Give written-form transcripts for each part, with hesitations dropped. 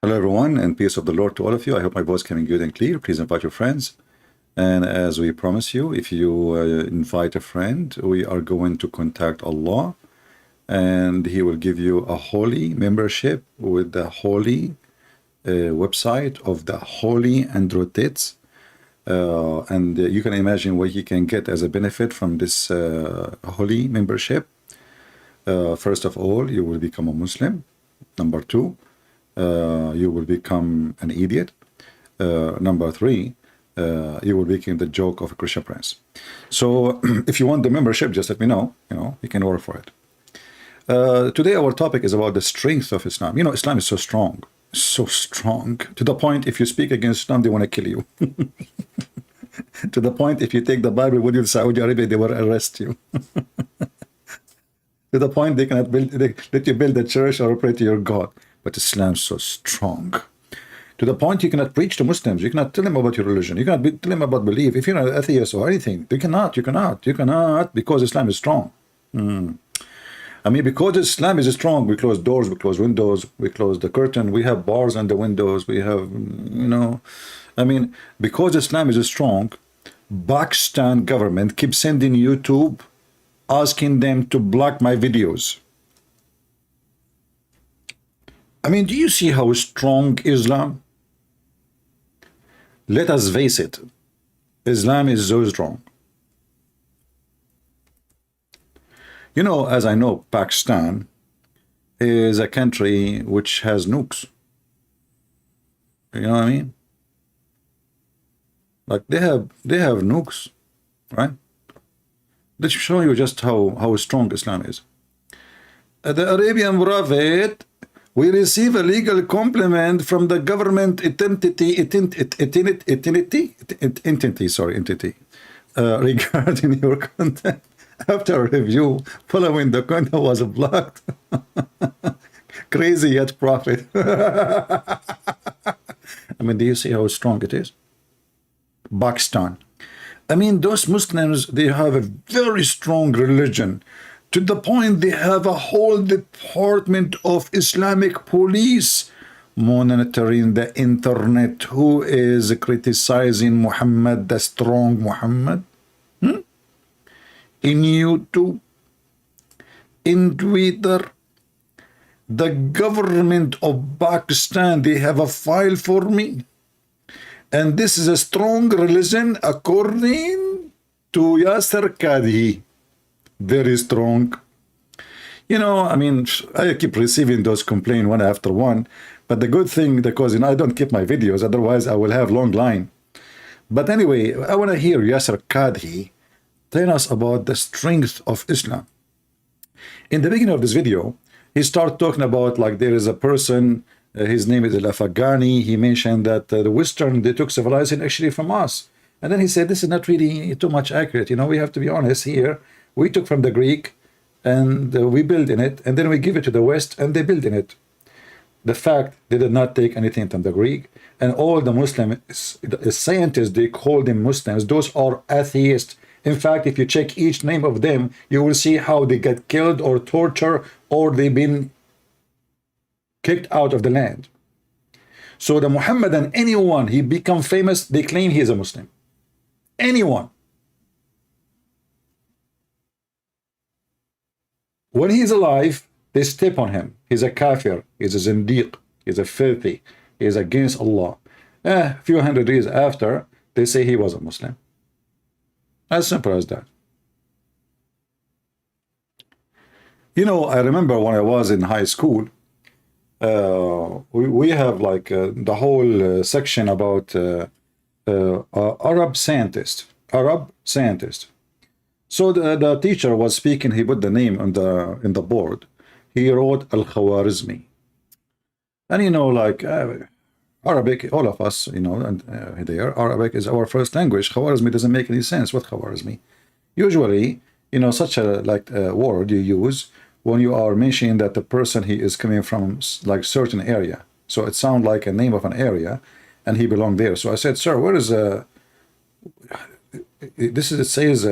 Hello, everyone, and peace of the Lord to all of you. I hope my voice coming good and clear. Please invite your friends. And as we promise you, if you invite a friend, we are going to contact Allah, and He will give you a holy membership with the holy website of the holy Androtids. And you can imagine what you can get as a benefit from this holy membership. First of all, you will become a Muslim. Number two, you will become an idiot. Number three, you will become the joke of a Christian prince. So if you want the membership, just let me know. You can order for it. Today our topic is about the strength of Islam. Islam is so strong to the point if you speak against Islam, they want to kill you. To the point if you take the Bible with you to Saudi Arabia, they will arrest you. To the point they cannot let you build a church or pray to your God. But Islam is so strong. To the point you cannot preach to Muslims. You cannot tell them about your religion. You cannot tell them about belief. If you're an atheist or anything, you cannot, because Islam is strong. Because Islam is strong, we close doors, we close windows, we close the curtain, we have bars on the windows, we have, because Islam is strong, Pakistan government keeps sending YouTube asking them to block my videos. Do you see how strong Islam? Let us face it. Islam is so strong. As I know, Pakistan is a country which has nukes. You know what I mean? Like they have nukes, right? Let's show you just how strong Islam is. The Arabian Prophet, we receive a legal compliment from the government entity regarding your content. After a review, following the content was blocked. Crazy yet prophet. Do you see how strong it is? Pakistan. Those Muslims, they have a very strong religion, to the point they have a whole department of Islamic police monitoring the internet. Who is criticizing Muhammad, the strong Muhammad? In YouTube, in Twitter, the government of Pakistan, they have a file for me. And this is a strong religion according to Yasser Qadhi. Very strong. I keep receiving those complaints one after one. But the good thing, because I don't keep my videos, otherwise I will have long line. But anyway, I want to hear Yasser Qadhi tell us about the strength of Islam. In the beginning of this video, he started talking about, like, there is a person, his name is Al-Afghani. He mentioned that the Western, they took civilization actually from us. And then he said, this is not really too much accurate. We have to be honest here. We took from the Greek and we build in it, and then we give it to the West and they build in it. The fact they did not take anything from the Greek, and all the Muslim scientists, they call them Muslims, those are atheists. In fact, if you check each name of them, you will see how they get killed or tortured or they've been kicked out of the land. So the Muhammadan, anyone he become famous, they claim he is a Muslim. Anyone. When he's alive, they step on him. He's a kafir, he's a zindiq, he's a filthy, he's against Allah. A few hundred years after, they say he was a Muslim. As simple as that. I remember when I was in high school, we have like the whole section about Arab scientists. So the teacher was speaking, he put the name on in the board. He wrote Al-Khwarizmi. And Arabic, all of us, and there, Arabic is our first language. Khwarizmi doesn't make any sense. What Khwarizmi? Usually, such a word you use when you are mentioning that the person, he is coming from like certain area. So it sounds like a name of an area, and he belonged there. So I said, sir, where is this is, it says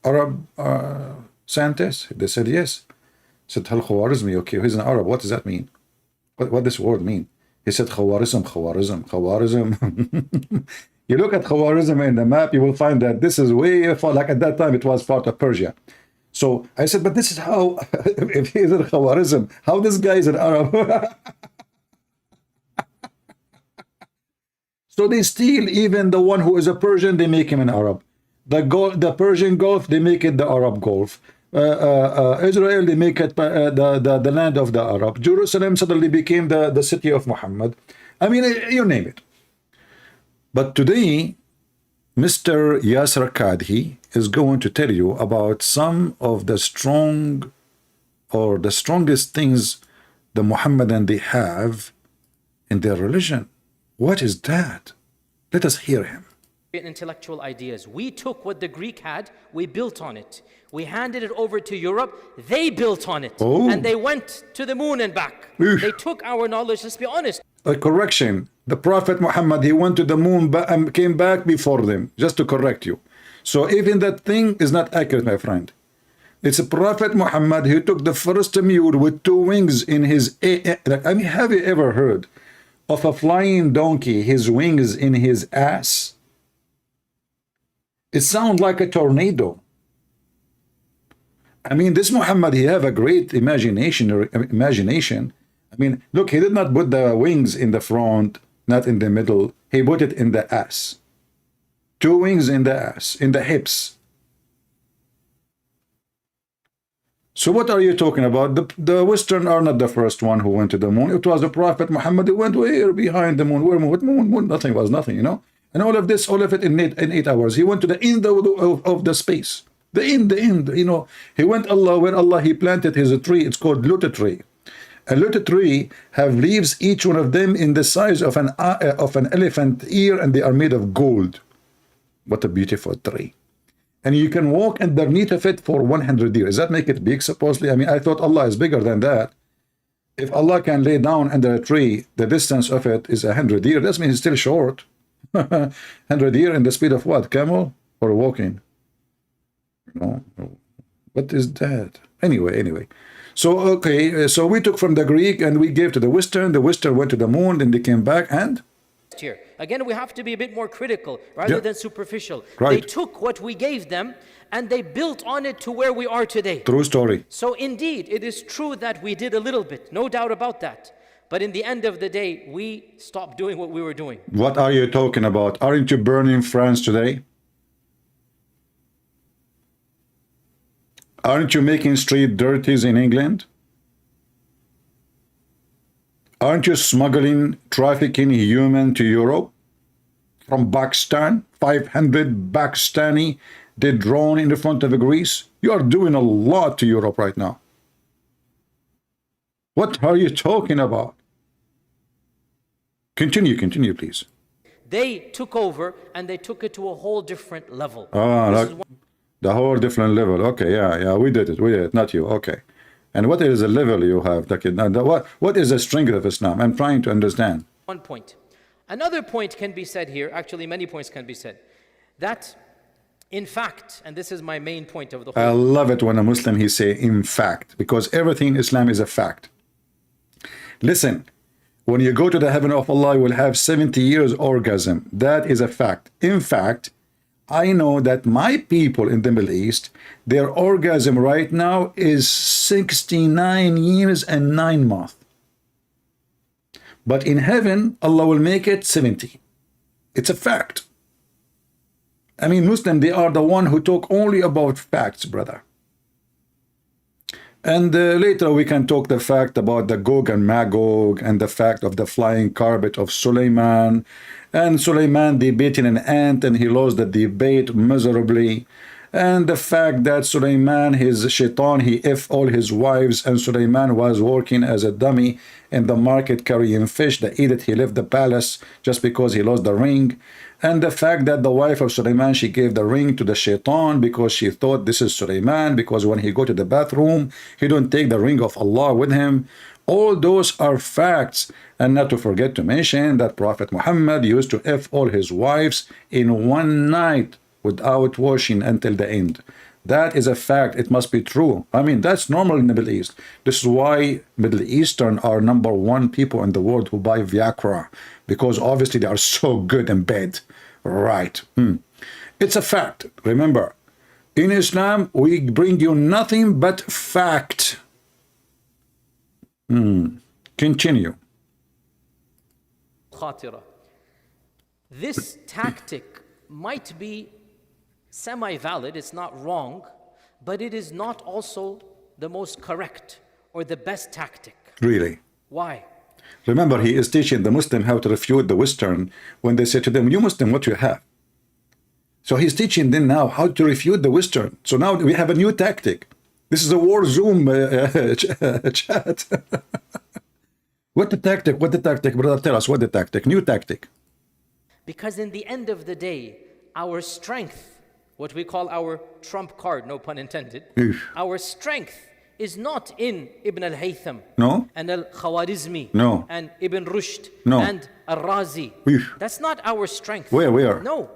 Arab scientist? They said yes. I said, Al-Khwarizmi, okay, he's an Arab. What does that mean? What this word mean? He said Khawarizm, Khawarizm, Khawarizm. You look at Khawarizm in the map, you will find that this is way far, like at that time it was part of Persia. So I said, but this is how, if he is in Khawarizm, how this guy is an Arab? So they steal even the one who is a Persian, they make him an Arab. The Persian Gulf, they make it the Arab Gulf. Israel, they make it the land of the Arab. Jerusalem suddenly became the city of Muhammad. I mean, you name it. But today, Mr. Yasser Kadhi is going to tell you about some of the strong or the strongest things the Muhammadan they have in their religion. What is that? Let us hear him. Intellectual ideas. We took what the Greek had, we built on it. We handed it over to Europe, they built on it. Oh. And they went to the moon and back. Oof. They took our knowledge, let's be honest. A correction. The Prophet Muhammad, he went to the moon and came back before them, just to correct you. So even that thing is not accurate, my friend. It's a Prophet Muhammad who took the first mule with 2 wings in his... I mean, have you ever heard of a flying donkey, his wings in his ass? It sounds like a tornado. I mean, this Muhammad, he have a great imagination. I mean, look, he did not put the wings in the front, not in the middle. He put it in the ass. 2 wings in the ass, in the hips. So what are you talking about? The Western are not the first one who went to the moon. It was the Prophet Muhammad who went way behind the moon. Where moon? What moon? Nothing was nothing, you know. And all of it in 8 hours. He went to the end of the space. The end, you know. He went where Allah, he planted his tree. It's called Lut tree. A Lut tree have leaves, each one of them in the size of an elephant ear, and they are made of gold. What a beautiful tree. And you can walk underneath of it for 100 years. Does that make it big, supposedly? I mean, I thought Allah is bigger than that. If Allah can lay down under a tree, the distance of it is 100 years. That means it's still short. 100 years in the speed of what? Camel or walking? No. What is that? Anyway. So, okay, so we took from the Greek and we gave to the Western. The Western went to the moon, then they came back and... Here. Again, we have to be a bit more critical rather than superficial. Right. They took what we gave them and they built on it to where we are today. True story. So indeed, it is true that we did a little bit, no doubt about that. But in the end of the day, we stopped doing what we were doing. What are you talking about? Aren't you burning France today? Aren't you making street dirties in England? Aren't you smuggling, trafficking human to Europe? From Pakistan, 500 Pakistani, they drawn in the front of Greece. You are doing a lot to Europe right now. What are you talking about? Continue, please. They took over and they took it to a whole different level. The whole different level. Okay, yeah, we did it, not you. Okay. And what is the level you have? What is the strength of Islam? I'm trying to understand. One point. Another point can be said here, actually many points can be said, that in fact, and this is my main point of the whole... I love it when a Muslim, he say in fact, because everything in Islam is a fact. Listen, when you go to the heaven of Allah, you will have 70 years orgasm. That is a fact. In fact, I know that my people in the Middle East, their orgasm right now is 69 years and 9 months. But in heaven, Allah will make it 70. It's a fact. I mean, Muslim, they are the one who talk only about facts, brother. And later we can talk the fact about the Gog and Magog and the fact of the flying carpet of Suleiman. And Suleiman debating an ant and he lost the debate miserably. And the fact that Suleiman, his shaitan, he all his wives, and Suleiman was working as a dummy in the market carrying fish. The idiot, he left the palace just because he lost the ring. And the fact that the wife of Suleiman, she gave the ring to the shaitan because she thought this is Suleiman, because when he go to the bathroom, he don't take the ring of Allah with him. All those are facts. And not to forget to mention that Prophet Muhammad used to all his wives in one night without washing until the end. That is a fact. It must be true. I mean, that's normal in the Middle East. This is why Middle Eastern are #1 people in the world who buy Viagra, because obviously they are so good in bed. Right. It's a fact. Remember, in Islam, we bring you nothing but fact. Continue. Khatira. This tactic might be semi-valid, it's not wrong, but it is not also the most correct or the best tactic. Really? Why? Remember, he is teaching the Muslim how to refute the Western when they say to them, you Muslim, what do you have? So he's teaching them now how to refute the Western. So now we have a new tactic. This is a war Zoom chat. What the tactic? What the tactic? Brother, tell us what the tactic. New tactic. Because in the end of the day, our strength, what we call our trump card, no pun intended, our strength is not in Ibn al-Haytham, No? and al-Khawarizmi, No. and Ibn Rushd, No. and al-Razi. That's not our strength. Where? No.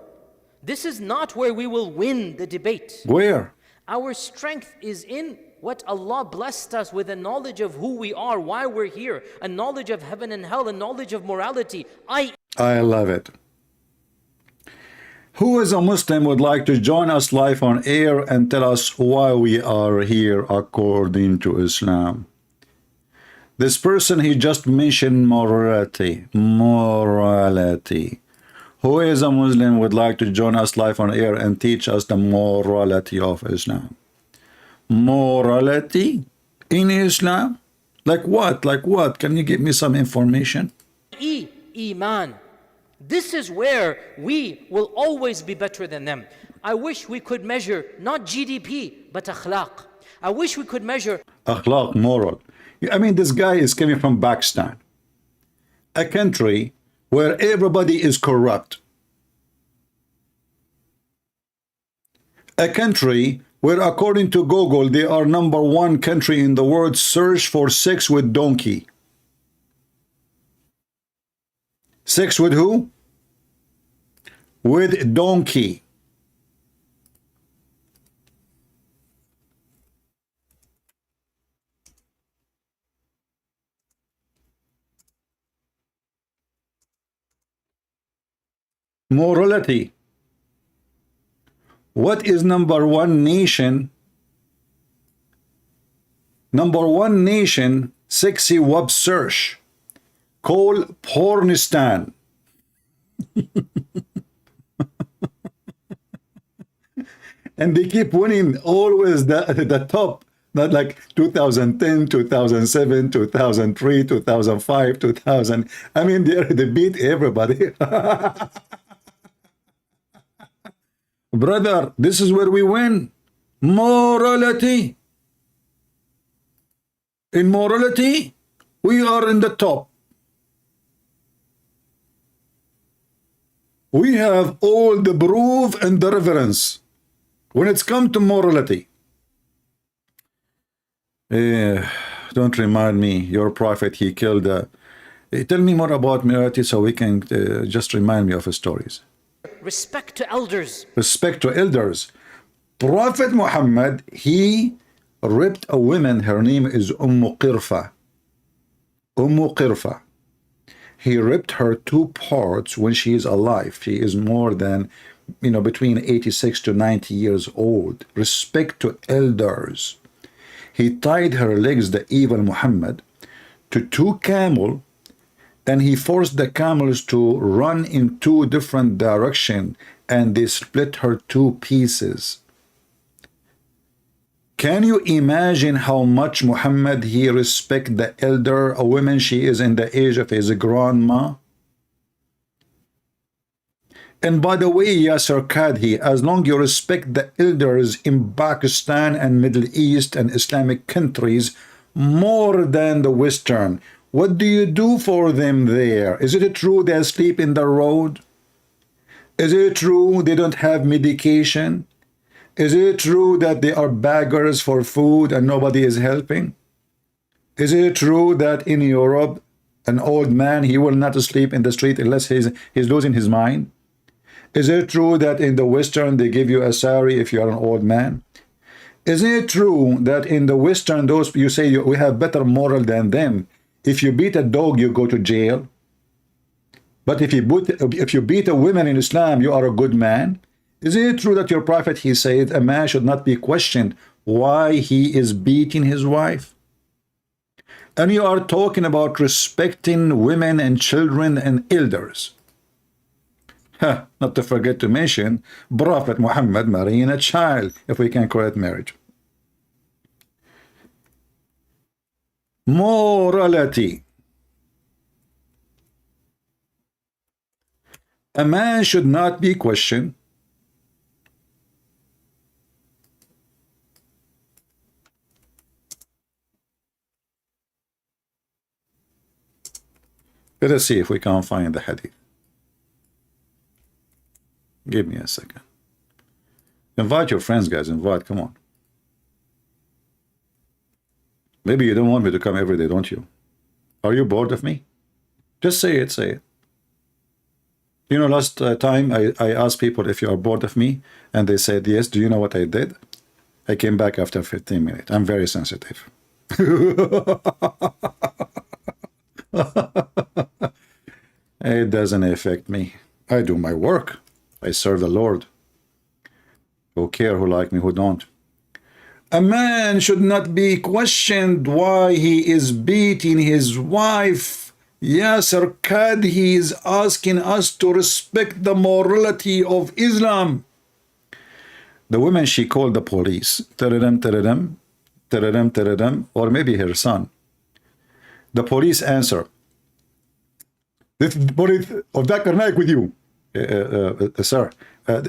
This is not where we will win the debate. Where? Our strength is in what Allah blessed us with, a knowledge of who we are, why we're here, a knowledge of heaven and hell, a knowledge of morality. I love it. Who is a Muslim would like to join us live on air and tell us why we are here according to Islam? This person, he just mentioned morality. Morality. Who is a Muslim would like to join us live on air and teach us the morality of Islam? Morality in Islam? Like what? Like what? Can you give me some information? Iman. This is where we will always be better than them. I wish we could measure not GDP, but akhlaq. I wish we could measure Akhlaq, moral. I mean, this guy is coming from Pakistan, a country where everybody is corrupt. A country where, according to Google, they are #1 country in the world search for sex with donkey. Sex with who? With donkey. Morality. What is #1 nation? #1 nation sexy web search. Call Pornistan. And they keep winning always the top, not like 2010, 2007, 2003, 2005, 2000. I mean, they beat everybody. Brother, this is where we win. Morality. In morality, we are in the top. We have all the proof and the reverence when it's come to morality. Don't remind me, your prophet, he killed. Tell me more about morality so we can just remind me of his stories. respect to elders. Respect to elders. Prophet Muhammad, he ripped a woman, her name is Qirfa. Qirfa. He ripped her 2 parts when she is alive. She is more than, between 86 to 90 years old. Respect to elders. He tied her legs, the evil Muhammad, to 2 camels, and he forced the camels to run in 2 different directions, and they split her 2 pieces. Can you imagine how much Muhammad, he respect the elder, a woman, she is in the age of his grandma? And by the way, Yasser Kadhi, as long you respect the elders in Pakistan and Middle East and Islamic countries more than the Western, what do you do for them there? Is it true they sleep in the road? Is it true they don't have medication? Is it true that they are beggars for food and nobody is helping? Is it true that in Europe, an old man, he will not sleep in the street unless he's losing his mind? Is it true that in the Western, they give you a salary if you are an old man? Isn't it true that in the Western, those you say we have better moral than them? If you beat a dog, you go to jail. But if you beat a woman in Islam, you are a good man. Isn't it true that your prophet, he said, a man should not be questioned why he is beating his wife? And you are talking about respecting women and children and elders. Not to forget to mention Prophet Muhammad marrying a child, if we can call it marriage. Morality. A man should not be questioned. Let us see if we can find the hadith. Give me a second. Invite your friends, guys. Invite. Come on. Maybe you don't want me to come every day, don't you? Are you bored of me? Just say it. Say it. You know, last time I asked people if you are bored of me, and they said yes. Do you know what I did? I came back after 15 minutes. I'm very sensitive. It doesn't affect me. I do my work. I serve the Lord. Who care who like me, who don't. A man should not be questioned why he is beating his wife. Yasser Qadhi is asking us to respect the morality of Islam. The woman, she called the police. Teredem, teredem, teredem, teredem, or maybe her son. The police answer. This police of Dr. Naik with you. Sir, my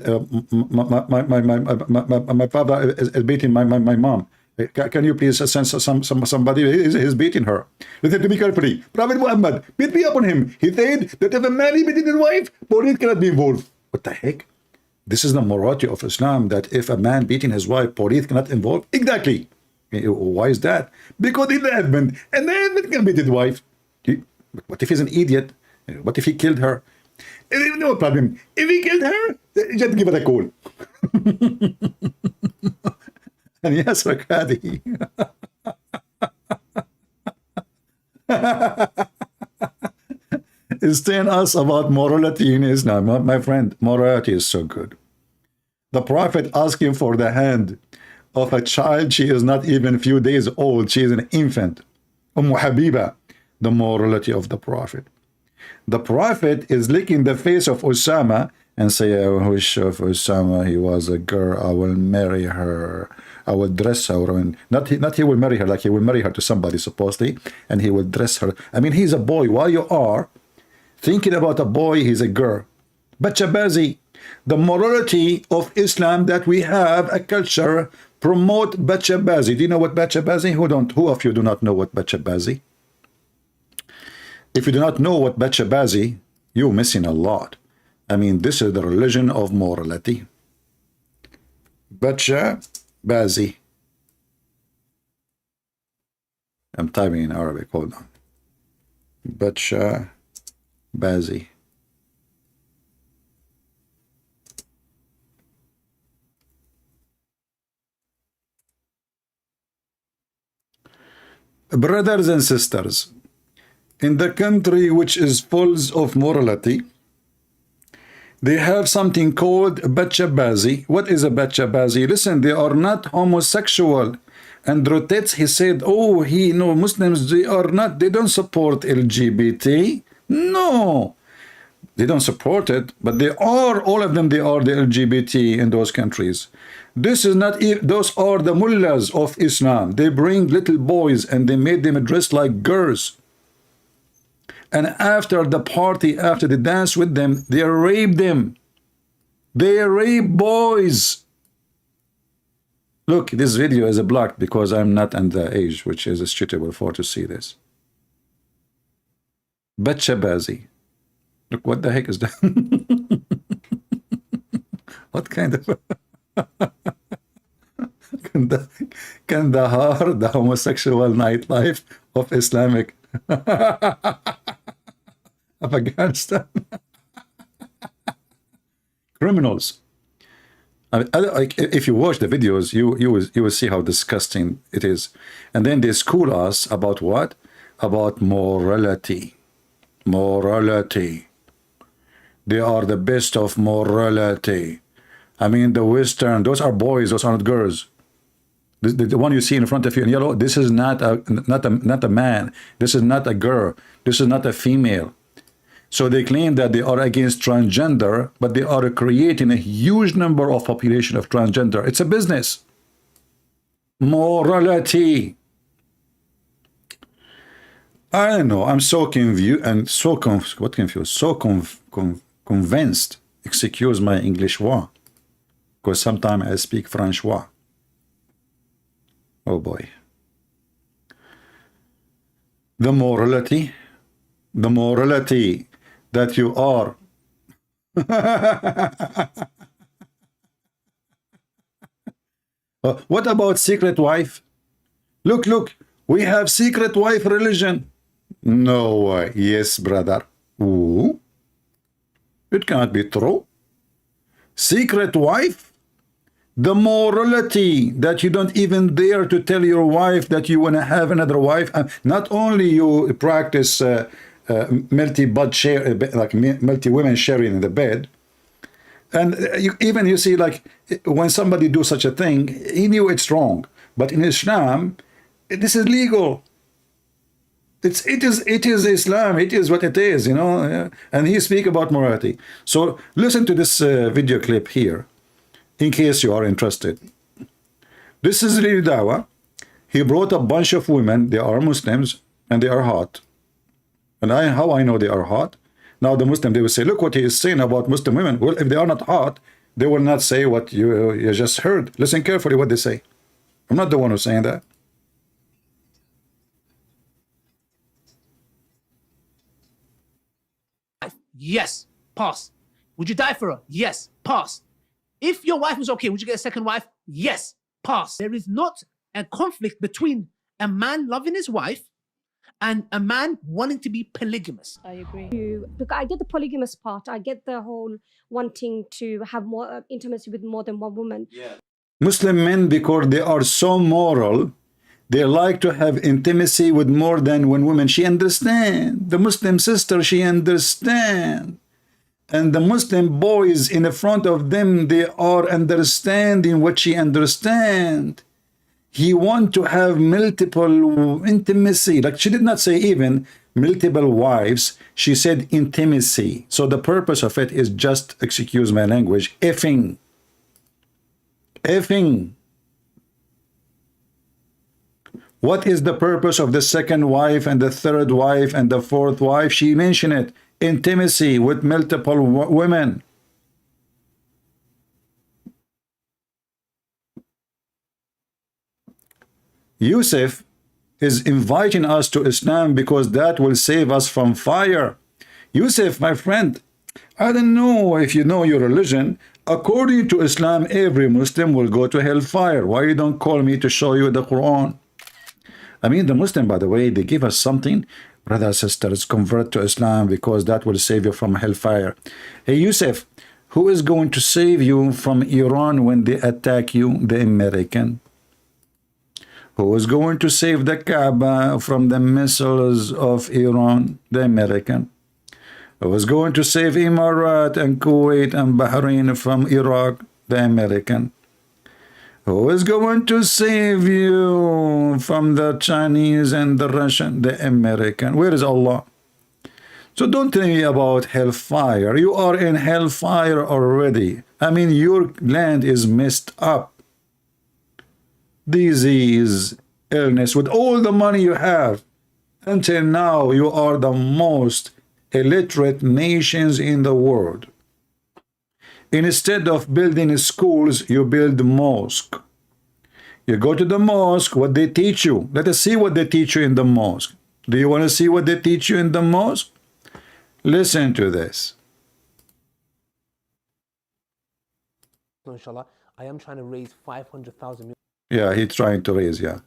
father is beating my mom. Can you please send somebody? He's beating her. Listen to me carefully. Prophet Muhammad, beat me upon him. He said that if a man is beating his wife, police cannot be involved. What the heck? This is the morality of Islam, that if a man beating his wife, police cannot involve. Exactly. Why is that? Because he's the husband, and the husband can beat his wife. What if he's an idiot? What if he killed her? No problem. If he killed her, just give it a call. And yes, Rakadi. Is telling us about morality in Islam. My friend, morality is so good. The Prophet asking for the hand of a child. She is not even a few days old. She is an infant. Habiba, the morality of the Prophet. The Prophet is licking the face of Osama and say, I wish of Osama he was a girl. I will marry her. I will dress her. And not he will marry her, like he will marry her to somebody supposedly, and he will dress her. I mean, he's a boy. While you are thinking about a boy, he's a girl. Bachabazi, the morality of Islam that we have a culture promote Bachabazi. Do you know what Bachabazi? Who of you do not know what Bachabazi? If you do not know what Bachabazi, you're missing a lot. I mean, this is the religion of morality. Bachabazi. I'm typing in Arabic, hold on. Bachabazi. Brothers and sisters, in the country which is full of morality, they have something called Bachabazi. What is a Bachabazi? Listen, they are not homosexual. And Rotets, he said, oh, Muslims, they don't support LGBT. No, they don't support it, but they are, all of them, they are the LGBT in those countries. This is not, those are the mullahs of Islam. They bring little boys and they made them dress like girls. And after the party, after they dance with them, they rape them. They rape boys. Look, this video is blocked because I'm not under age, which is suitable for to see this. Bachabazi. Look, what the heck is that? What kind of... Kandahar, the homosexual nightlife of Islamic... Afghanistan. Criminals. Like if you watch the videos, you will see how disgusting it is. And then they school us about what? About morality. Morality. They are the best of morality. I mean, the Western, those are boys, those are not girls. The one you see in front of you in yellow, this is not a man. This is not a girl. This is not a female. So they claim that they are against transgender, but they are creating a huge number of population of transgender. It's a business. Morality. I don't know. I'm so confused and so confused. So convinced. Excuse my English, because sometimes I speak Francois. Oh boy. The morality that you are. What about secret wife? Look, we have secret wife religion. No way. Yes, brother. Ooh. It cannot be true. Secret wife? The morality that you don't even dare to tell your wife that you want to have another wife. Not only you practice multi-bed share, like multi-women sharing in the bed, and you see, like, when somebody do such a thing, he knew it's wrong. But in Islam, this is legal. It is Islam. It is what it is, you know. And he speak about morality. So listen to this video clip here, in case you are interested. This is really Dawa. He brought a bunch of women. They are Muslims and they are hot. And how I know they are hot? Now the Muslim, they will say, look what he is saying about Muslim women. Well, if they are not hot, they will not say what you just heard. Listen carefully what they say. I'm not the one who's saying that. Yes, pass. Would you die for her? Yes, pass. If your wife was okay, would you get a second wife? Yes, pass. There is not a conflict between a man loving his wife and a man wanting to be polygamous. I agree. Because I get the polygamous part. I get the whole wanting to have more intimacy with more than one woman. Yeah. Muslim men, because they are so moral, they like to have intimacy with more than one woman. She understand. The Muslim sister, she understand. And the Muslim boys in the front of them, they are understanding what she understand. He want to have multiple intimacy. Like, she did not say even multiple wives. She said intimacy. So the purpose of it is just, excuse my language, effing. Effing. What is the purpose of the second wife and the third wife and the fourth wife? She mentioned it. Intimacy with multiple women. Yusuf is inviting us to Islam because that will save us from fire. Yusuf, my friend, I don't know if you know your religion. According to Islam, every Muslim will go to hellfire. Why you don't call me to show you the Quran? I mean, the Muslim, by the way, they give us something. Brothers, sisters, convert to Islam because that will save you from hellfire. Hey, Yusuf, who is going to save you from Iran when they attack you? The American. Who is going to save the Kaaba from the missiles of Iran? The American. Who is going to save Emirat and Kuwait and Bahrain from Iraq? The American. Who is going to save you from the Chinese and the Russian? The American. Where is Allah? So don't tell me about hellfire. You are in hellfire already. I mean, your land is messed up. Disease, illness, with all the money you have. Until now, you are the most illiterate nations in the world. Instead of building schools, you build mosque. You go to the mosque, what they teach you. Let us see what they teach you in the mosque. Do you want to see what they teach you in the mosque? Listen to this. Inshallah, I am trying to raise 500,000. Yeah, he's trying to raise, yeah.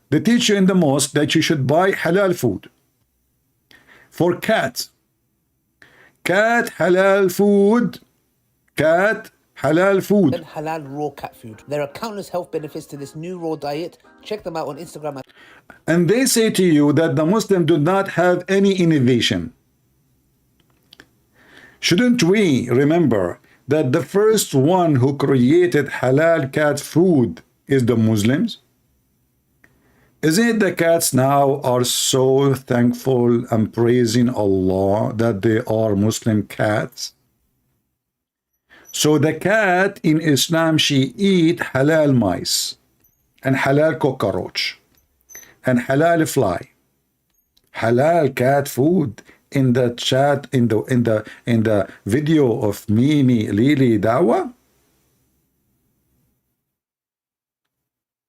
They teach you in the mosque that you should buy halal food. For cats. Cat halal food. Cat halal food. and halal raw cat food. There are countless health benefits to this new raw diet. Check them out on Instagram at And they say to you that the Muslim do not have any innovation. Shouldn't we remember that the first one who created halal cat food is the Muslims? Isn't it the cats now are so thankful and praising Allah that they are Muslim cats? So the cat in Islam, she eat halal mice and halal cockroach and halal fly, halal cat food. In the chat, in the video of Mimi Lili Dawa,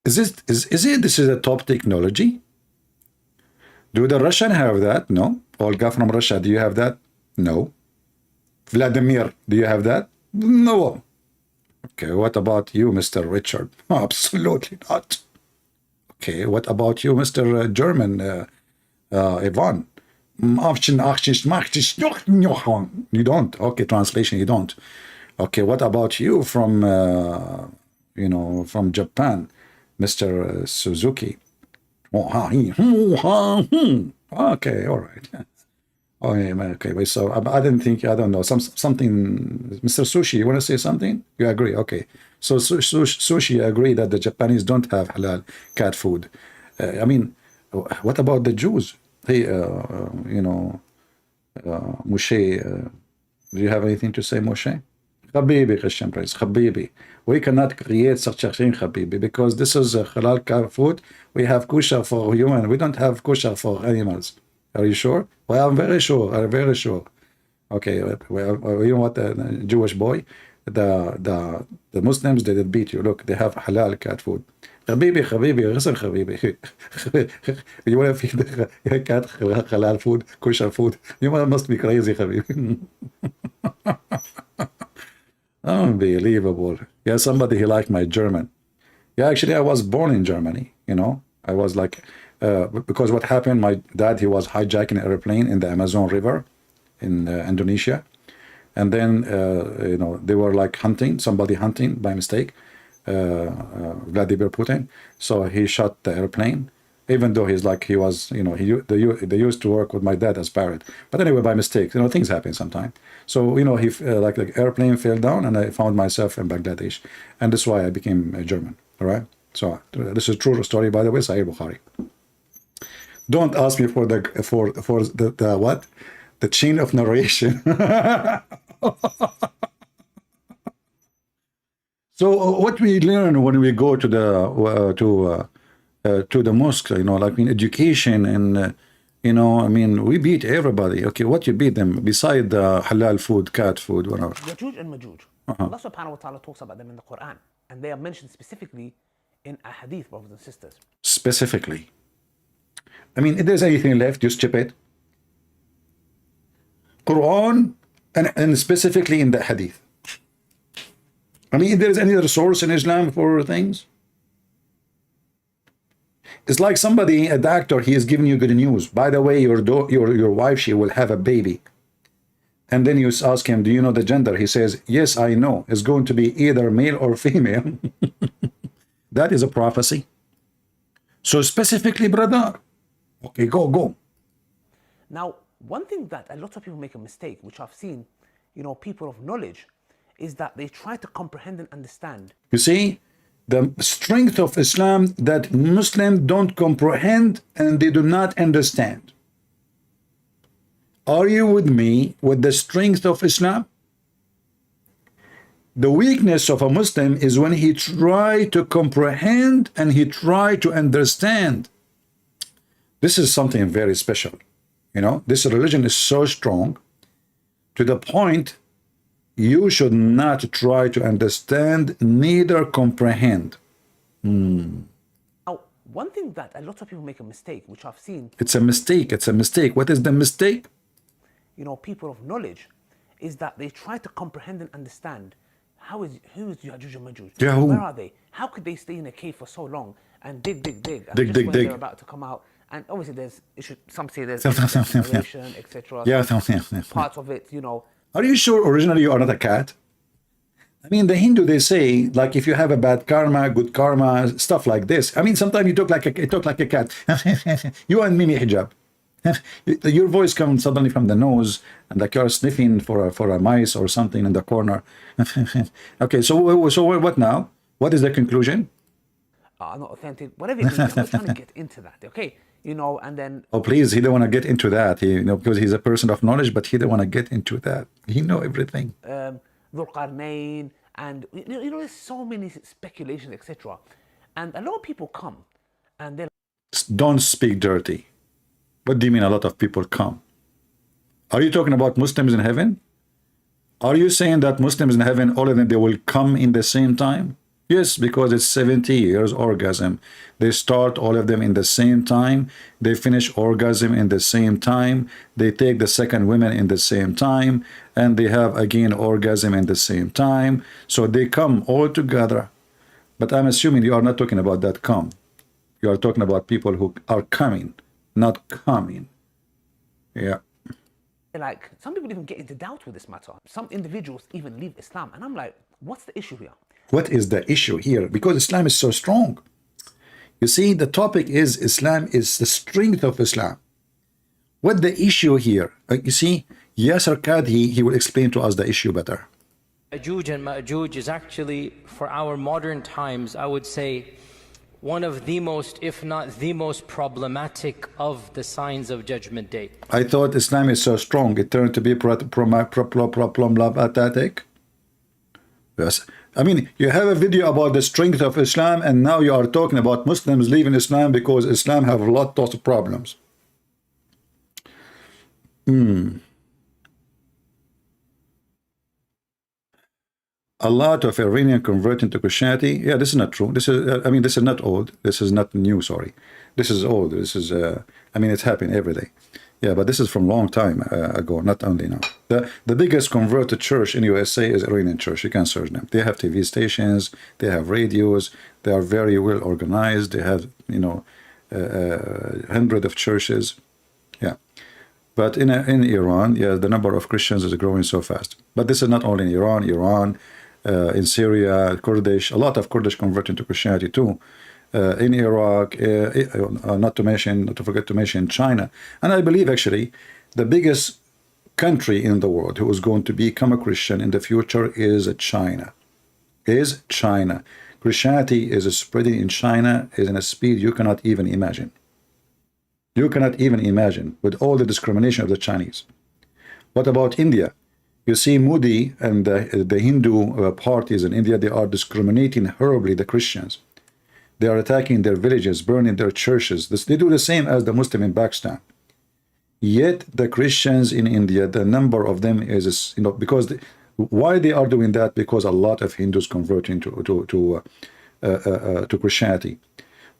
is this is a top technology? Do the Russian have that? No. Olga from Russia, do you have that? No. Vladimir, do you have that? No. Okay, what about you, Mr. Richard? Absolutely not. Okay, what about you, Mr. German, Ivan? You don't. Okay, translation, you don't. Okay, what about you from, from Japan, Mr. Suzuki? Okay, all right. Okay, so I didn't think, I don't know, something, Mr. Sushi, you want to say something? You agree? Okay. So Sushi agree that the Japanese don't have halal cat food. I mean, what about the Jews? Hey, Moshe, do you have anything to say, Moshe? Habibi, Christian Prince, Habibi. We cannot create such a thing, Habibi, because this is halal cat food. We have kosher for human. We don't have kosher for animals. Are you sure? Well, I'm very sure. I'm very sure. Okay, well, you know what, Jewish boy, the Muslims, they did beat you. Look, they have halal cat food. Habibi, listen, Habibi. You want to feed the cat halal food, kosher food? You must be crazy, Habibi. Unbelievable. Yeah, somebody he liked my German. Yeah, actually, I was born in Germany. I was like, because what happened, my dad, he was hijacking an airplane in the Amazon River in Indonesia. And then, they were like somebody hunting by mistake, Vladimir Putin. So he shot the airplane, even though he was, they used to work with my dad as parrot. But anyway, by mistake, things happen sometimes. So, he, like the airplane fell down and I found myself in Bangladesh. And that's why I became German, all right? So this is a true story, by the way, Sahih Bukhari. Don't ask me for the what? The chain of narration. So what we learn when we go to the mosque, like in education and we beat everybody. Okay, what you beat them beside the halal food, cat food, whatever. Yajuj and Majuj. Allah subhanahu wa ta'ala talks about them in the Quran, and they are mentioned specifically in a hadith, brothers and sisters. Specifically. If there's anything left, just chip it. Quran and specifically in the hadith. If there's any other source in Islam for things, it's like a doctor, he is giving you good news. By the way, your wife, she will have a baby. And then you ask him, do you know the gender? He says, yes, I know. It's going to be either male or female. That is a prophecy. So specifically, brother, okay, go. Now, one thing that a lot of people make a mistake, which I've seen, people of knowledge, is that they try to comprehend and understand. You see, the strength of Islam that Muslims don't comprehend and they do not understand. Are you with me with the strength of Islam? The weakness of a Muslim is when he try to comprehend and he try to understand. This is something very special. This religion is so strong to the point you should not try to understand, neither comprehend. Now, one thing that a lot of people make a mistake, which I've seen. It's a mistake. What is the mistake? People of knowledge, is that they try to comprehend and understand who is Yajuj and Majuj? Yeah, who? Where are they? How could they stay in a cave for so long and dig? And Dig. they're about to come out. And obviously some say there's narration, etc. Yeah. Parts of it, Are you sure originally you are not a cat? I mean, the Hindu, they say, like, if you have a bad karma, good karma, stuff like this. I mean, sometimes you talk like a cat. You and Mimi Hijab. Your voice comes suddenly from the nose, and like you're sniffing for a mice or something in the corner. Okay, so what now? What is the conclusion? Not authentic, whatever it is. I'm not trying to get into that, okay? You know, and then Oh, please, he don't want to get into that. He, because he's a person of knowledge, but he don't want to get into that. He know everything. Dhul Qarnayn, and you know, there's so many speculations, etc. And a lot of people come, and they're Don't speak dirty. What do you mean a lot of people come? Are you talking about Muslims in heaven? Are you saying that Muslims in heaven, all of them, they will come in the same time? Yes, because it's 70 years orgasm. They start all of them in the same time. They finish orgasm in the same time. They take the second women in the same time. And they have again orgasm in the same time. So they come all together. But I'm assuming you are not talking about that come. You are talking about people who are coming, not coming. Yeah. like, some people even get into doubt with this matter. Some individuals even leave Islam, and I'm like, what's the issue here? What is the issue here? Because Islam is so strong. You see, the topic is Islam is the strength of Islam. What the issue here? You see, Yasser Kadhi, he will explain to us the issue better. Ya'juj and Ma'juj is actually, for our modern times, I would say, one of the most, if not the most problematic of the signs of Judgment Day. I thought Islam is so strong, it turned to be problematic. Yes. I mean, you have a video about the strength of Islam, and now you are talking about Muslims leaving Islam because Islam have a lot of problems. A lot of Iranian converting to Christianity. Yeah, this is not true. This is, I mean, this is not old. This is not new, sorry. This is old. This is, I mean, it's happening every day. Yeah, but this is from a long time ago, not only now. The biggest converted church in USA is Iranian church. You can search them. They have TV stations. They have radios. They are very well organized. They have, you know, hundreds of churches. Yeah. But in Iran, yeah, the number of Christians is growing so fast. But this is not only in Iran, in Syria, Kurdish, a lot of Kurdish converting to Christianity too. In Iraq, not to forget to mention China. And I believe actually the biggest country in the world who is going to become a Christian in the future is China. Christianity is spreading in China is in a speed you cannot even imagine. You cannot even imagine with all the discrimination of the Chinese. What about India? You see Modi and the Hindu parties in India, they are discriminating horribly the Christians. They are attacking their villages, burning their churches. They do the same as the Muslim in Pakistan. Yet the Christians in India, the number of them is, you know, because why they are doing that? Because a lot of Hindus converting to Christianity.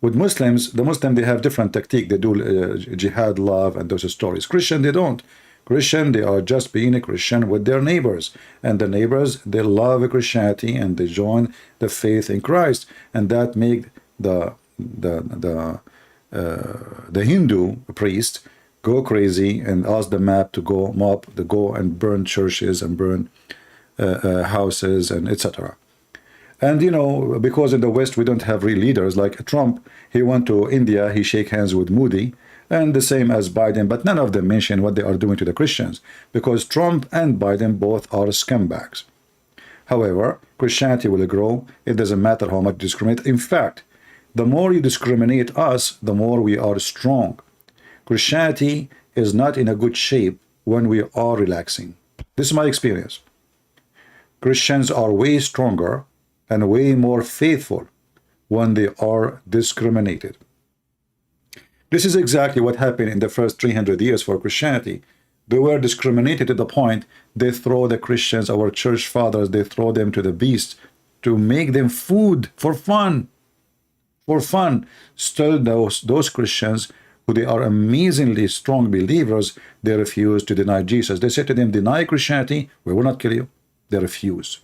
With Muslims, the Muslim, they have different tactique. They do jihad, love, and those stories. Christian, they don't. Christian, they are just being a Christian with their neighbors. And the neighbors, they love Christianity and they join the faith in Christ. And that make the Hindu priest go crazy and ask the mob to go and burn churches and burn houses and etc. And you know, because in the West we don't have real leaders like Trump. He went to India, he shake hands with Modi, and the same as Biden, but none of them mention what they are doing to the Christians, because Trump and Biden both are scumbags. However, Christianity will grow. It doesn't matter how much you discriminate. In fact, the more you discriminate us, the more we are strong. Christianity is not in a good shape when we are relaxing. This is my experience. Christians are way stronger and way more faithful when they are discriminated. This is exactly what happened in the first 300 years for Christianity. They were discriminated to the point they throw the Christians, our church fathers, they throw them to the beast to make them food for fun. For fun. Still, those Christians, who they are amazingly strong believers, they refuse to deny Jesus. They said to them, deny Christianity, we will not kill you. They refuse.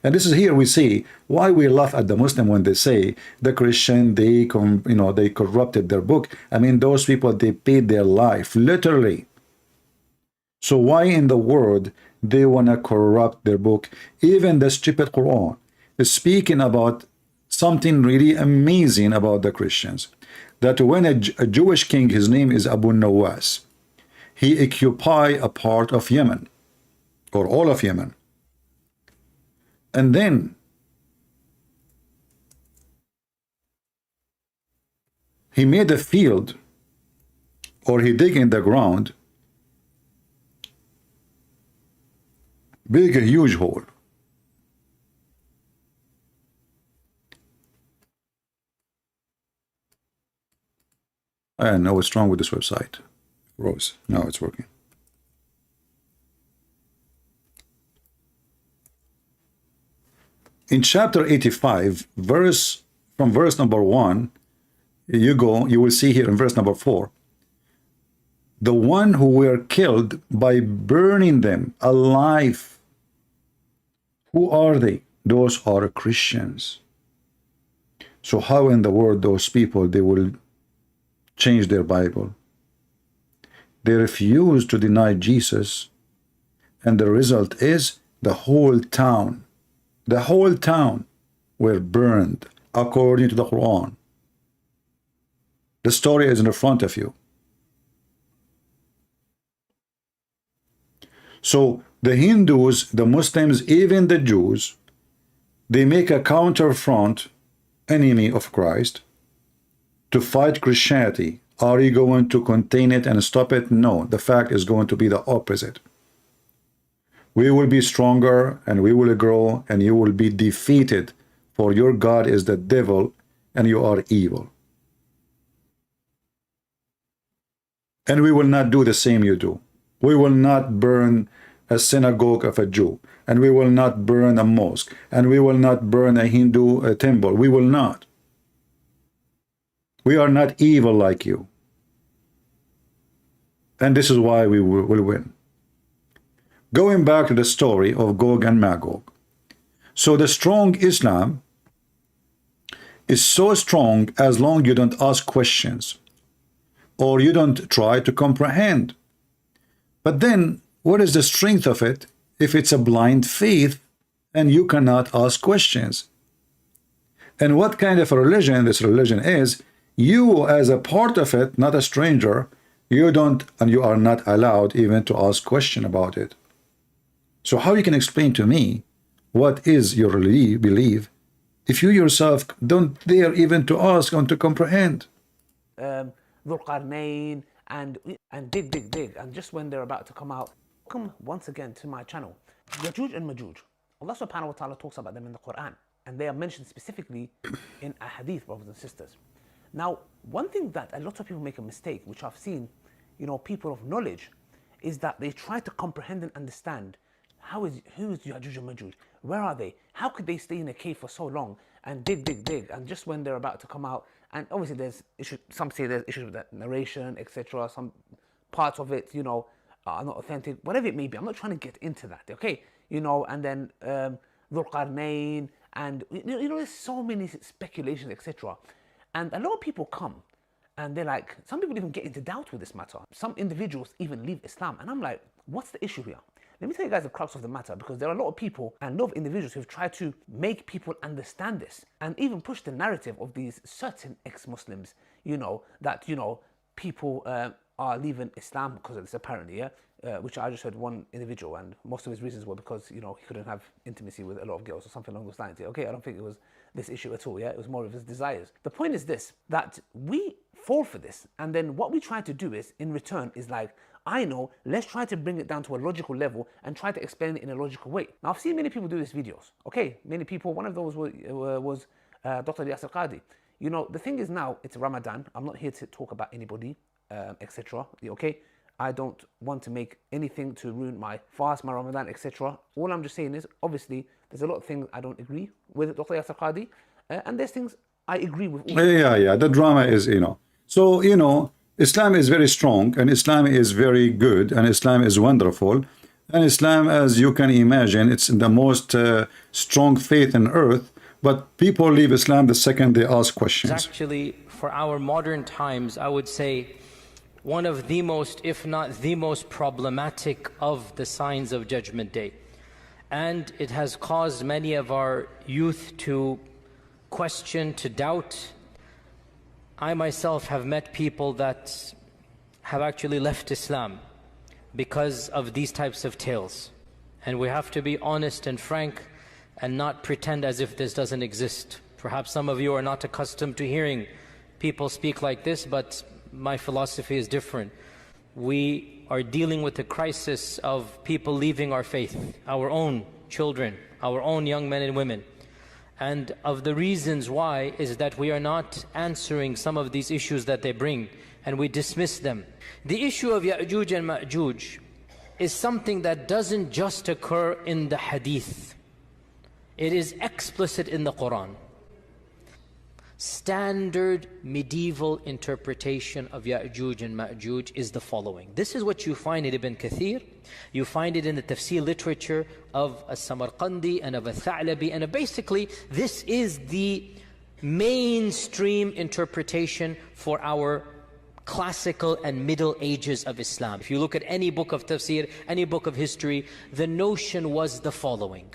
And this is here we see why we laugh at the Muslim when they say the Christian, they corrupted their book. I mean, those people, they paid their life, literally, So why in the world they want to corrupt their book? Even the stupid Quran is speaking about something really amazing about the Christians. That when a Jewish king, his name is Abu Nawas, he occupied a part of Yemen, or all of Yemen. And then he made a field, or he dig in the ground, big a huge hole. I know what's wrong with this website. Rose, now it's working. In chapter 85, from verse number 1, you will see here in verse number 4, the one who were killed by burning them alive. Who are they? Those are Christians. So how in the world those people, they will change their Bible? They refuse to deny Jesus, and the result is the whole town were burned according to the Quran. The story is in the front of you. So the Hindus, the Muslims, even the Jews, they make a counterfront, enemy of Christ, to fight Christianity. Are you going to contain it and stop it? No, the fact is going to be the opposite. We will be stronger and we will grow and you will be defeated, for your God is the devil and you are evil. And we will not do the same you do. We will not burn a synagogue of a Jew, and we will not burn a mosque, and we will not burn a Hindu temple. We will not. We are not evil like you. And this is why we will win. Going back to the story of Gog and Magog. So the strong Islam is so strong as long you don't ask questions or you don't try to comprehend. But then what is the strength of it if it's a blind faith and you cannot ask questions? And what kind of a religion this religion is, you as a part of it, not a stranger, you don't, and you are not allowed even to ask question about it. So how you can explain to me what is your belief if you yourself don't dare even to ask and to comprehend? Dhul Qarnayn and dig, and just when they're about to come out, welcome once again to my channel. Yajuj and Majuj, Allah subhanahu wa ta'ala talks about them in the Quran, and they are mentioned specifically in a hadith, brothers and sisters. Now, one thing that a lot of people make a mistake, which I've seen, people of knowledge, is that they try to comprehend and understand who is Yajuj and Majuj? Where are they? How could they stay in a cave for so long and dig, and just when they're about to come out, and obviously there's issues, some say there's issues with that narration, etc. Some parts of it, are not authentic, whatever it may be. I'm not trying to get into that, okay? And then Dhul Qarnayn, and there's so many speculations, etc. And a lot of people come and they're like, some people even get into doubt with this matter. Some individuals even leave Islam. And I'm like, what's the issue here? Let me tell you guys the crux of the matter, because there are a lot of people and a lot of individuals who've tried to make people understand this and even push the narrative of these certain ex-Muslims, that, people are leaving Islam because of this, apparently, yeah? Which I just heard one individual, and most of his reasons were because, he couldn't have intimacy with a lot of girls or something along those lines. Okay, I don't think it was this issue at all, yeah? It was more of his desires. The point is this, that we fall for this, and then what we try to do is, in return, is like, I know, let's try to bring it down to a logical level and try to explain it in a logical way. Now, I've seen many people do these videos, okay? Many people, one of those was Dr. Yasir Qadhi. The thing is now, it's Ramadan. I'm not here to talk about anybody, etc. Okay? I don't want to make anything to ruin my fast, my Ramadan, etc. All I'm just saying is, obviously, there's a lot of things I don't agree with Dr. Yasir Qadhi, and there's things I agree with. Yeah, the drama is, So, Islam is very strong, and Islam is very good, and Islam is wonderful. And Islam, as you can imagine, it's the most strong faith on earth. But people leave Islam the second they ask questions. Actually, for our modern times, I would say one of the most, if not the most problematic of the signs of Judgment Day. And it has caused many of our youth to question, to doubt. I myself have met people that have actually left Islam because of these types of tales. And we have to be honest and frank and not pretend as if this doesn't exist. Perhaps some of you are not accustomed to hearing people speak like this, but my philosophy is different. We are dealing with the crisis of people leaving our faith, our own children, our own young men and women. And of the reasons why is that we are not answering some of these issues that they bring, and we dismiss them. The issue of Ya'juj and Ma'juj is something that doesn't just occur in the hadith. It is explicit in the Quran. Standard medieval interpretation of Ya'juj and Ma'juj is the following. This is what you find in Ibn Kathir. You find it in the tafsir literature of As-Samarqandi and of Al-Tha'labi. And basically, this is the mainstream interpretation for our classical and middle ages of Islam. If you look at any book of tafsir, any book of history, the notion was the following.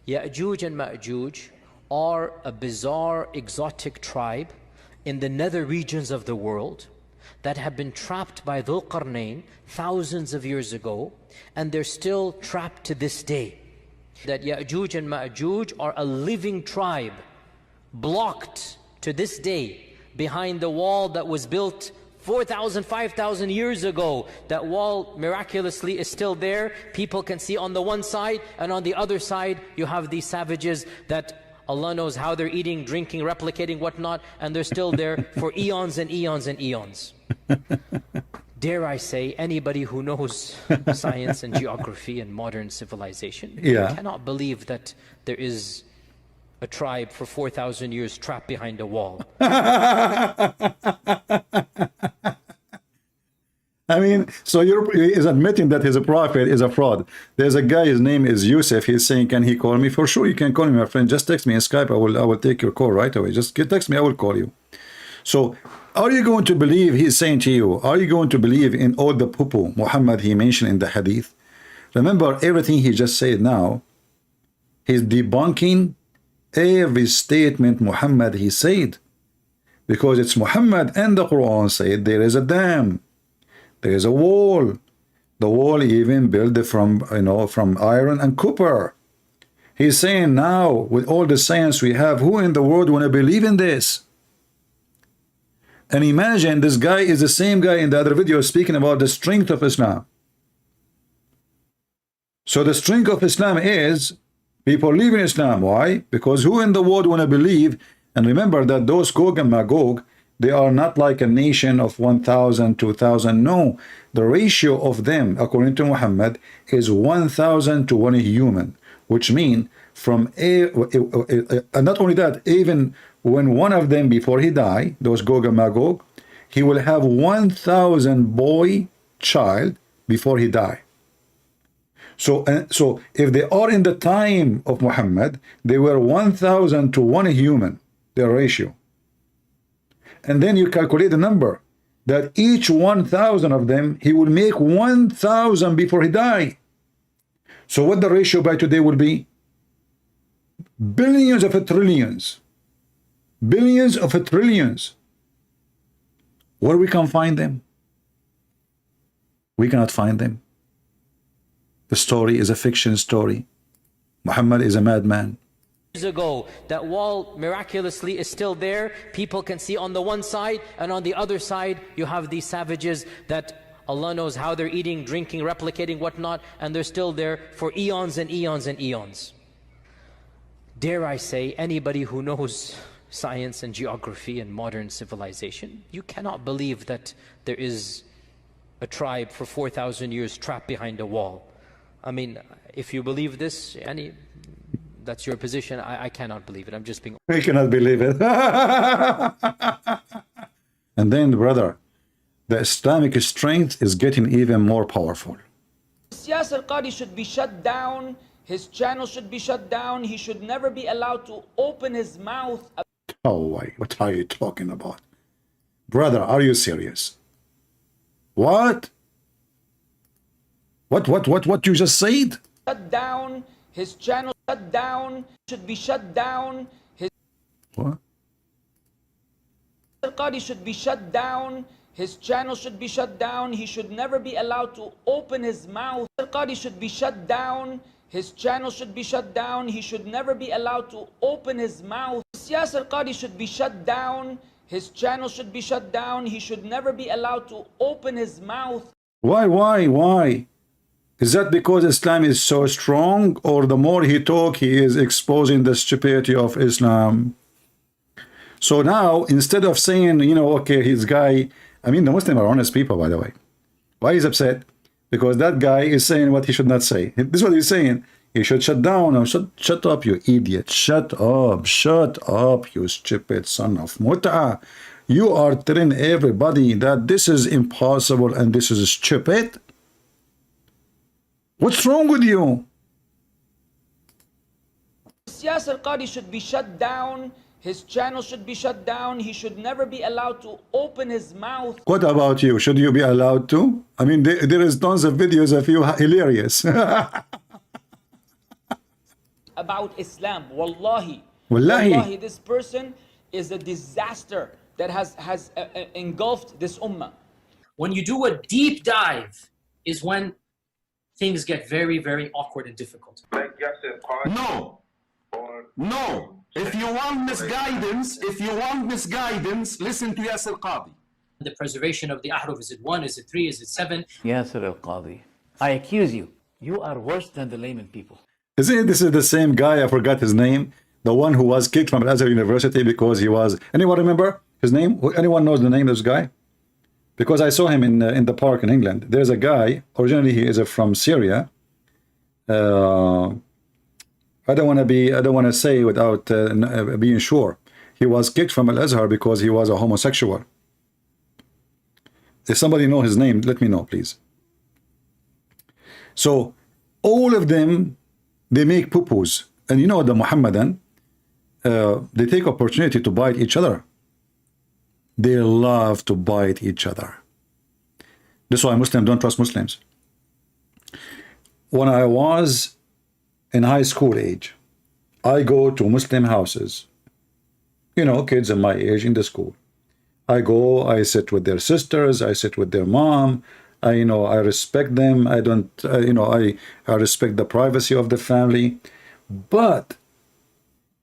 Ya'juj and Ma'juj are a bizarre, exotic tribe in the nether regions of the world that have been trapped by Dhul Qarnayn thousands of years ago, and they're still trapped to this day. That Ya'juj and Ma'juj are a living tribe, blocked to this day behind the wall that was built 4,000, 5,000 years ago. That wall miraculously is still there. People can see on the one side, and on the other side you have these savages that Allah knows how they're eating, drinking, replicating, whatnot, and they're still there for eons and eons and eons. Dare I say, anybody who knows science and geography and modern civilization cannot believe that there is a tribe for 4,000 years trapped behind a wall. I mean, so he's admitting that he's a prophet is a fraud. There's a guy, his name is Yusuf. He's saying, can he call me? For sure, you can call me, my friend. Just text me in Skype. I will take your call right away. Just text me. I will call you. So, are you going to believe he's saying to you? Are you going to believe in all the poo-poo Muhammad he mentioned in the hadith? Remember everything he just said now. He's debunking every statement Muhammad he said, because it's Muhammad and the Quran said there is a dam. There is a wall. The wall even built from, from iron and copper. He's saying now, with all the science we have, who in the world want to believe in this? And imagine this guy is the same guy in the other video speaking about the strength of Islam. So the strength of Islam is people live in Islam. Why? Because who in the world want to believe? And remember that those Gog and Magog, they are not like a nation of 1,000, 2,000. No, the ratio of them, according to Muhammad, is 1,000 to 1 human, which means from not only that, even when one of them before he die, those Gog and Magog, he will have 1,000 boy child before he die. So if they are in the time of Muhammad, they were 1,000 to 1 human, their ratio. And then you calculate the number, that each 1,000 of them, he will make 1,000 before he die. So what the ratio by today will be? Billions of trillions. Billions of trillions. Where we can find them? We cannot find them. The story is a fiction story. Muhammad is a madman. Years ago, that wall miraculously is still there. People can see on the one side, and on the other side you have these savages that Allah knows how they're eating, drinking, replicating, whatnot, and they're still there for eons and eons and eons. Dare I say, anybody who knows science and geography and modern civilization, you cannot believe that there is a tribe for 4,000 years trapped behind a wall. I mean, if you believe this, that's your position. I cannot believe it. I'm just being... I cannot believe it. And then, brother, the Islamic strength is getting even more powerful. Yasir Qadhi should be shut down. His channel should be shut down. He should never be allowed to open his mouth. Oh, wait, what are you talking about? Brother, are you serious? What? What you just said? Shut down his channel. Shut down. Should be shut down. His What? Qadi should be shut down. His channel should be shut down. He should never be allowed to open his mouth. Qadi should be shut down. His channel should be shut down. He should never be allowed to open his mouth. Yasir Qadi should be shut down. His channel should be shut down. He should never be allowed to open his mouth. Why? Is that because Islam is so strong, or the more he talk, he is exposing the stupidity of Islam? So now, instead of saying, you know, okay, his guy, I mean, the Muslims are honest people, by the way. Why he's upset? Because that guy is saying what he should not say. This is what he's saying. He should shut down. Or shut up, you idiot. Shut up, you stupid son of Mut'a. You are telling everybody that this is impossible and this is stupid. What's wrong with you? Yasir Qadi should be shut down. His channel should be shut down. He should never be allowed to open his mouth. What about you? Should you be allowed to? I mean, there is tons of videos of you hilarious. About Islam. Wallahi. Wallahi. This person is a disaster that has engulfed this ummah. When you do a deep dive is when things get very, very awkward and difficult. No. If you want misguidance, listen to Yasir Qadi. The preservation of the ahruf, is it 1, is it 3, is it 7? Yasir al-Qadi, I accuse you. You are worse than the layman people. Isn't it, this is the same guy, I forgot his name, the one who was kicked from Al-Azhar University because he was, anyone remember his name? Anyone knows the name of this guy? Because I saw him in the park in England. There's a guy, originally he is from Syria. I don't want to say without being sure. He was kicked from Al-Azhar because he was a homosexual. If somebody knows his name, let me know, please. So all of them, they make poo-poos. And you know the Muhammadan, they take opportunity to bite each other. They love to bite each other. That's why Muslims don't trust Muslims. When I was in high school age, I go to Muslim houses. You know, kids in my age in the school. I go, I sit with their sisters, I sit with their mom. I respect them. I don't, I respect the privacy of the family. But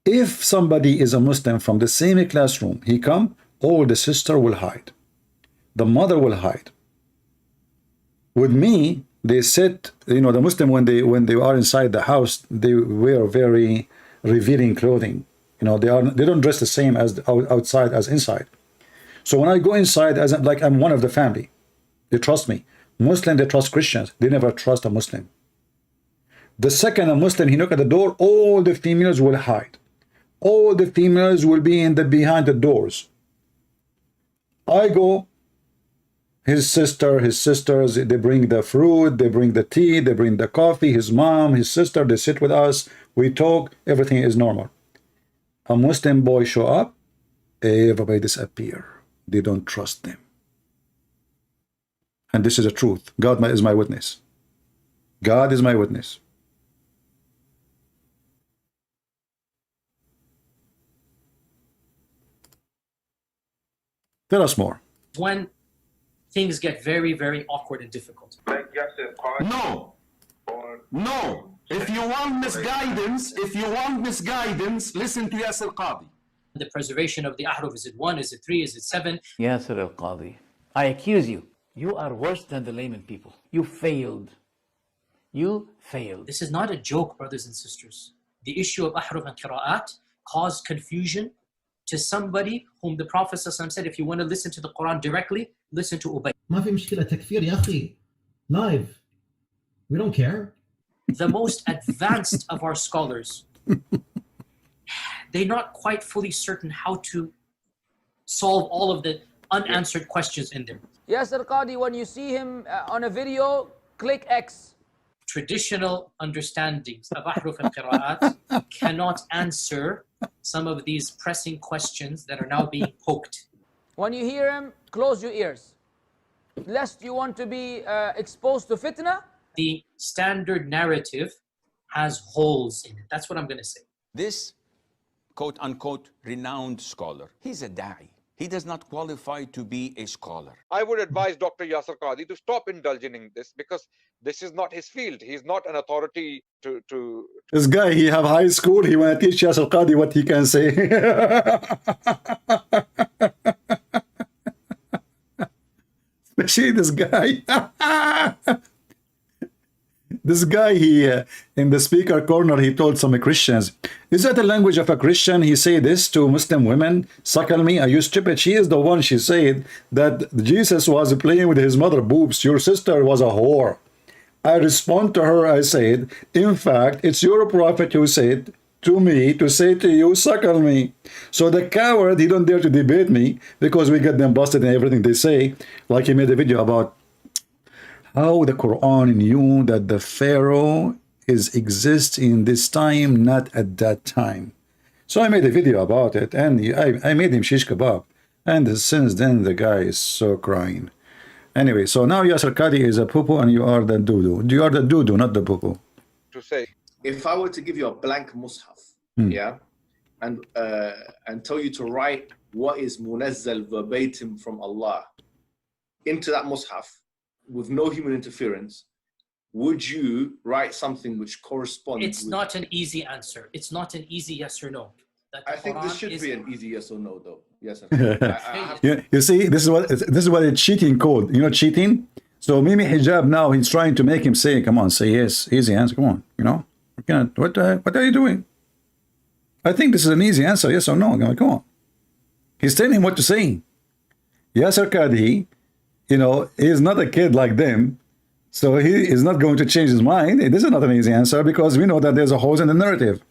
if somebody is a Muslim from the same classroom, he come, all the sister will hide. The mother will hide. With me, they sit, the Muslim, when they are inside the house, they wear very revealing clothing. They don't dress the same as outside as inside. So when I go inside, as like I'm one of the family, they trust me. Muslim, they trust Christians. They never trust a Muslim. The second a Muslim, he knock at the door, all the females will hide. All the females will be behind the doors. I go, his sisters, they bring the fruit, they bring the tea, they bring the coffee, his mom, his sister, they sit with us, we talk, everything is normal. A Muslim boy show up, everybody disappear. They don't trust them. And this is the truth. God is my witness. God is my witness. Tell us more. When things get very, very awkward and difficult. No. If you want misguidance, listen to Yasir Qadi. The preservation of the ahruf, is it 1, is it 3, is it 7? Yasir al-Qadi, I accuse you. You are worse than the layman people. You failed. This is not a joke, brothers and sisters. The issue of ahruf and qira'at caused confusion to somebody whom the Prophet ﷺ said, if you want to listen to the Quran directly, listen to Ubay. ما في مشكلة تكفير يا أخي. Live. We don't care. The most advanced of our scholars, they're not quite fully certain how to solve all of the unanswered questions in there. Yasir Qadi, when you see him on a video, click X. Traditional understandings of ahruf and qira'at cannot answer some of these pressing questions that are now being poked. When you hear him, close your ears. lest you want to be exposed to fitna. The standard narrative has holes in it. That's what I'm going to say. This quote-unquote renowned scholar, he's a da'i. He does not qualify to be a scholar. I would advise Dr. Yasir Qadhi to stop indulging in this, because this is not his field. He's not an authority to This guy, he have high school, he want to teach Yasir Qadhi what he can say. Especially this guy. This guy, he in the speaker corner, he told some Christians, is that the language of a Christian? He say this to Muslim women, suckle me, are you stupid? She is the one, she said, that Jesus was playing with his mother boobs. Your sister was a whore. I respond to her, I said, in fact, it's your prophet who said to me to say to you, suckle me. So the coward, he don't dare to debate me, because we get them busted in everything they say. Like he made a video about how the Quran knew that the Pharaoh exists in this time, not at that time. So I made a video about it, and I made him shish kebab. And since then, the guy is so crying. Anyway, so now Yasir Qadhi is a poo-poo and you are the doo-doo. You are the doo-doo, not the poo-poo. to say. If I were to give you a blank mushaf, yeah, and tell you to write what is munazzal verbatim from Allah into that mushaf with no human interference, would you write something which corresponds? It's not an easy answer. It's not an easy yes or no. I think this should be an easy yes or no, though. Yes. You see, this is what it's cheating code. You know, cheating. So Mimi Hijab now, he's trying to make him say, "Come on, say yes, easy answer. Come on, you know, you can't, what are you doing?" I think this is an easy answer, yes or no. Come on. He's telling him what to say. Yasir Qadhi, you know, he's not a kid like them, so he is not going to change his mind. This is not an easy answer because we know that there's a hole in the narrative.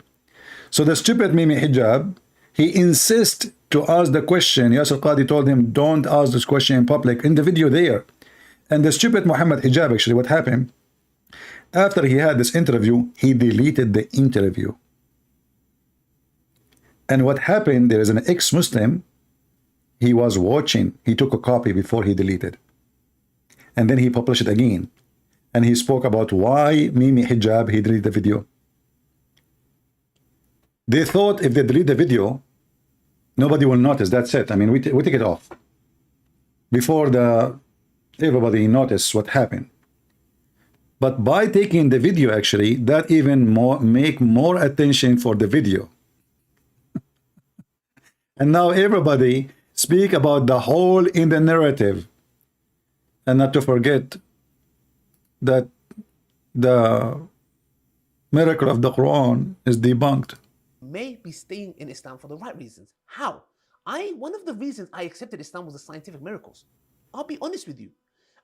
So the stupid Mimi Hijab, he insists to ask the question. Yasir Qadhi told him, don't ask this question in public, in the video there. And the stupid Muhammad Hijab, actually, what happened? After he had this interview, he deleted the interview. And what happened, there is an ex-Muslim, he was watching, he took a copy before he deleted. And then he published it again. And he spoke about why Mimi Hijab, he deleted the video. They thought if they delete the video, nobody will notice. That's it. I mean, we take it off. Before everybody noticed what happened. But by taking the video, actually, that even make more attention for the video. And now everybody speak about the hole in the narrative. And not to forget that the miracle of the Quran is debunked. May be staying in Islam for the right reasons. How? One of the reasons I accepted Islam was the scientific miracles. I'll be honest with you.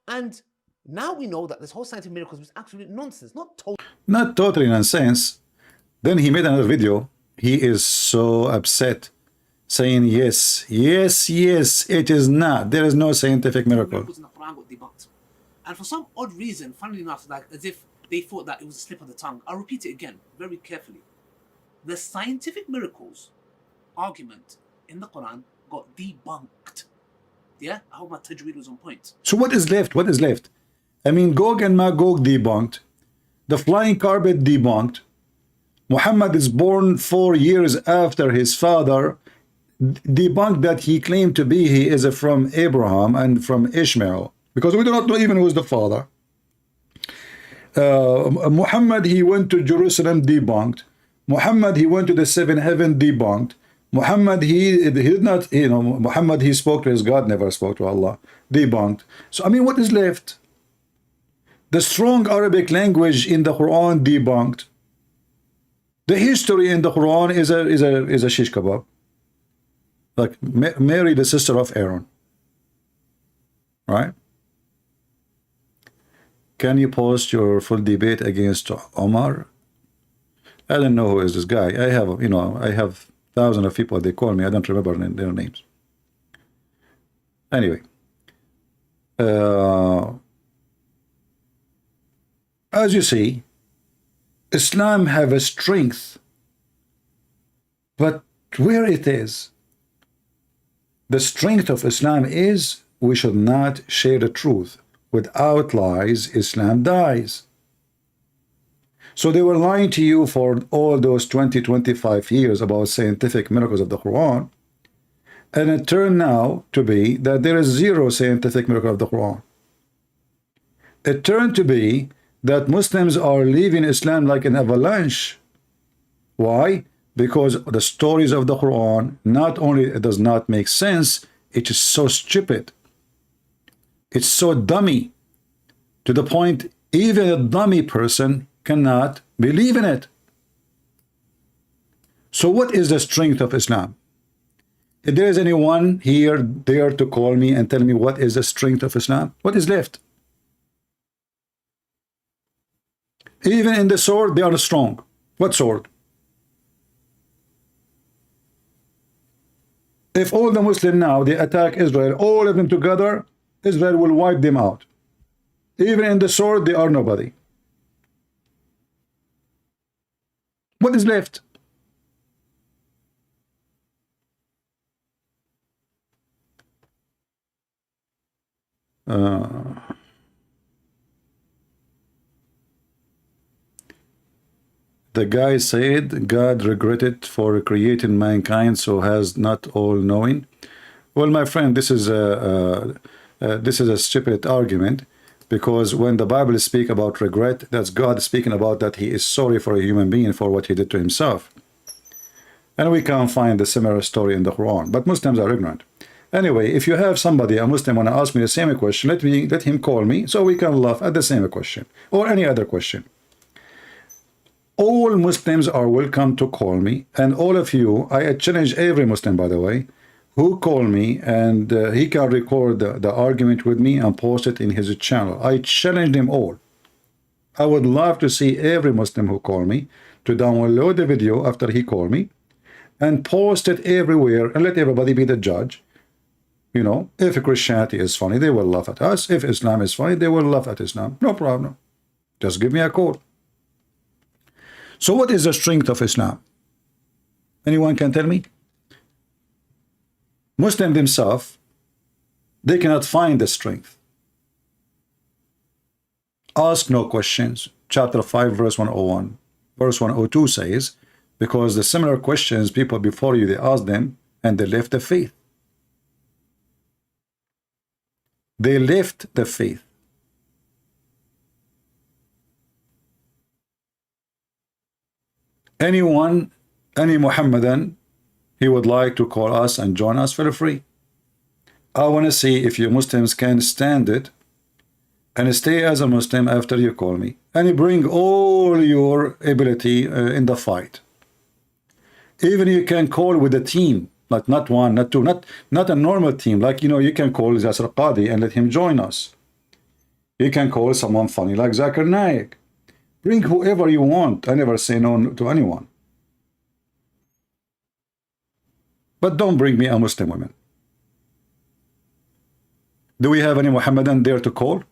And now we know that this whole scientific miracles was absolute nonsense, not totally nonsense. Then he made another video. He is so upset, saying yes, it is not. There is no scientific miracle. Miracles in the Quran got debunked. And for some odd reason, funnily enough, like as if they thought that it was a slip of the tongue. I'll repeat it again, very carefully. The scientific miracles argument in the Quran got debunked. Yeah, I hope my tajweed was on point. So what is left? What is left? I mean, Gog and Magog debunked. The flying carpet debunked. Muhammad is born 4 years after his father. Debunked that he claimed to be, he is from Abraham and from Ishmael. Because we do not know even who is the father. Muhammad, he went to Jerusalem, debunked. Muhammad, he went to the seven heaven, debunked. Muhammad, he did not, you know, Muhammad, he spoke to his God, never spoke to Allah, debunked. So, I mean, what is left? The strong Arabic language in the Quran, debunked. The history in the Quran is a shish kebab. Like Mary, the sister of Aaron. Right? Can you post your full debate against Omar? I don't know who is this guy. I have thousands of people, they call me. I don't remember their names. Anyway. As you see, Islam have a strength. But where it is? The strength of Islam is we should not share the truth. Without lies, Islam dies. So they were lying to you for all those 20-25 years about scientific miracles of the Quran. And it turned now to be that there is zero scientific miracle of the Quran. It turned to be that Muslims are leaving Islam like an avalanche. Why? Because the stories of the Quran, not only it does not make sense, it is so stupid. It's so dummy, to the point even a dummy person cannot believe in it. So what is the strength of Islam? If there is anyone here dare to call me and tell me what is the strength of Islam, what is left? Even in the sword, they are strong. What sword? If all the Muslims now, they attack Israel, all of them together, Israel will wipe them out. Even in the sword, they are nobody. What is left? The guy said God regretted for creating mankind, so has not all knowing. Well, my friend, this is a stupid argument, because when the Bible speaks about regret, that's God speaking about that he is sorry for a human being for what he did to himself. And we can't find a similar story in the Quran, but Muslims are ignorant. Anyway, if you have somebody, a Muslim, want to ask me the same question, let him call me so we can laugh at the same question or any other question. All Muslims are welcome to call me, and all of you, I challenge every Muslim, by the way, who call me, and he can record the argument with me and post it in his channel. I challenge them all. I would love to see every Muslim who call me to download the video after he called me and post it everywhere and let everybody be the judge. You know, if Christianity is funny, they will laugh at us. If Islam is funny, they will laugh at Islam. No problem. Just give me a call. So what is the strength of Islam? Anyone can tell me? Muslims themselves, they cannot find the strength. Ask no questions. Chapter 5, verse 101. Verse 102 says, because the similar questions people before you, they asked them, and they left the faith. They left the faith. Anyone, any Muhammadan, he would like to call us and join us, feel free. I want to see if you Muslims can stand it and stay as a Muslim after you call me, and bring all your ability in the fight. Even you can call with a team, like not one, not two, not a normal team, like, you know, you can call Yasser Qadhi and let him join us. You can call someone funny like Zakir Naik. Bring whoever you want. I never say no to anyone. But don't bring me a Muslim woman. Do we have any Muhammadan there to call?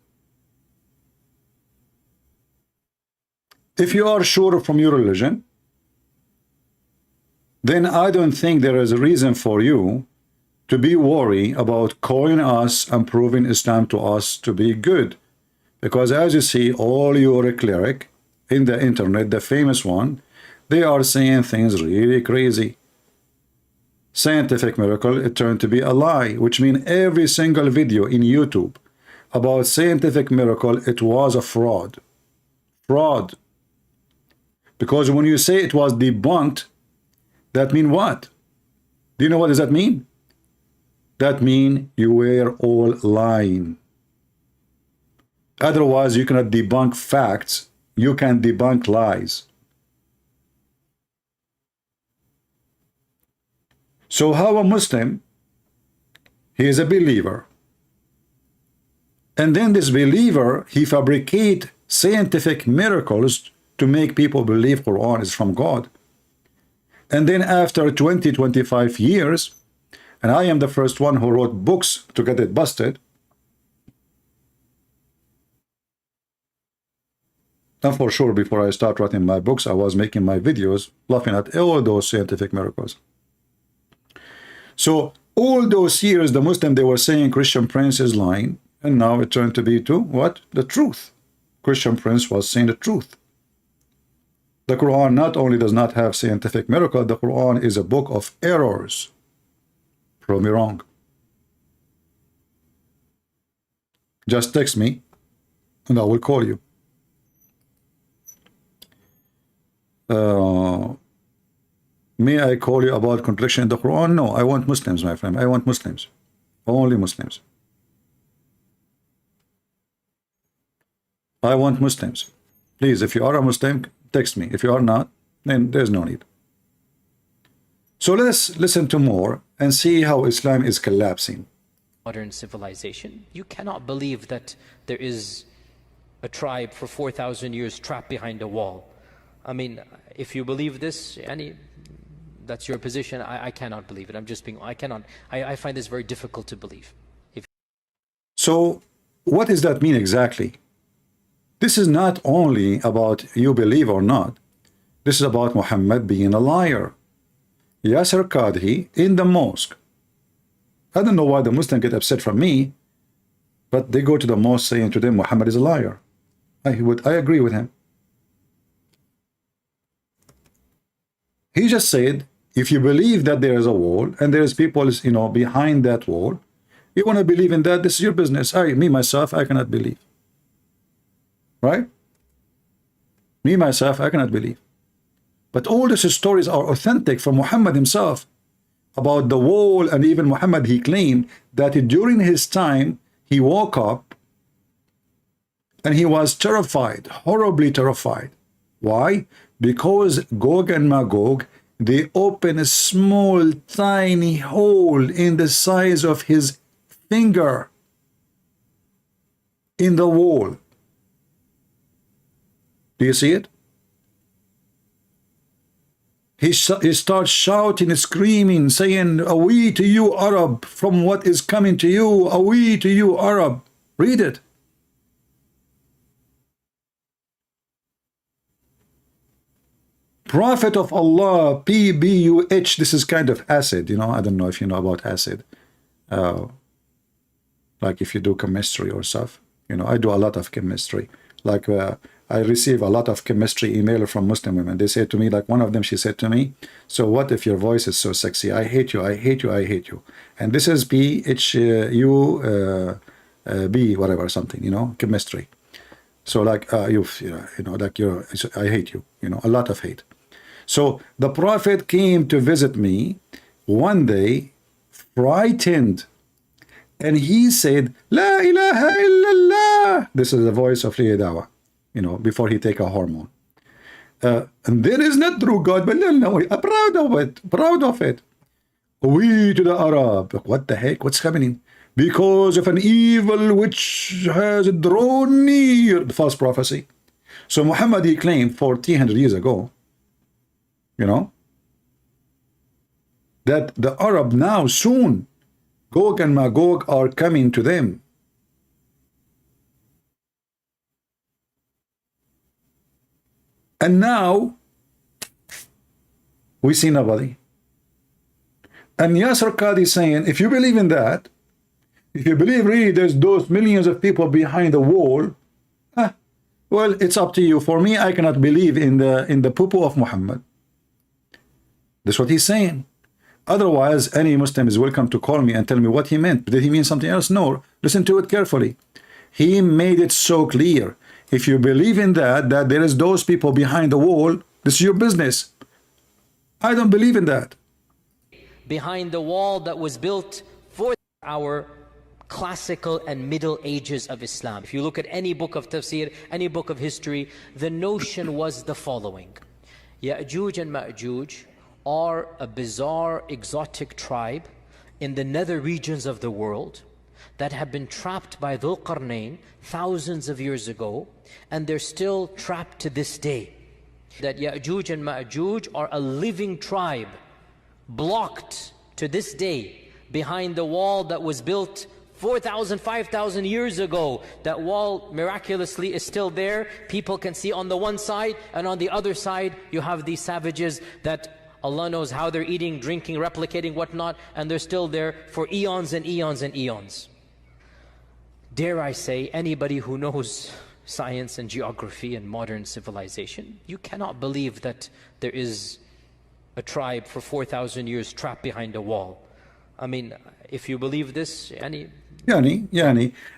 If you are sure from your religion, then I don't think there is a reason for you to be worried about calling us and proving Islam to us to be good. Because as you see, all your cleric in the internet, the famous one, they are saying things really crazy. Scientific miracle, it turned to be a lie, which means every single video in YouTube about scientific miracle, it was a fraud. Fraud. Because when you say it was debunked, that mean what? Do you know what does that mean? That mean you were all lying. Otherwise, you cannot debunk facts. You can debunk lies. So how a Muslim, he is a believer, and then this believer, he fabricate scientific miracles to make people believe Quran is from God. And then after 20-25 years, and I am the first one who wrote books to get it busted, and for sure before I start writing my books, I was making my videos laughing at all those scientific miracles. So All those years, the Muslim, they were saying Christian Prince is lying, and now it turned to be to what? The truth. Christian Prince was saying the truth. The Quran not only does not have scientific miracle, the Quran is a book of errors. Prove me wrong. Just text me, and I will call you. May I call you about contradiction in the Quran? No, I want Muslims, my friend. I want Muslims. Only Muslims. I want Muslims. Please, if you are a Muslim, text me. If you are not, then there's no need. So let's listen to more and see how Islam is collapsing. Modern civilization, you cannot believe that there is a tribe for 4,000 years trapped behind a wall. I mean, if you believe this, that's your position. I cannot believe it. I'm just being, I find this very difficult to believe. So what does that mean exactly? This is not only about you believe or not. This is about Muhammad being a liar. Yasser Qadhi in the mosque. I don't know why the Muslims get upset from me, but they go to the mosque saying to them Muhammad is a liar. I agree with him. He just said, if you believe that there is a wall and there is people, behind that wall, you want to believe in that, this is your business. Me, myself, I cannot believe. Right? Me, myself, I cannot believe. But all these stories are authentic from Muhammad himself about the wall, and even Muhammad, he claimed that during his time, he woke up and he was terrified, horribly terrified. Why? Because Gog and Magog, they open a small, tiny hole in the size of his finger in the wall. Do you see it? He starts shouting, screaming, saying, "Away to you, Arab, from what is coming to you. Away to you, Arab." Read it. Prophet of Allah, PBUH, this is kind of acid, I don't know if you know about acid. Like if you do chemistry or stuff, I do a lot of chemistry. Like I receive a lot of chemistry email from Muslim women. They say to me, like one of them, she said to me, "So what if your voice is so sexy? I hate you, I hate you, I hate you." And this is PHU B whatever something, chemistry. So like like I hate you, a lot of hate. So the Prophet came to visit me one day, frightened, and he said, "La ilaha illallah." This is the voice of Liya Dawa, before he take a hormone. And there is not true God, but no, I'm proud of it. We to the Arab. What the heck? What's happening? Because of an evil which has drawn near, the false prophecy. So Muhammad, he claimed 1400 years ago, that the Arab now soon, Gog and Magog are coming to them. And now we see nobody. And Yasser Qadhi saying, if you believe in that, if you believe really there's those millions of people behind the wall, well, it's up to you. For me, I cannot believe in the poo-poo of Muhammad. That's what he's saying. Otherwise, any Muslim is welcome to call me and tell me what he meant. Did he mean something else? No. Listen to it carefully. He made it so clear. If you believe in that there is those people behind the wall, this is your business. I don't believe in that. Behind the wall that was built for our classical and middle ages of Islam. If you look at any book of tafsir, any book of history, the notion was the following. Ya'juj and Ma'juj are a bizarre, exotic tribe in the nether regions of the world that have been trapped by Dhul Qarnayn thousands of years ago, and they're still trapped to this day. That Ya'juj and Ma'juj are a living tribe, blocked to this day behind the wall that was built 4,000, 5,000 years ago. That wall miraculously is still there. People can see on the one side, and on the other side you have these savages that Allah knows how they're eating, drinking, replicating, whatnot, and they're still there for eons and eons and eons. Dare I say, anybody who knows science and geography and modern civilization, you cannot believe that there is a tribe for 4,000 years trapped behind a wall. I mean, if you believe this, Yani.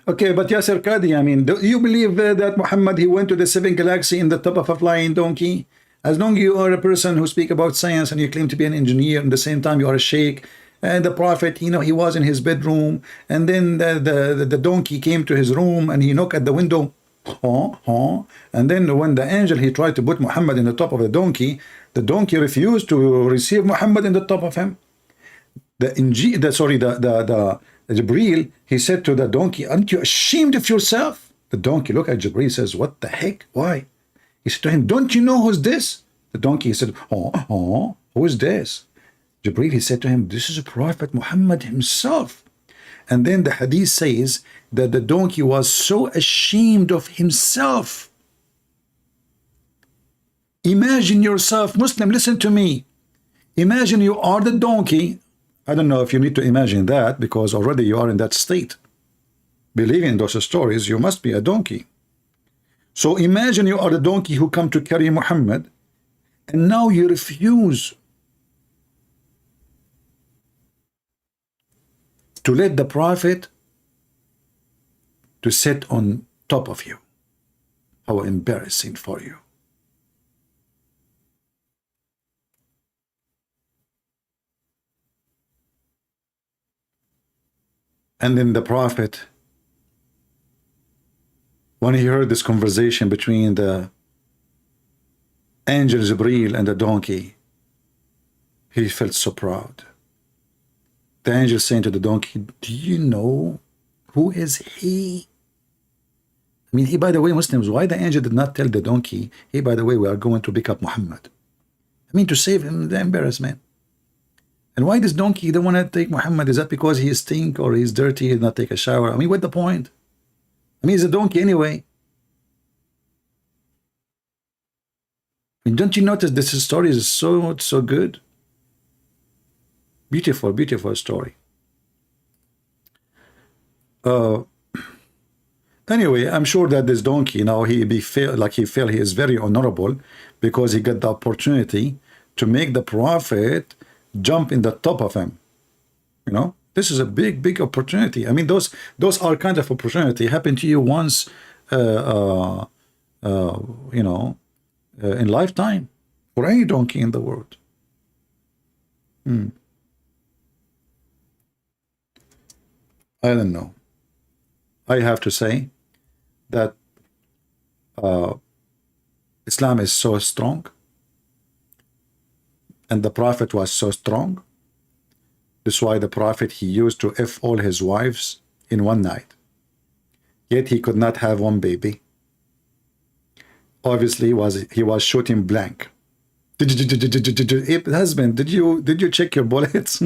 Okay, but Yasser Qadhi, I mean, do you believe that Muhammad, he went to the seventh galaxy in the top of a flying donkey? As long as you are a person who speak about science and you claim to be an engineer, at the same time you are a sheikh, and the Prophet, you know, he was in his bedroom, and then the donkey came to his room and he knocked at the window, and then when the angel, he tried to put Muhammad in the top of the donkey refused to receive Muhammad in the top of him. The Jibreel, he said to the donkey, aren't you ashamed of yourself? The donkey looked at Jibreel, says, what the heck? Why? He said to him, don't you know who's this? The donkey, he said, who is this? Jibreel, he said to him, this is Prophet Muhammad himself. And then the hadith says that the donkey was so ashamed of himself. Imagine yourself, Muslim, listen to me. Imagine you are the donkey. I don't know if you need to imagine that, because already you are in that state. Believing in those stories, you must be a donkey. So imagine you are the donkey who come to carry Muhammad, and now you refuse to let the Prophet to sit on top of you. How embarrassing for you. And then the Prophet, when he heard this conversation between the angel Jibreel and the donkey, he felt so proud. The angel saying to the donkey, do you know who is he? I mean, by the way, Muslims, why the angel did not tell the donkey, hey, by the way, we are going to pick up Muhammad? I mean, to save him the embarrassment. And why this donkey don't want to take Muhammad? Is that because he stink or he's dirty, he did not take a shower? I mean, what's the point? I mean, he's a donkey anyway. I mean, don't you notice this story is so good? Beautiful, beautiful story. Anyway, I'm sure that this donkey now he feel he is very honorable because he got the opportunity to make the Prophet jump in the top of him. You know, this is a big opportunity. I mean, those are kind of opportunity happen to you once, you know, in lifetime for any donkey in the world. I don't know. I have to say that Islam is so strong, and the Prophet was so strong. That's why the Prophet, he used to F all his wives in one night. Yet he could not have one baby. Obviously, he was shooting blank. Husband, did you check your bullets?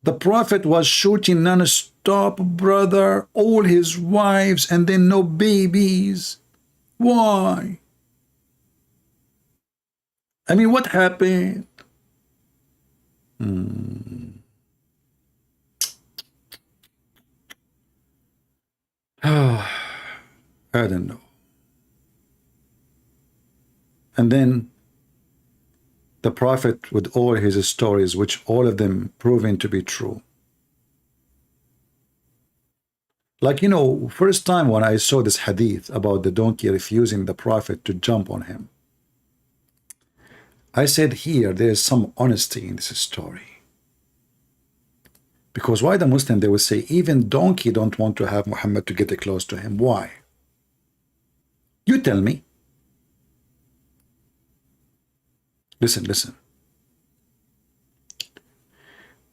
The Prophet was shooting non-stop, brother, all his wives, and then no babies. Why? I mean, what happened? I don't know. And then the Prophet with all his stories, which all of them proven to be true. Like, you know, first time when I saw this hadith about the donkey refusing the Prophet to jump on him, I said here, there's some honesty in this story. Because why the Muslim, they will say, even donkey don't want to have Muhammad to get close to him. Why? You tell me. Listen.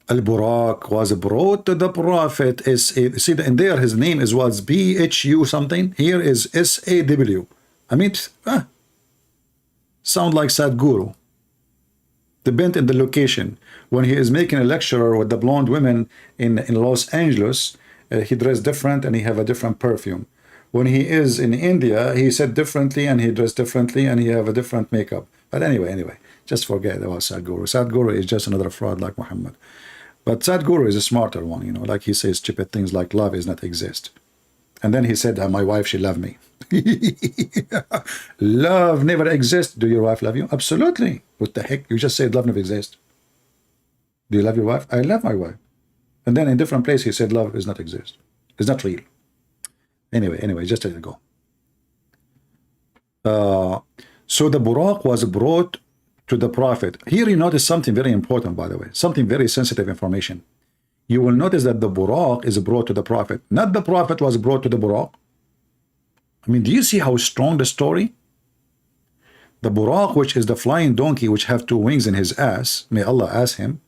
Al-Buraq was brought to the Prophet. See, in there his name was B-H-U something. Here is S-A-W. I mean, sound like Sadhguru. Depend on the location. When he is making a lecture with the blonde women in Los Angeles, he dressed different and he have a different perfume. When he is in India, he said differently and he dressed differently and he have a different makeup. But anyway, just forget about Sadhguru. Sadhguru is just another fraud like Muhammad. But Sadhguru is a smarter one, you know, like he says stupid things like love is not exist. And then he said, my wife, she loved me. Love never exists. Do your wife love you? Absolutely. What the heck? You just said love never exists. Do you love your wife? I love my wife. And then in different place he said love does not exist. It's not real. Anyway, just let it go. So the Buraq was brought to the Prophet. Here you notice something very important, by the way. Something very sensitive information. You will notice that the Buraq is brought to the Prophet. Not the Prophet was brought to the Buraq. I mean, do you see how strong the story? The Buraq, which is the flying donkey which have two wings in his ass, may Allah ask him,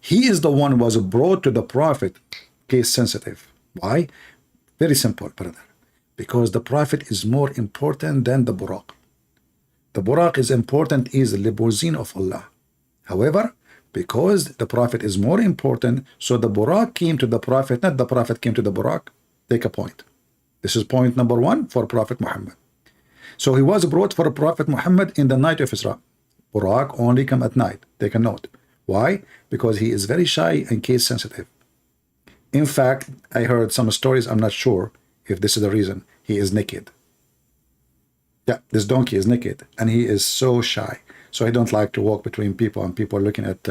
he is the one who was brought to the Prophet. Case sensitive. Why? Very simple, brother. Because the Prophet is more important than the Buraq. The Buraq is important, is the limousine of Allah. However, because the Prophet is more important, so the Buraq came to the Prophet, not the Prophet came to the Buraq. Take a point. This is point number 1 for Prophet Muhammad. So he was brought for Prophet Muhammad in the night of Isra. Buraq only come at night. Take a note. Why? Because he is very shy and case sensitive. In fact, I heard some stories, I'm not sure if this is the reason. He is naked. Yeah, this donkey is naked and he is so shy. So he don't like to walk between people and people looking at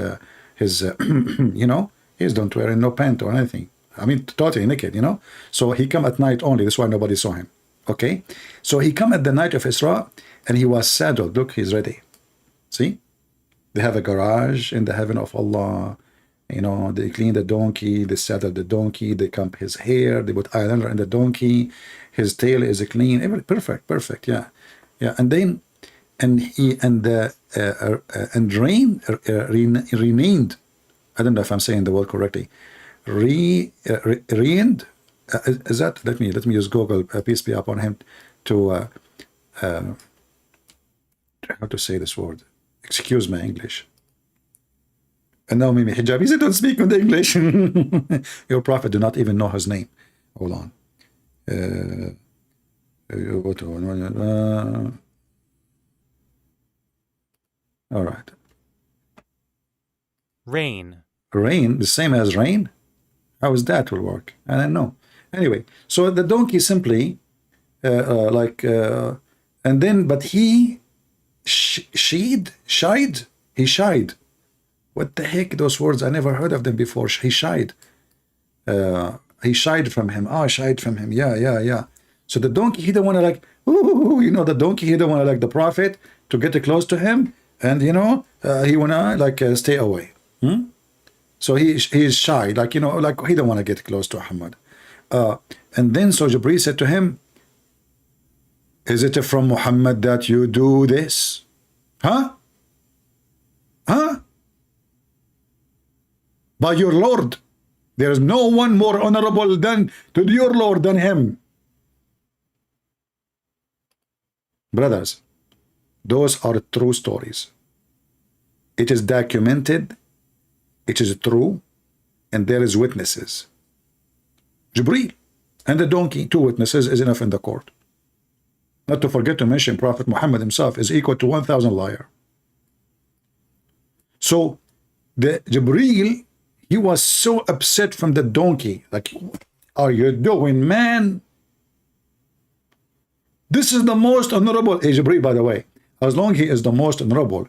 his, you know, he's don't wearing no pant or anything. I mean, totally naked, you know. So he come at night only. That's why nobody saw him. Okay. So he come at the night of Isra and he was saddled. Look, he's ready. See? They have a garage in the heaven of Allah. You know, they clean the donkey, they saddle the donkey, they comb his hair, they put eyeliner in the donkey, his tail is clean, everything perfect, yeah. And then, renamed, I don't know if I'm saying the word correctly, renamed, is that, let me use Google, peace be upon him, to, how to say this word, excuse my English. And now Mimi Hijabi said, don't speak with English. Your Prophet do not even know his name. Hold on. All right. Rain. Rain, the same as rain? How is that will work? I don't know. Anyway, so the donkey simply, and then, but he shied. He shied. What the heck, those words, I never heard of them before. He shied. He shied from him. Shied from him. Yeah. So the donkey, he don't want to like, ooh, you know, the donkey, he don't want to like the Prophet to get close to him. And, you know, he want to like stay away. So he is shy, like, you know, like he don't want to get close to Muhammad. And then so Jibreel said to him, is it from Muhammad that you do this? Huh? By your Lord, there is no one more honorable than to your Lord than him. Brothers, those are true stories. It is documented, it is true, and there is witnesses. Jibreel and the donkey, 2 witnesses is enough in the court. Not to forget to mention Prophet Muhammad himself is equal to 1,000 liars. So the Jibreel, he was so upset from the donkey. Like, what are you doing, man? This is the most honorable. Jibreel, by the way, as long as he is the most honorable,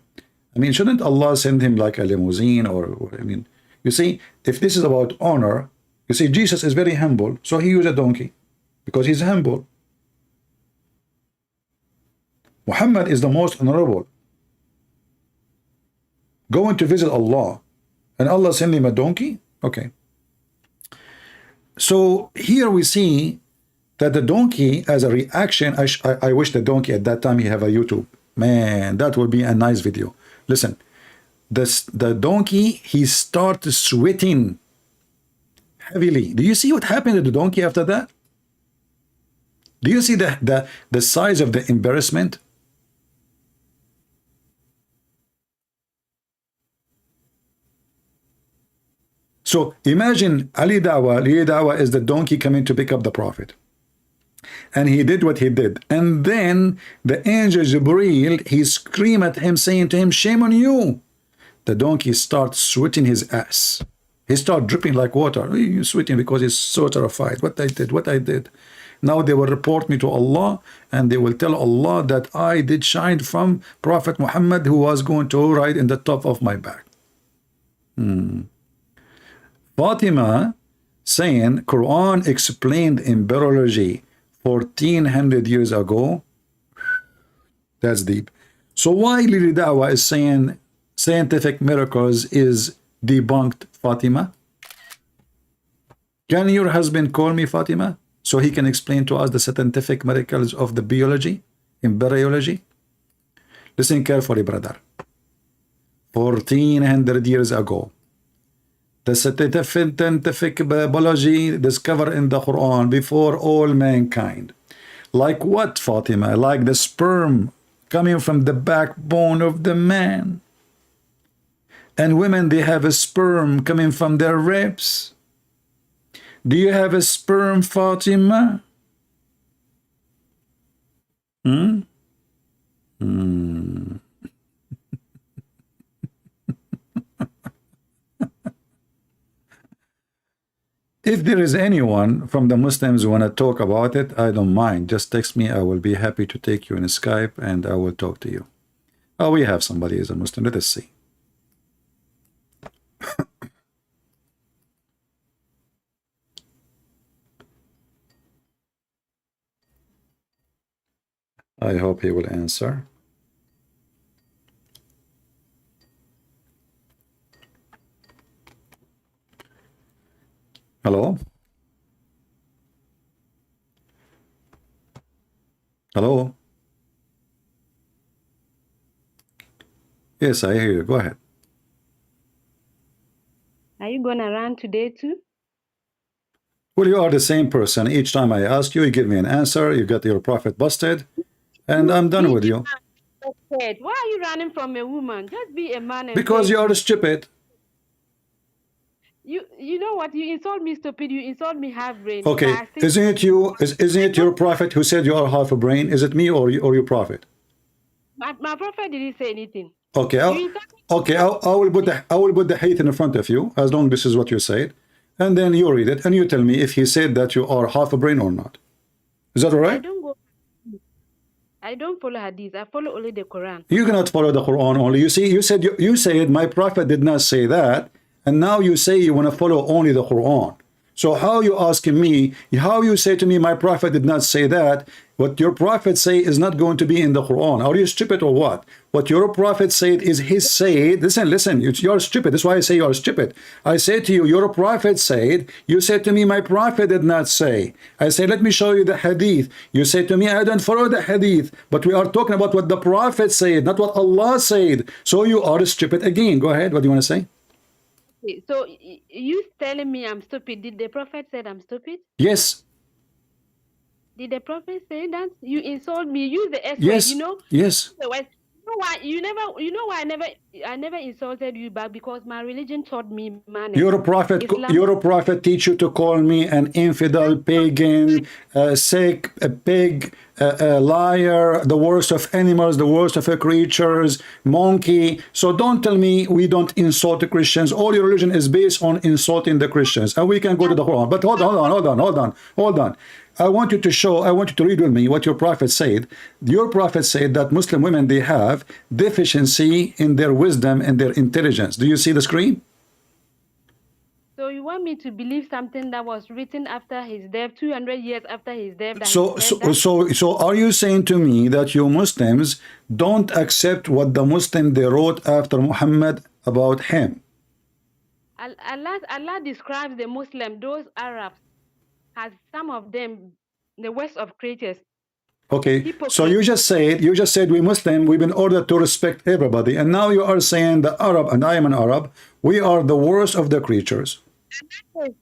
I mean, shouldn't Allah send him like a limousine or I mean, you see, if this is about honor, you see, Jesus is very humble, so he used a donkey because he's humble. Muhammad is the most honorable. Going to visit Allah, and Allah send him a donkey? Okay. So here we see that the donkey, as a reaction, I wish the donkey at that time he have a YouTube. Man, that would be a nice video. Listen, the donkey, he started sweating heavily. Do you see what happened to the donkey after that? Do you see the size of the embarrassment? So imagine Ali Dawah is the donkey coming to pick up the Prophet. And he did what he did. And then the angel Jibreel, he screamed at him, saying to him, shame on you. The donkey starts sweating his ass. He started dripping like water. He's sweating because he's so terrified. What I did. Now they will report me to Allah, and they will tell Allah that I did shine from Prophet Muhammad, who was going to ride in the top of my back. Fatima saying Quran explained embryology 1400 years ago. That's deep. So why Lily Dawah is saying scientific miracles is debunked, Fatima? Can your husband call me Fatima so he can explain to us the scientific miracles of the biology, embryology? Listen carefully, brother. 1400 years ago, the scientific biology discovered in the Quran before all mankind. Like what, Fatima? Like the sperm coming from the backbone of the man. And women, they have a sperm coming from their ribs. Do you have a sperm, Fatima? If there is anyone from the Muslims who want to talk about it, I don't mind. Just text me. I will be happy to take you in Skype and I will talk to you. Oh, we have somebody who is a Muslim. Let us see. I hope he will answer. Hello? Hello? Yes, I hear you. Go ahead. Are you going to run today too? Well, you are the same person. Each time I ask you, you give me an answer. You get your prophet busted, and I'm done with you. Why are you running from a woman? Just be a man. And because you are stupid. You know what? You insult me stupid. You insult me half brain. Okay, isn't it you? Isn't it your prophet who said you are half a brain? Is it me or your prophet? My prophet didn't say anything. Okay, I will put the hadith in front of you, as long as this is what you said, and then you read it and you tell me if he said that you are half a brain or not. Is that all right? I don't follow hadith. I follow only the Quran. You cannot follow the Quran only. You see, you said my prophet did not say that, and now you say you want to follow only the Quran. So how you asking me, how you say to me my prophet did not say that, what your prophet say is not going to be in the Quran? Are you stupid or what? What your prophet said is his said. Listen, you're stupid. That's why I say you are stupid. I say to you, your prophet said. You said to me, my prophet did not say. I say, let me show you the hadith. You say to me, I don't follow the hadith. But we are talking about what the prophet said, not what Allah said. So you are stupid again. Go ahead. What do you want to say? Okay, so you telling me I'm stupid. Did the prophet said I'm stupid? Yes. Did the prophet say that? You insult me. Use the S word, Yes. you know? Yes. You know why I never insulted you back? Because my religion taught me manners. Your prophet teach you to call me an infidel, pagan, sick, a pig, a liar, the worst of animals, the worst of creatures, monkey. So don't tell me we don't insult the Christians. All your religion is based on insulting the Christians, and we can go to the Quran. But hold on. I want you to read with me what your prophet said. Your prophet said that Muslim women, they have deficiency in their wisdom and their intelligence. Do you see the screen? So you want me to believe something that was written after his death, 200 years after his death? So are you saying to me that you Muslims don't accept what the Muslim they wrote after Muhammad about him? Allah describes the Muslim, those Arabs, as some of them the worst of creatures. Okay, so you just said we Muslim, we've been ordered to respect everybody, and now you are saying the Arab, and I am an Arab, we are the worst of the creatures.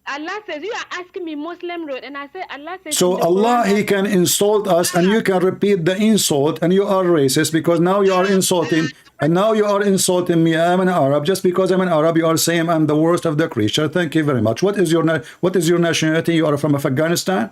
Allah says, you are asking me Muslim road, and I say Allah says. So Allah, he can insult us, and you can repeat the insult, and you are racist because now you are insulting, and now you are insulting me. I'm an Arab. Just because I'm an Arab, you are saying I'm the worst of the creature. Thank you very much. What is your nationality? You are from Afghanistan?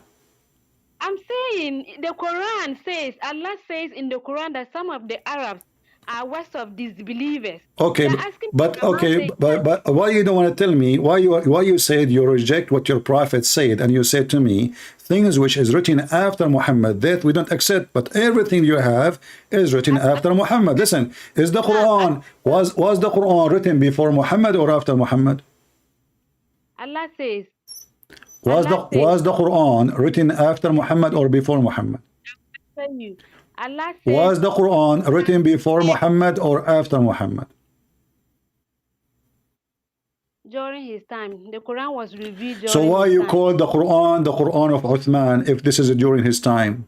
I'm saying the Quran says, Allah says in the Quran that some of the Arabs are worse of disbelievers. Okay, They're asking but Allah okay, saying, but why you don't want to tell me why you said you reject what your prophet said, and you said to me things which is written after Muhammad that we don't accept, but everything you have is written after Muhammad. Listen, is the Quran was the Quran written before Muhammad or after Muhammad? Allah says, Was the Quran written after Muhammad or before Muhammad? tell you, Allah says, Was the Quran written before Muhammad or after Muhammad? during his time, the Quran was revealed during So why his you time. call the Quran of Uthman if this is during his time?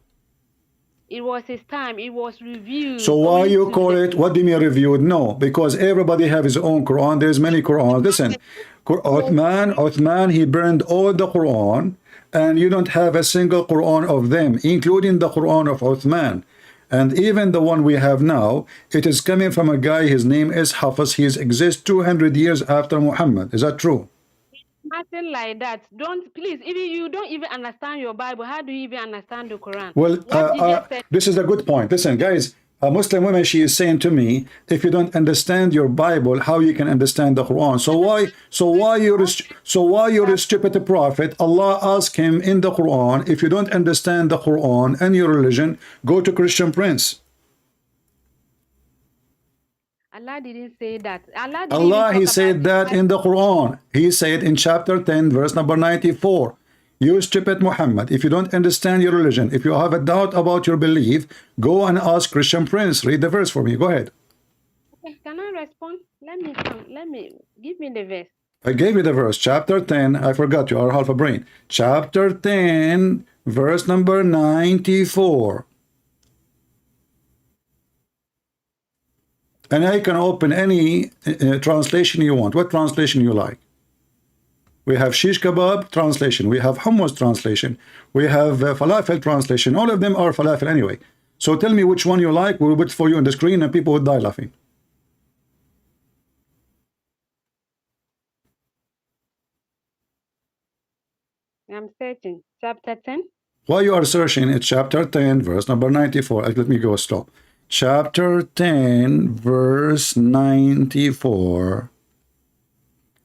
It was his time. It was reviewed. So why you call it, what do you mean reviewed? No, because everybody have his own Quran. There's many Qurans. Listen, Uthman, he burned all the Quran, and you don't have a single Quran of them, including the Quran of Uthman. And even the one we have now, it is coming from a guy, his name is Hafiz. He exists 200 years after Muhammad. Is that true? Nothing like that. Don't, please, if you don't even understand your Bible, how do you even understand the Quran? Well, What you just said, this is a good point. Listen, guys, a Muslim woman, she is saying to me, if you don't understand your Bible, how you can understand the Quran? So why you're a stupid prophet? Allah asked him in the Quran, if you don't understand the Quran and your religion, go to Christian Prince. Allah didn't say that. He said that in the Quran. He said in chapter 10, verse number 94, you stupid Muhammad, if you don't understand your religion, if you have a doubt about your belief, go and ask Christian Prince. Read the verse for me. Go ahead. Okay, can I respond? Let me give me the verse. I gave you the verse, chapter 10. I forgot, you are half a brain. Chapter 10, verse number 94. And I can open any translation you want. What translation you like? We have shish kebab translation. We have hummus translation. We have falafel translation. All of them are falafel anyway. So tell me which one you like. We'll put it for you on the screen and people would die laughing. I'm searching. Chapter 10. While you are searching, it's chapter 10, verse number 94. Let me go stop. Chapter 10, verse 94.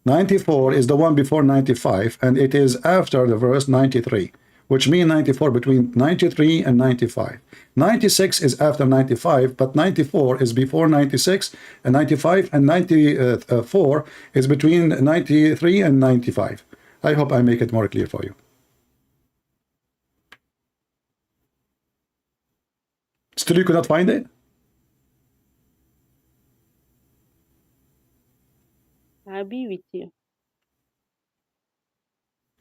94 is the one before 95, and it is after the verse 93, which means 94 between 93 and 95. 96 is after 95, but 94 is before 96, and 95 and 94 is between 93 and 95. I hope I make it more clear for you. Still you could not find it? I'll be with you.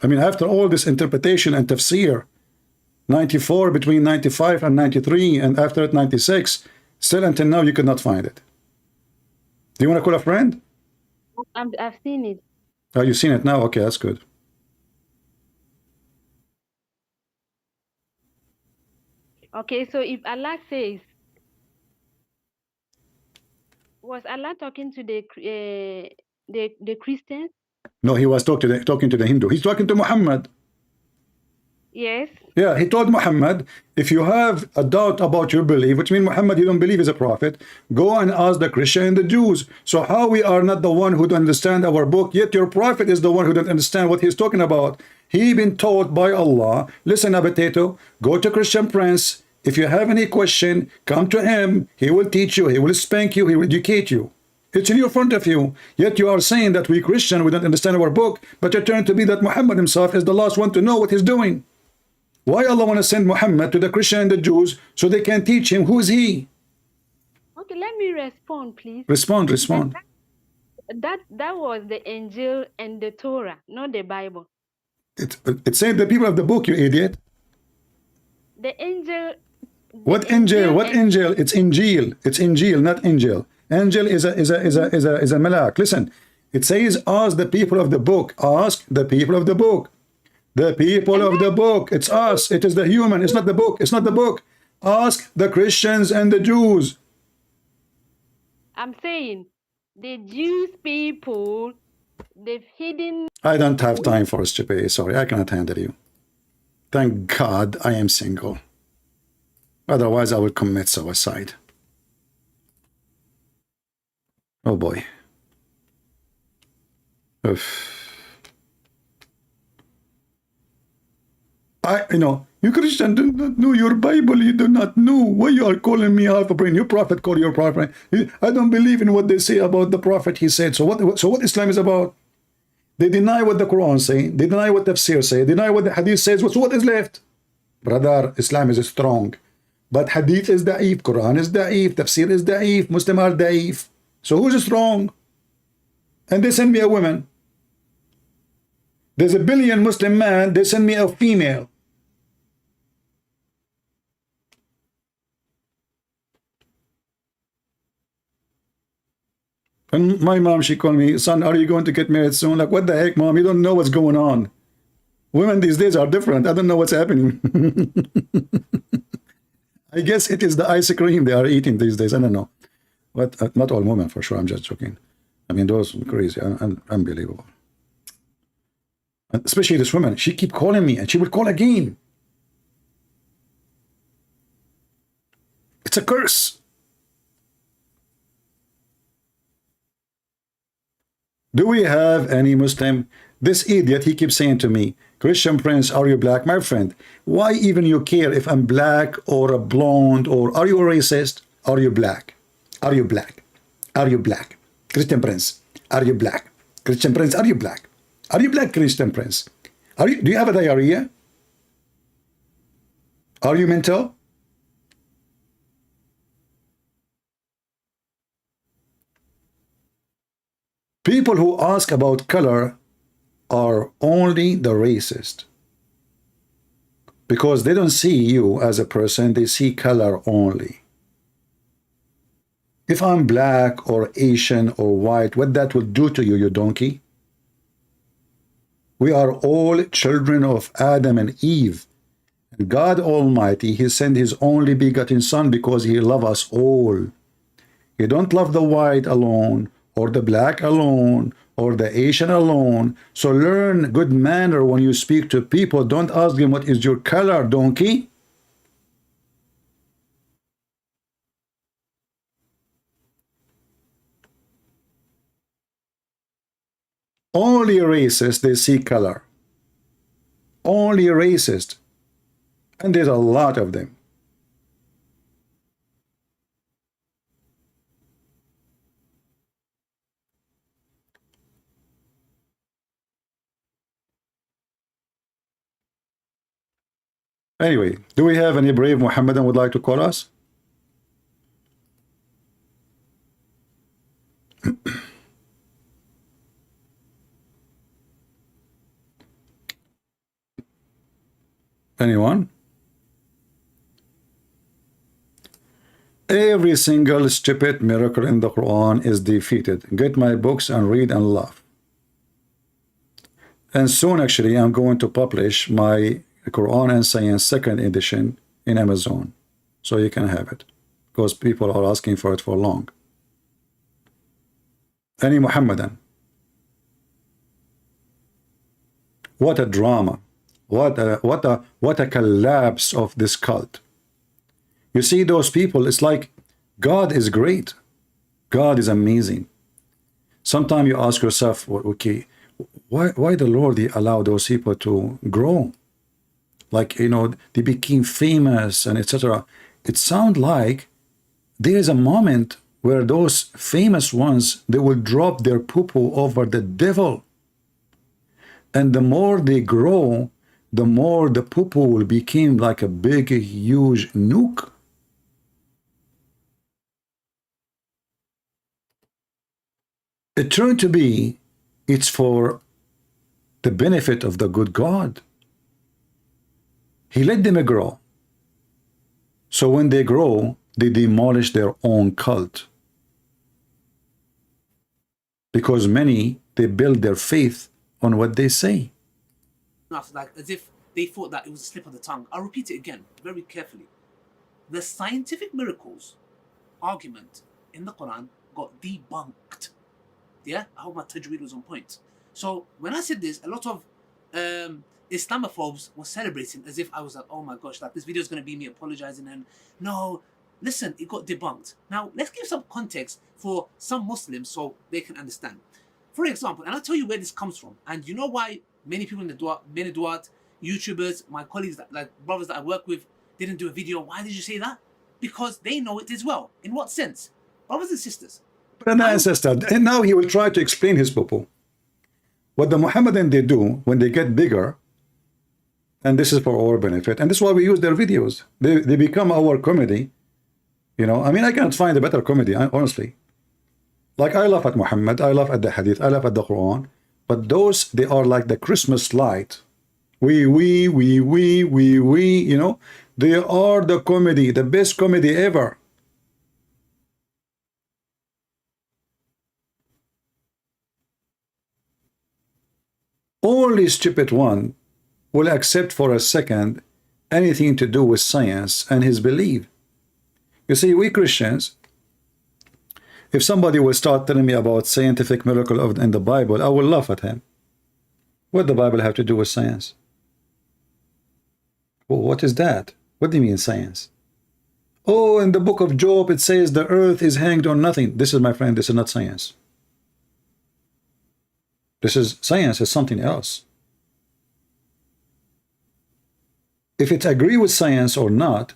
I mean, after all this interpretation and tafsir, 94 between 95 and 93, and after it 96, still until now you could not find it. Do you want to call a friend? I've seen it. Oh, you've seen it now? Okay, that's good. Okay, so if Allah says, was Allah talking to the Christians? No, he was talking to the Hindu. He's talking to Muhammad. Yes. Yeah, he told Muhammad, if you have a doubt about your belief, which means Muhammad, you don't believe is a prophet, go and ask the Christian and the Jews. So how we are not the one who don't understand our book, yet your prophet is the one who don't understand what he's talking about. He been taught by Allah, listen, Abatato, go to Christian Prince. If you have any question, come to him. He will teach you. He will spank you. He will educate you. It's in your front of you. Yet you are saying that we Christian, we don't understand our book, but it turned to be that Muhammad himself is the last one to know what he's doing. Why Allah want to send Muhammad to the Christian and the Jews so they can teach him who is he? Okay, let me respond, please. Respond. That was the angel and the Torah, not the Bible. It said the people of the book, you idiot. The angel. What angel? What angel? It's Injil. It's Injil, not angel. Angel is a malak. Listen, it says ask the people of the book. Ask the people of the book. The people of the book. It's us. It is the human. It's not the book. It's not the book. Ask the Christians and the Jews. I'm saying the Jews people, they've hidden. I don't have time for stupidity. Sorry, I cannot handle you. Thank God I am single. Otherwise, I would commit suicide. Oh boy. Oof. You Christian do not know your Bible. You do not know why you are calling me half a brain. Your prophet called your prophet. I don't believe in what they say about the prophet. He said. So what Islam is about? They deny what the Quran say. They deny what the Tafsir say. They deny what the Hadith says. So what is left? Brother, Islam is strong. But Hadith is da'if. Quran is da'if. Tafsir is da'if. Muslim are da'if. So who's strong? And they send me a woman. There's a billion Muslim man. They send me a female. And my mom, she called me, son, are you going to get married soon? Like, what the heck, mom? You don't know what's going on. Women these days are different. I don't know what's happening. I guess it is the ice cream they are eating these days. I don't know. But not all women, for sure. I'm just joking. I mean, those crazy, unbelievable. And especially this woman, she keep calling me, and she will call again. It's a curse. Do we have any Muslim? This idiot, he keeps saying to me, Christian Prince, are you black? My friend, why even you care if I'm black or a blonde, or are you a racist? Are you black? Are you black? Are you black? Christian Prince, are you black? Christian Prince, are you black? Are you black, Christian Prince? Do you have a diarrhea? Are you mental? People who ask about color are only the racist, because they don't see you as a person, they see color only. If I'm black or Asian or white, what that will do to you, you donkey? We are all children of Adam and Eve. And God Almighty, He sent His only begotten Son because He loves us all. He don't love the white alone, or the black alone, or the Asian alone. So learn good manner when you speak to people. Don't ask them what is your color, donkey. Only racist, they see color. Only racist. And there's a lot of them. Anyway, do we have any brave Muhammadan would like to call us? Anyone? Every single stupid miracle in the Quran is defeated. Get my books and read and laugh. And soon, actually, I'm going to publish my Quran and Science 2nd edition in Amazon, so you can have it, because people are asking for it for long. Any Muhammadan? What a drama! What a collapse of this cult. You see those people, it's like God is great. God is amazing. Sometimes you ask yourself, okay, why the Lord allow those people to grow? Like, they became famous and etc. It sounds like there is a moment where those famous ones, they will drop their poo-poo over the devil. And the more they grow, the more the poo-poo will become like a big, huge nuke. It turned to be, it's for the benefit of the good God. He let them grow. So when they grow, they demolish their own cult. Because many, they build their faith on what they say. Like as if they thought that it was a slip of the tongue. I'll repeat it again, very carefully. The scientific miracles argument in the Quran got debunked. Yeah, I hope my tajweed was on point. So when I said this, a lot of Islamophobes were celebrating as if I was like, oh my gosh, like this video is going to be me apologizing. And no, listen, it got debunked. Now, let's give some context for some Muslims so they can understand. For example, and I'll tell you where this comes from. And you know why many people in the Duat, YouTubers, my colleagues, like brothers that I work with, didn't do a video. Why did you say that? Because they know it as well. In what sense? Brothers and sisters. And ancestor, and now he will try to explain his purpose. What the Muhammadan they do when they get bigger, and this is for our benefit, and this is why we use their videos. They become our comedy. You know, I mean, I can't find a better comedy, honestly. Like, I laugh at Muhammad, I laugh at the Hadith, I laugh at the Quran, but those, they are like the Christmas light. We, you know, they are the comedy, the best comedy ever. Only stupid one will accept for a second anything to do with science and his belief. You see, we Christians, if somebody will start telling me about scientific miracle in the Bible, I will laugh at him. What does the Bible have to do with science? Well, what is that? What do you mean science? Oh, in the book of Job, it says the earth is hanged on nothing. This is, my friend, this is not science. This is science, is something else. If it agree with science or not,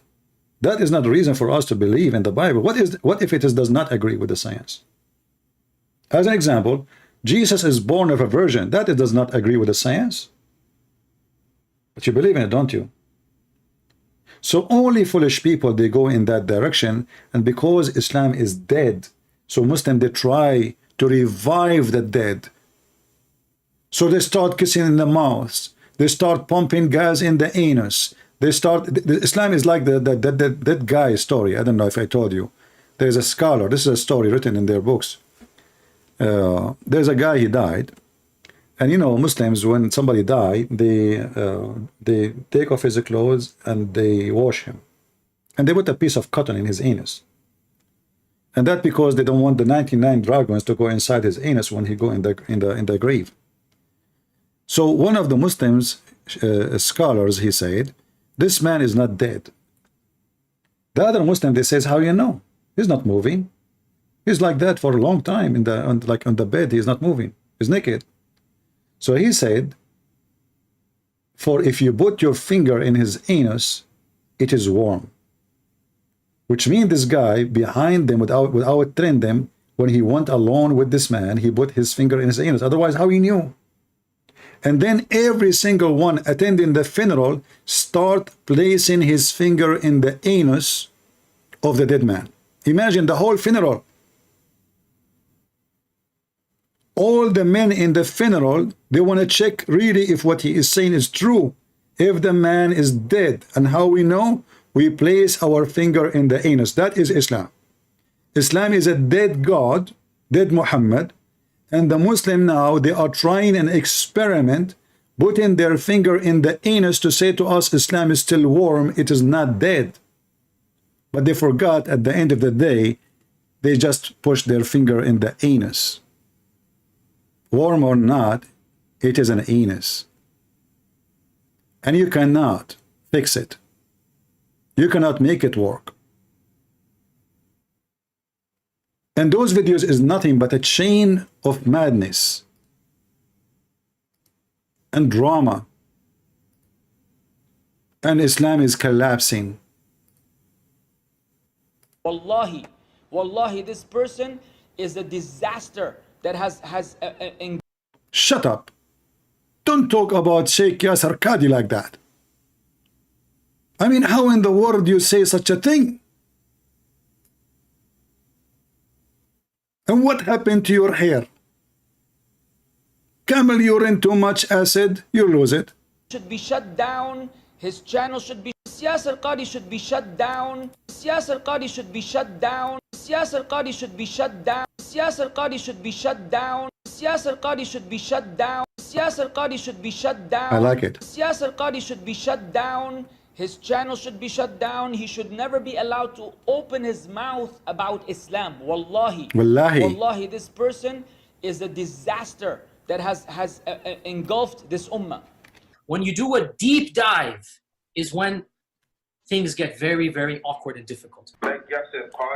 that is not the reason for us to believe in the Bible. What if it does not agree with the science? As an example, Jesus is born of a virgin. That it does not agree with the science. But you believe in it, don't you? So only foolish people, they go in that direction. And because Islam is dead, so Muslims, they try to revive the dead. So they start kissing in the mouth. They start pumping gas in the anus. They start, Islam is like that guy story. I don't know if I told you. There's a scholar, this is a story written in their books. There's a guy, he died. And you know, Muslims, when somebody died, they take off his clothes and they wash him. And they put a piece of cotton in his anus. And that because they don't want the 99 dragons to go inside his anus when he go in the grave. So one of the Muslims scholars, he said, this man is not dead. The other Muslim, they says, how you know? He's not moving. He's like that for a long time on the bed. He's not moving. He's naked. So he said, for if you put your finger in his anus, it is warm. Which means this guy behind them, without telling them, when he went alone with this man, he put his finger in his anus. Otherwise, how he knew? And then every single one attending the funeral start placing his finger in the anus of the dead man. Imagine the whole funeral. All the men in the funeral, they want to check really if what he is saying is true. If the man is dead. And how we know? We place our finger in the anus. That is Islam. Islam is a dead God, dead Muhammad. And the Muslim now, they are trying an experiment, putting their finger in the anus to say to us, Islam is still warm, it is not dead. But they forgot at the end of the day, they just pushed their finger in the anus. Warm or not, it is an anus. And you cannot fix it. You cannot make it work. And those videos is nothing but a chain of madness and drama. And Islam is collapsing. Wallahi, this person is a disaster that has Shut up. Don't talk about Sheikh Yasser Qadhi like that. I mean, how in the world do you say such a thing? And what happened to your hair? Camel urine, too much acid, you lose it. Should be shut down. His channel should be. Yasser Qadhi should be shut down. Yasser Qadhi should be shut down. Yasser Qadhi should be shut down. Yasser Qadhi should be shut down. Yasser Qadhi should be shut down. Yasser Qadhi should be shut down. I like it. Yasser Qadhi should be shut down. His channel should be shut down. He should never be allowed to open his mouth about Islam. Wallahi. Wallahi, this person is a disaster that has engulfed this ummah. When you do a deep dive is when things get very, very awkward and difficult.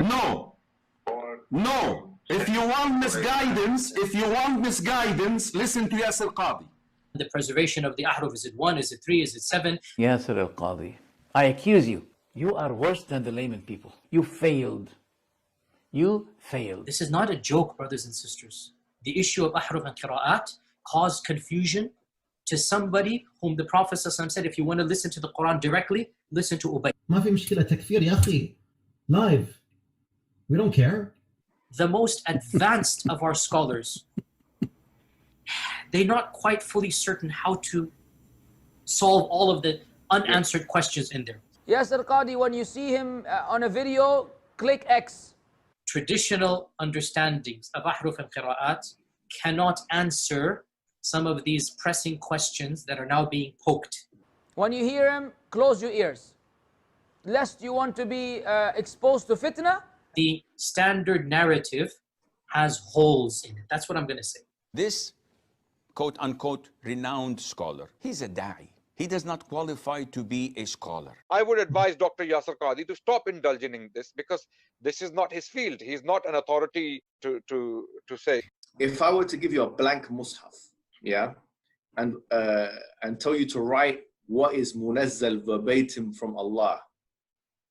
No. No. If you want misguidance, listen to Yasir Qadhi. The preservation of the ahruf, is it 1, is it 3, is it 7? Yasir al-Qadhi, I accuse you. You are worse than the layman people. You failed. You failed. This is not a joke, brothers and sisters. The issue of ahruf and qira'at caused confusion to somebody whom the Prophet ﷺ said, if you want to listen to the Quran directly, listen to Ubay. ما في مشكلة تكفير يا أخي. Live. We don't care. The most advanced of our scholars, they're not quite fully certain how to solve all of the unanswered questions in there. Yasir Qadhi, when you see him on a video, click X. Traditional understandings of ahruf and qira'at cannot answer some of these pressing questions that are now being poked. When you hear him, close your ears. Lest you want to be exposed to fitna. The standard narrative has holes in it. That's what I'm going to say. This quote-unquote renowned scholar, he's a da'i. He does not qualify to be a scholar. I would advise Dr. Yasir Qadhi to stop indulging in this because this is not his field. He's not an authority to say. If I were to give you a blank mushaf, yeah, and tell you to write what is munazzal verbatim from Allah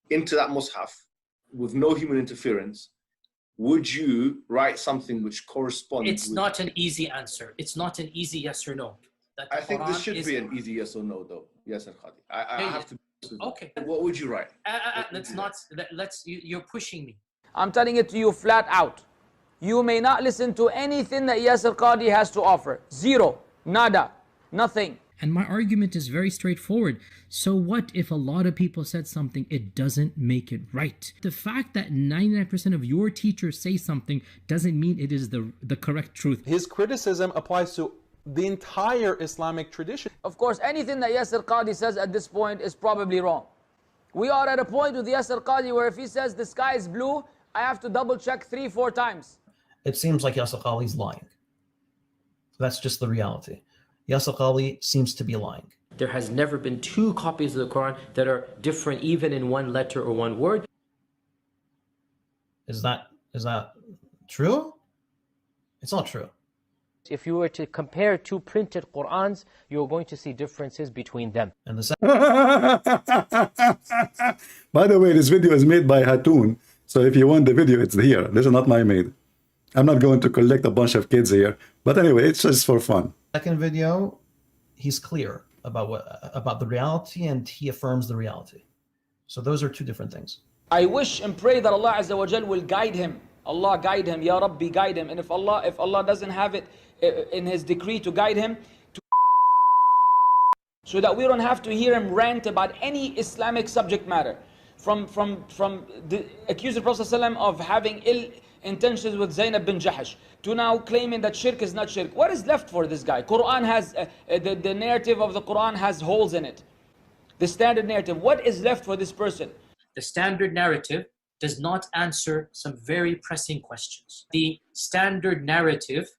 into that mushaf with no human interference, would you write something which corresponds? It's not an easy answer. It's not an easy yes or no. I think this should be an easy yes or no, though. Yasir Qadhi. I have to. Okay. What would you write? You're pushing me. I'm telling it to you flat out. You may not listen to anything that Yasir Qadhi has to offer. Zero. Nada. Nothing. And my argument is very straightforward. So what if a lot of people said something, it doesn't make it right? The fact that 99% of your teachers say something doesn't mean it is the correct truth. His criticism applies to the entire Islamic tradition. Of course, anything that Yasir Qadhi says at this point is probably wrong. We are at a point with Yasir Qadhi where if he says the sky is blue, I have to double check 3-4 times. It seems like Yasir Qadhi's lying. That's just the reality. Yasir Qadhi seems to be lying. There has never been 2 copies of the Quran that are different even in one letter or one word. Is that true? It's not true. If you were to compare 2 printed Qurans, you're going to see differences between them. And By the way, this video is made by Hatoon. So if you want the video, it's here. This is not my made. I'm not going to collect a bunch of kids here. But anyway, it's just for fun. Second video, he's clear about the reality and he affirms the reality. So those are 2 different things. I wish and pray that Allah Azza wa Jal will guide him. Allah guide him, Ya Rabbi guide him. And if Allah doesn't have it in His decree to guide him, so that we don't have to hear him rant about any Islamic subject matter, from the accuse the Prophet ﷺ of having ill intentions with Zainab bin Jahash, to now claiming that shirk is not shirk. What is left for this guy? Quran has the narrative of the Quran has holes in it. The standard narrative. What is left for this person? The standard narrative does not answer some very pressing questions. The standard narrative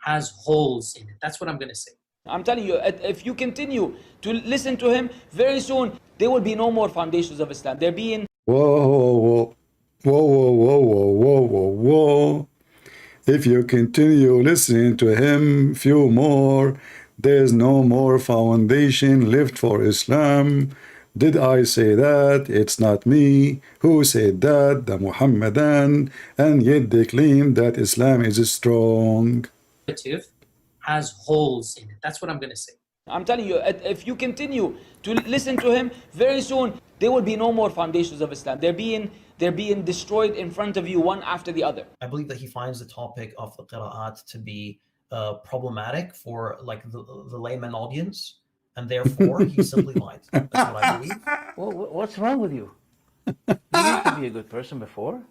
has holes in it. That's what I'm going to say. I'm telling you, if you continue to listen to him, very soon there will be no more foundations of Islam. They're being... Whoa. If you continue listening to him few more, there's no more foundation left for Islam. Did I say that? It's not me. Who said that? The Muhammadan. And yet they claim that Islam is strong. Narrative has holes in it. That's what I'm going to say. I'm telling you, if you continue to listen to him, very soon there will be no more foundations of Islam. They're being destroyed in front of you, one after the other. I believe that he finds the topic of the qira'at to be problematic for like the layman audience, and therefore he simply lied. That's what I believe. Well, what's wrong with you? You used to be a good person before.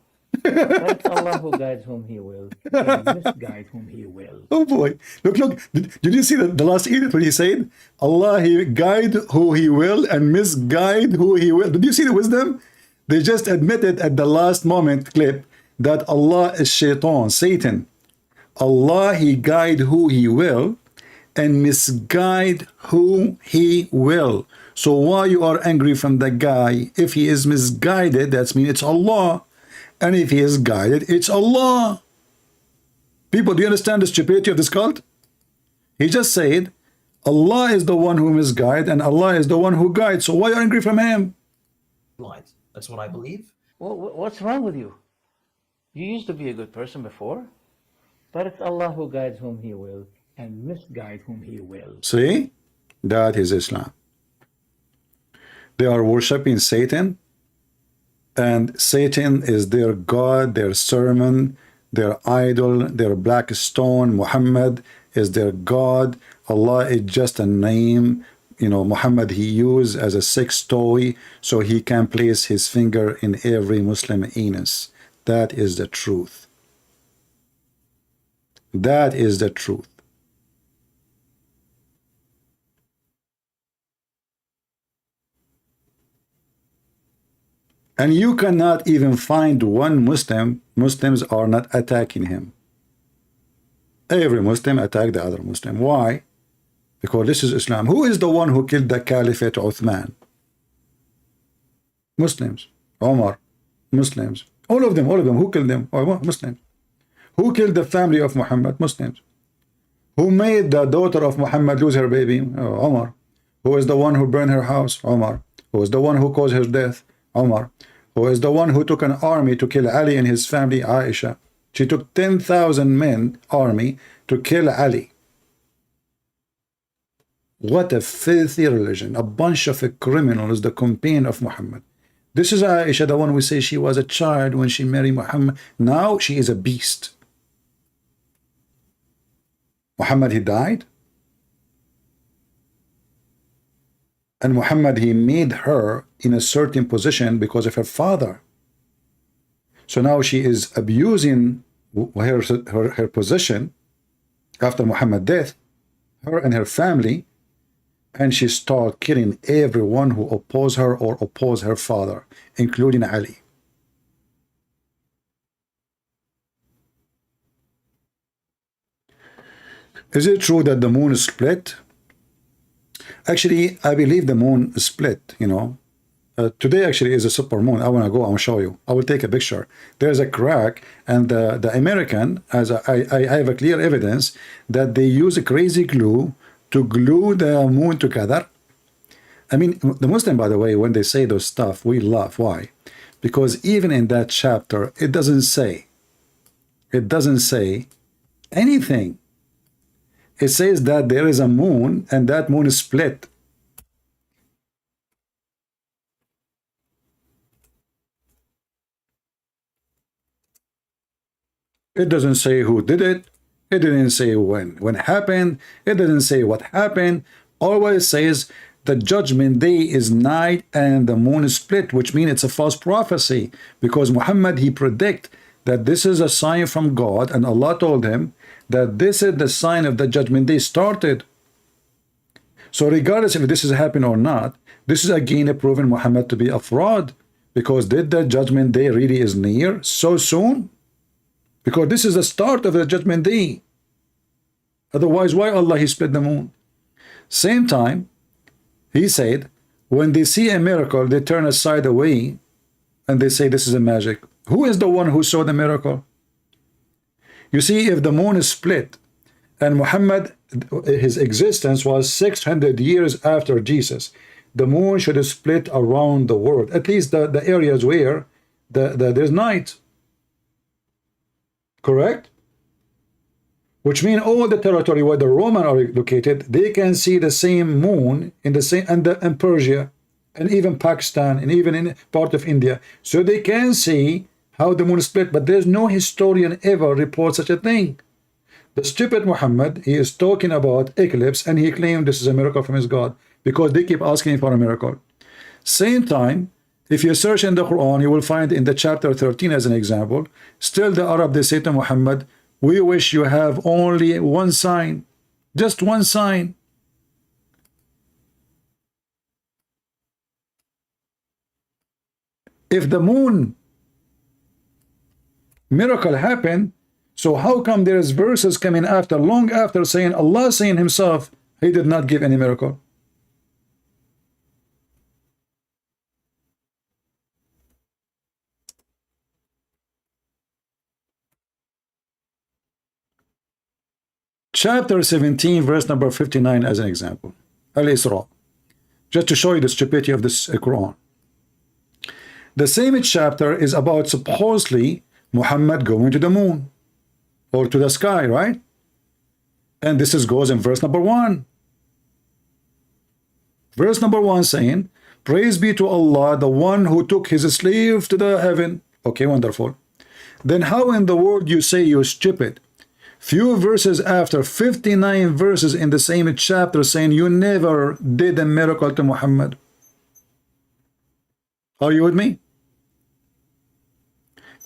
But Allah who guides whom He will, and misguide whom He will. Oh boy! Look! Did you see the last edit when he said, "Allah He guide who He will and misguide who He will"? Did you see the wisdom? They just admitted at the last moment clip that Allah is Shaitan, Satan. Allah He guide who He will, and misguide who he will. So why you are angry from the guy? If he is misguided, that means it's Allah. And if he is guided, it's Allah. People, do you understand the stupidity of this cult? He just said, Allah is the one who misguides and Allah is the one who guides. So why are you angry from him? Lines. That's what I believe. Well, what's wrong with you? You used to be a good person before. But it's Allah who guides whom He will and misguide whom He will. See? That is Islam. They are worshipping Satan, and Satan is their God, their sermon, their idol, their black stone. Muhammad is their God. Allah is just a name. You know, Muhammad he used as a sex toy so he can place his finger in every Muslim anus. That is the truth. That is the truth. And you cannot even find one Muslim. Muslims are not attacking him. Every Muslim attack the other Muslim. Why? Because this is Islam. Who is the one who killed the Caliphate Uthman? Muslims. Omar. Muslims. All of them. Who killed them? Muslims. Who killed the family of Muhammad? Muslims. Who made the daughter of Muhammad lose her baby? Omar. Who is the one who burned her house? Omar. Who is the one who caused her death? Omar. Who is the one who took an army to kill Ali and his family? Aisha. She took 10,000 men army to kill Ali. What a filthy religion. A bunch of criminals, the companion of Muhammad. This is Aisha, the one we say she was a child when she married Muhammad. Now she is a beast. Muhammad, he died. And Muhammad, he made her in a certain position because of her father. So now she is abusing her position after Muhammad's death, her and her family, and she started killing everyone who opposed her or opposed her father, including Ali. Is it true that the moon is split? Actually, I believe the moon is split, you know. Today actually is a super moon. I want to go, I'll show you. I will take a picture. There's a crack, and the American, as I have a clear evidence that they use a crazy glue to glue the moon together. I mean, the Muslim, by the way, when they say those stuff, we laugh. Why? Because even in that chapter, it doesn't say anything. It says that there is a moon and that moon is split. It doesn't say who did it. It didn't say when it happened. It doesn't say what happened. Always says the judgment day is night and the moon is split, which means it's a false prophecy, because Muhammad, he predict that this is a sign from God, and Allah told him that this is the sign of the judgment day started. So regardless if this is happening or not, this is again proving Muhammad to be a fraud, because did the judgment day really is near so soon? Because this is the start of the judgment day. Otherwise, why Allah he split the moon? Same time, he said, when they see a miracle, they turn aside away and they say this is a magic. Who is the one who saw the miracle? You see, if the moon is split and Muhammad, his existence was 600 years after Jesus, the moon should have split around the world, at least the areas where there's night. Correct? Which means all the territory where the Roman are located, they can see the same moon in the same and Persia and even Pakistan and even in part of India. So they can see how the moon split, but there's no historian ever report such a thing. The stupid Muhammad, he is talking about eclipse and he claimed this is a miracle from his God because they keep asking for a miracle. Same time, if you search in the Quran, you will find in the chapter 13 as an example, still the Arab, they say to Muhammad, we wish you have only one sign, just one sign. If the moon miracle happened, So how come there's verses coming after, long after, saying Allah saying himself, he did not give any miracle? Chapter 17, verse number 59 as an example. Al-Isra. Just to show you the stupidity of this Quran. The same chapter is about supposedly Muhammad going to the moon or to the sky, right? And this goes in verse number 1. Verse number 1 saying, praise be to Allah, the one who took his slave to the heaven. Okay, wonderful. Then how in the world you say you're stupid? Few verses after, 59 verses in the same chapter saying you never did a miracle to Muhammad. Are you with me?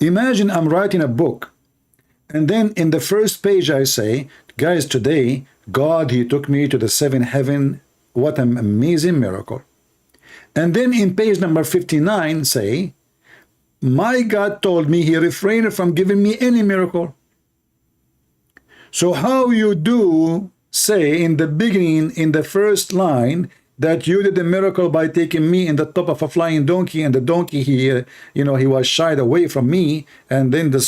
Imagine I'm writing a book, and then in the first page I say, guys, today God, he took me to the 7th heaven. What an amazing miracle. And then in page number 59 say, my God told me he refrained from giving me any miracle. So how you do say in the beginning, in the first line, that you did a miracle by taking me in the top of a flying donkey, and the donkey, he was shied away from me, and then the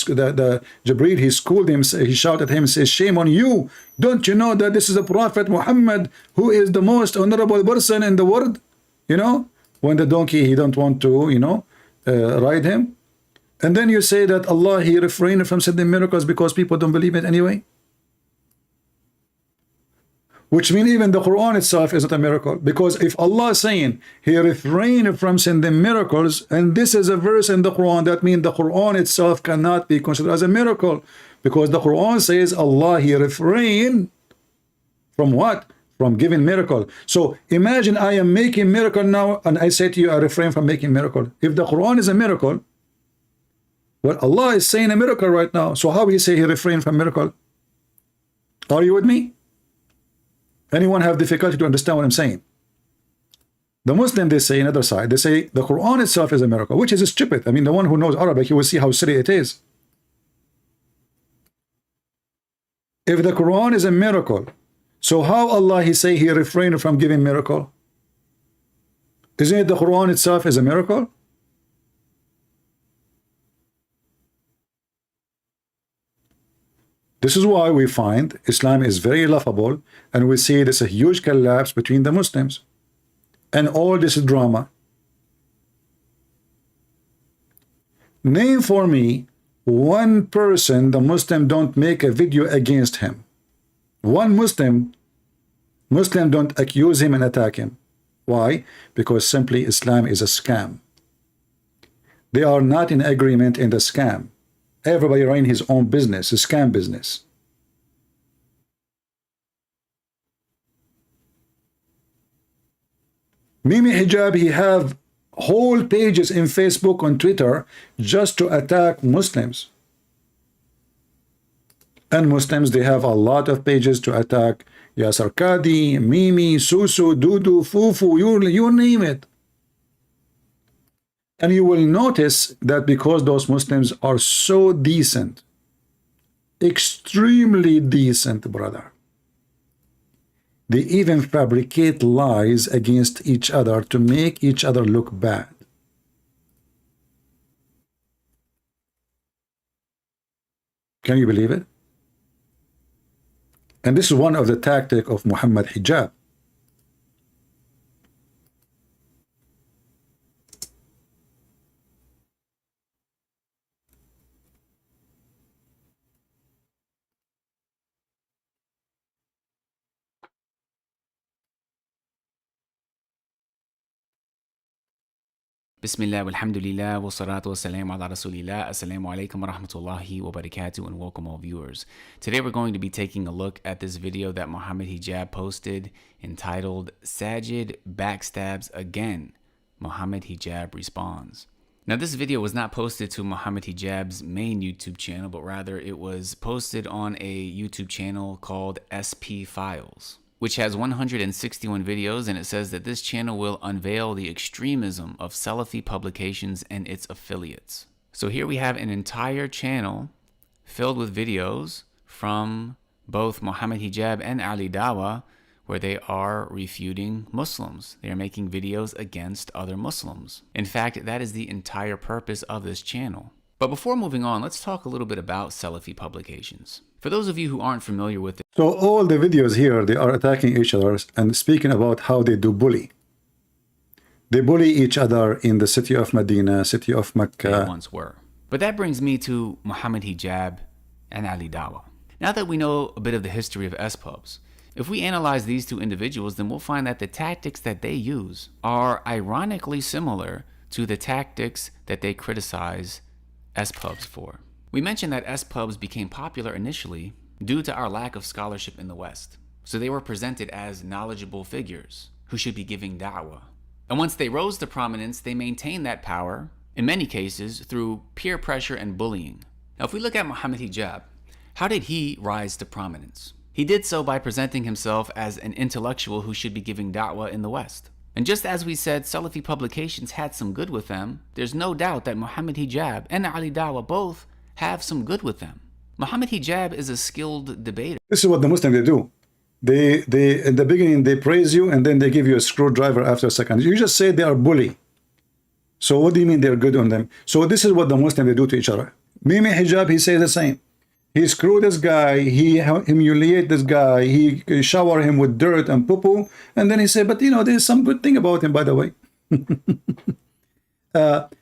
Jibreel, he scolded him, he shouted at him, says, shame on you, don't you know that this is the Prophet Muhammad, who is the most honorable person in the world? When the donkey, he don't want to, ride him. And then you say that Allah, he refrained from sending miracles because people don't believe it anyway. Which means even the Quran itself is not a miracle. Because if Allah is saying he refrained from sending miracles, and this is a verse in the Quran, that means the Quran itself cannot be considered as a miracle. Because the Quran says Allah, he refrained from what? From giving miracle. So imagine I am making miracle now, and I say to you, I refrain from making miracle. If the Quran is a miracle, well, Allah is saying a miracle right now. So how he say he refrained from miracle? Are you with me? Anyone have difficulty to understand what I'm saying? The Muslim, they say, another side, they say the Quran itself is a miracle, which is stupid. I mean, the one who knows Arabic, he will see how silly it is. If the Quran is a miracle, so how Allah, he say he refrained from giving miracle? Isn't it the Quran itself is a miracle? This is why we find Islam is very laughable, and we see there's a huge collapse between the Muslims and all this drama. Name for me one person the Muslim don't make a video against him. One Muslim don't accuse him and attack him. Why? Because simply Islam is a scam. They are not in agreement in the scam. Everybody running his own business, a scam business. Mimi Hijab, he have whole pages in Facebook and Twitter just to attack Muslims. And Muslims, they have a lot of pages to attack Yasser Qadhi, Mimi, Susu, Dudu, Fufu, you name it. And you will notice that because those Muslims are so decent, extremely decent, brother, they even fabricate lies against each other to make each other look bad. Can you believe it? And this is one of the tactics of Muhammad Hijab. Bismillah, walhamdulillah, wa salatu wa salam ala rasulillah. Assalamu alaikum wa rahmatullahi wa barakatuh, and welcome all viewers. Today we're going to be taking a look at this video that Muhammad Hijab posted entitled Sajid Backstabs Again. Muhammad Hijab Responds. Now this video was not posted to Muhammad Hijab's main YouTube channel, but rather it was posted on a YouTube channel called SP Files, which has 161 videos, and it says that this channel will unveil the extremism of Salafi publications and its affiliates. So here we have an entire channel filled with videos from both Muhammad Hijab and Ali Dawah where they are refuting Muslims. They are making videos against other Muslims. In fact, that is the entire purpose of this channel. But before moving on, let's talk a little bit about Salafi publications. For those of you who aren't familiar with it. So all the videos here, they are attacking each other and speaking about how they do bully. They bully each other in the city of Medina, city of Mecca. They once were. But that brings me to Muhammad Hijab and Ali Dawah. Now that we know a bit of the history of S-Pubs, if we analyze these two individuals, then we'll find that the tactics that they use are ironically similar to the tactics that they criticize S-Pubs for. We mentioned that S-Pubs became popular initially due to our lack of scholarship in the West. So they were presented as knowledgeable figures who should be giving da'wah. And once they rose to prominence, they maintained that power, in many cases, through peer pressure and bullying. Now, if we look at Muhammad Hijab, how did he rise to prominence? He did so by presenting himself as an intellectual who should be giving da'wah in the West. And just as we said Salafi publications had some good with them, there's no doubt that Muhammad Hijab and Ali Dawah both have some good with them. Muhammad Hijab is a skilled debater. This is what the Muslims they do. They in the beginning they praise you and then they give you a screwdriver after a second. You just say they are bully. So what do you mean they're good on them? So this is what the Muslims they do to each other. Mimi Hijab, he says the same. He screwed this guy, he humiliate this guy, he shower him with dirt and poo-poo, and then he said, but you know, there's some good thing about him, by the way.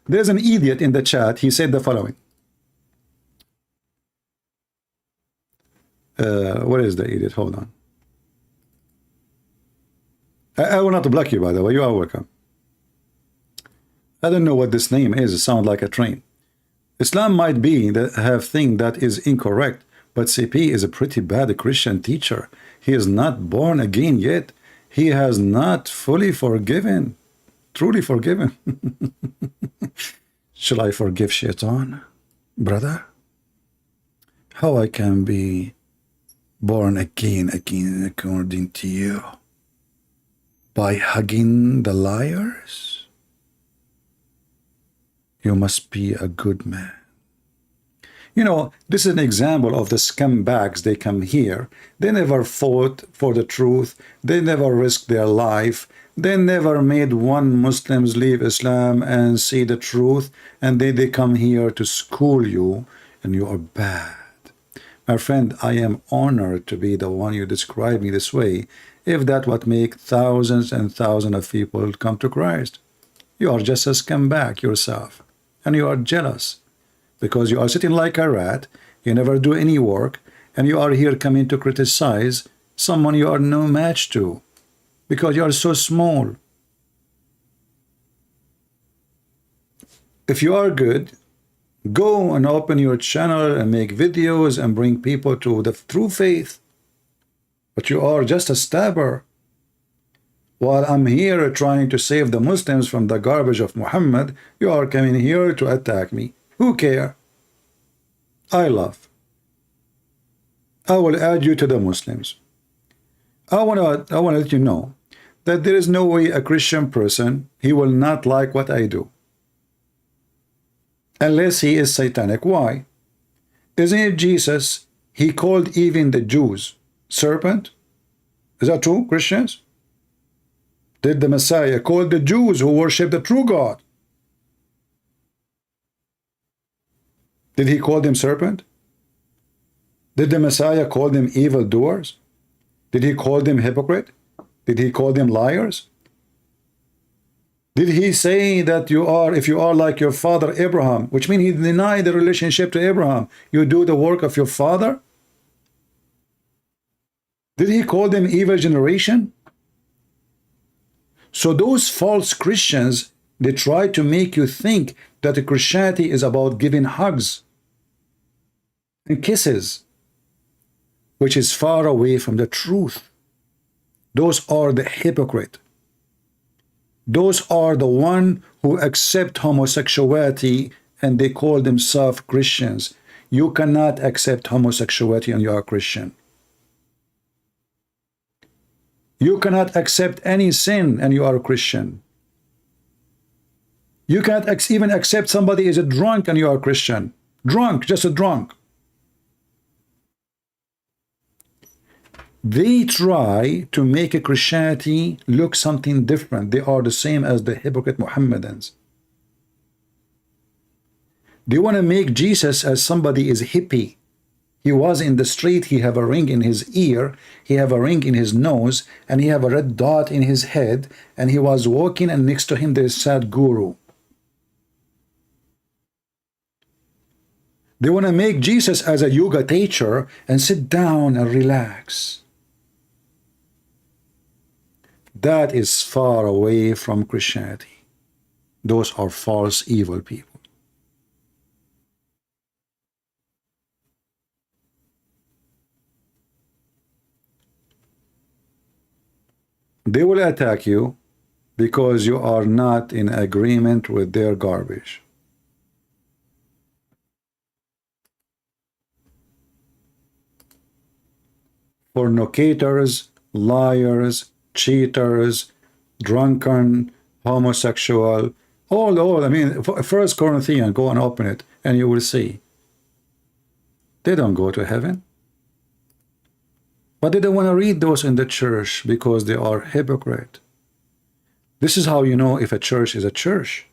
There's an idiot in the chat. He said the following. What is the idiot? Hold on. I will not block you, by the way. You are welcome. I don't know what this name is. It sounds like a train. Islam might be that have thing that is incorrect, but CP is a pretty bad Christian teacher. He is not born again yet. He has not fully forgiven, truly forgiven. Shall I forgive Shaitan, brother? How I can be born again according to you? By hugging the liars? You must be a good man. You know, this is an example of the scumbags. They come here. They never fought for the truth. They never risked their life. They never made one Muslims leave Islam and see the truth. And they come here to school you, and you are bad. My friend, I am honored to be the one you describe me this way, if that would make thousands and thousands of people come to Christ. You are just a scumbag yourself. And you are jealous because you are sitting like a rat, you never do any work, and you are here coming to criticize someone you are no match to because you are so small. If you are good, go and open your channel and make videos and bring people to the true faith. But you are just a stabber. While I'm here trying to save the Muslims from the garbage of Muhammad, you are coming here to attack me. Who care? I love. I will add you to the Muslims. I want to let you know that there is no way a Christian person, he will not like what I do. Unless he is satanic. Why? Isn't it Jesus? He called even the Jews serpent. Is that true, Christians? Did the Messiah call the Jews who worship the true God? Did he call them serpent? Did the Messiah call them evildoers? Did he call them hypocrite? Did he call them liars? Did he say that you are, if you are like your father Abraham, which means he denied the relationship to Abraham, you do the work of your father? Did he call them evil generation? So those false Christians, they try to make you think that Christianity is about giving hugs and kisses, which is far away from the truth. Those are the hypocrite. Those are the one who accept homosexuality and they call themselves Christians. You cannot accept homosexuality and you are a Christian. You cannot accept any sin and you are a Christian. You cannot even accept somebody is a drunk and you are a Christian. Drunk, just a drunk. They try to make a Christianity look something different. They are the same as the hypocrite Mohammedans. They want to make Jesus as somebody is hippie. He was in the street, he have a ring in his ear, he have a ring in his nose, and he have a red dot in his head, and he was walking, and next to him there is Sadhguru. They want to make Jesus as a yoga teacher and sit down and relax. That is far away from Christianity. Those are false, evil people. They will attack you because you are not in agreement with their garbage. Fornicators, liars, cheaters, drunken, homosexual, all, I mean, First Corinthians, go and open it, and you will see. They don't go to heaven. But they don't want to read those in the church because they are hypocrite. This is how you know if a church is a church.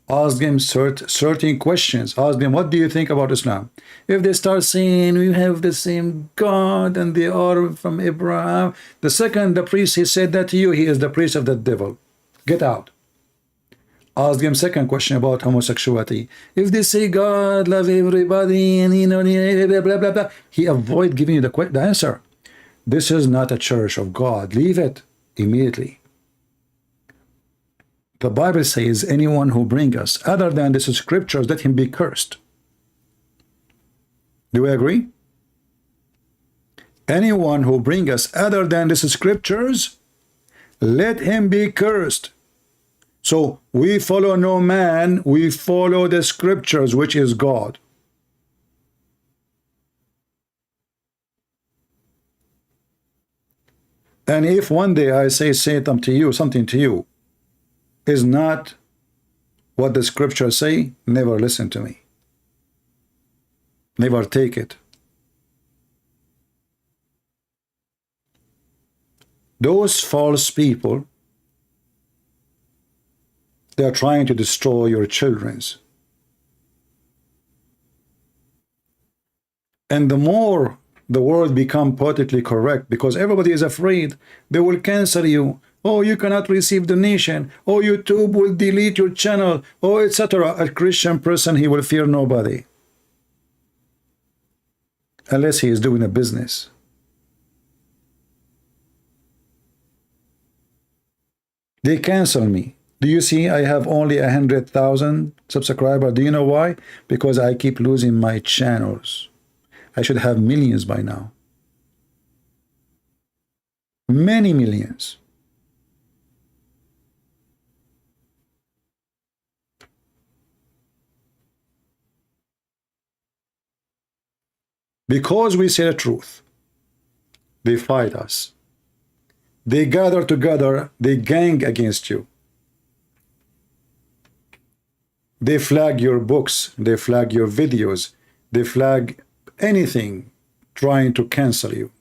Ask them certain questions. Ask them, what do you think about Islam? If they start saying we have the same God and they are from Abraham, the second the priest he said that to you, he is the priest of the devil. Get out. Ask them second question about homosexuality. If they say God love everybody and you know blah blah blah, blah, he avoid giving you the answer. This is not a church of God. Leave it immediately. The Bible says anyone who brings us other than the scriptures, let him be cursed. Do we agree? Anyone who brings us other than the scriptures, let him be cursed. So we follow no man, we follow the scriptures, which is God. And if one day I say something to you, is not what the scriptures say, never listen to me. Never take it. Those false people, they are trying to destroy your children's. And the more the world become politically correct, because everybody is afraid, they will cancel you. Oh, you cannot receive donation. Oh, YouTube will delete your channel. Oh, etc. A Christian person, he will fear nobody. Unless he is doing a business. They cancel me. Do you see I have only 100,000 subscribers? Do you know why? Because I keep losing my channels. I should have millions by now. Many millions. Because we say the truth, they fight us. They gather together, they gang against you. They flag your books, they flag your videos, they flag anything trying to cancel you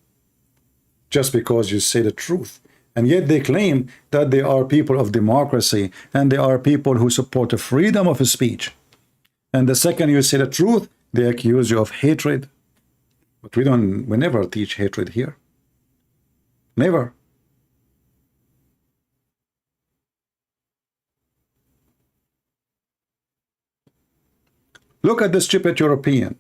just because you say the truth. And yet they claim that they are people of democracy and they are people who support the freedom of speech. And the second you say the truth, they accuse you of hatred. But we never teach hatred here. Never. Look at the stupid European.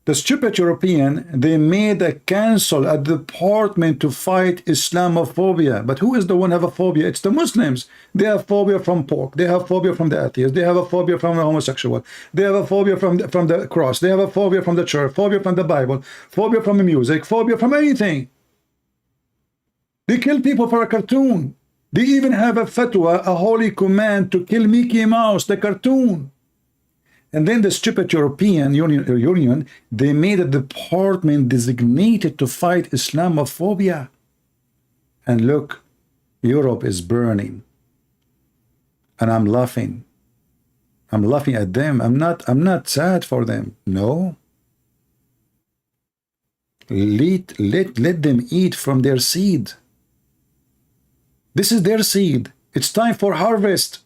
The stupid European, they made a council, a department to fight Islamophobia. But who is the one who have a phobia? It's the Muslims. They have phobia from pork. They have phobia from the atheist. They have a phobia from the homosexual. They have a phobia from the cross. They have a phobia from the church. Phobia from the Bible. Phobia from the music. Phobia from anything. They kill people for a cartoon. They even have a fatwa, a holy command to kill Mickey Mouse, the cartoon. And then the stupid European Union, they made a department designated to fight Islamophobia. And look, Europe is burning. And I'm laughing. I'm laughing at them. I'm not sad for them. No. Let them eat from their seed. This is their seed. It's time for harvest.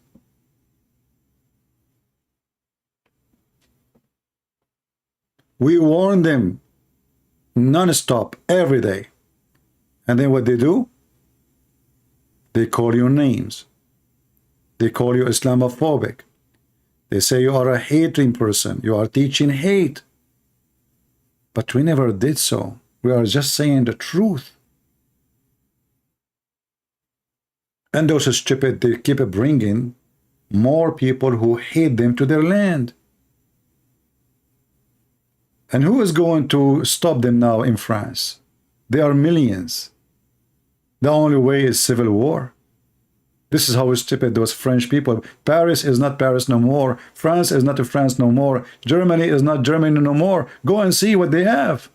We warn them non-stop every day. And then what they do? They call you names. They call you Islamophobic. They say you are a hating person. You are teaching hate. But we never did so. We are just saying the truth. And those stupid, they keep bringing more people who hate them to their land. And who is going to stop them now in France? There are millions. The only way is civil war. This is how stupid those French people. Paris is not Paris no more. France is not France no more. Germany is not Germany no more. Go and see what they have.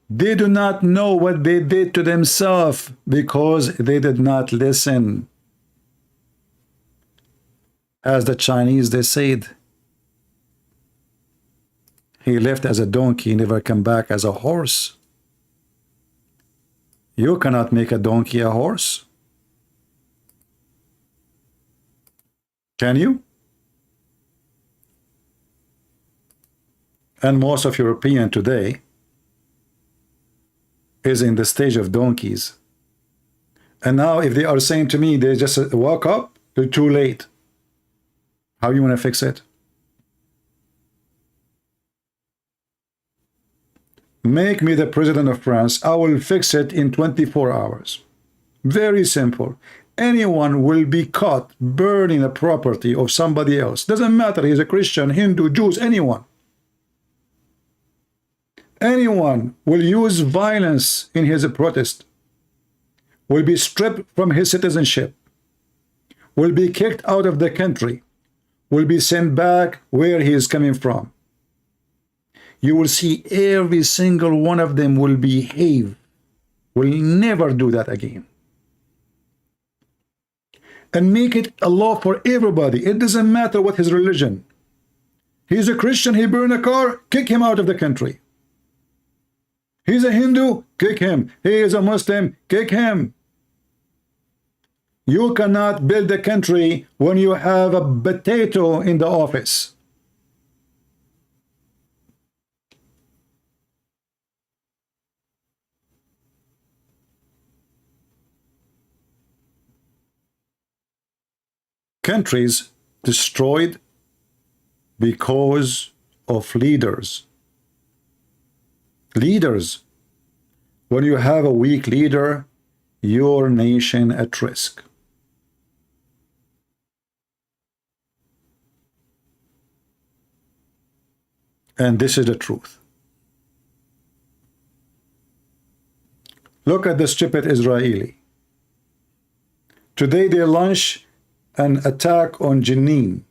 They do not know what they did to themselves because they did not listen. As the Chinese, they said, he left as a donkey, never come back as a horse. You cannot make a donkey a horse. Can you? And most of European today is in the stage of donkeys. And now if they are saying to me, they just walk up, they're too late. How you want to fix it? Make me the president of France. I will fix it in 24 hours. Very simple. Anyone will be caught burning a property of somebody else. Doesn't matter, he's a Christian, Hindu, Jews, anyone. Anyone will use violence in his protest, will be stripped from his citizenship, will be kicked out of the country, will be sent back where he is coming from. You will see every single one of them will behave, will never do that again. And make it a law for everybody. It doesn't matter what his religion. He's a Christian, he burned a car, kick him out of the country. He's a Hindu, kick him. He is a Muslim, kick him. You cannot build a country when you have a potato in the office. Countries destroyed because of leaders. Leaders. When you have a weak leader, your nation at risk. And this is the truth. Look at the stupid Israeli. Today they launch an attack on Jenin.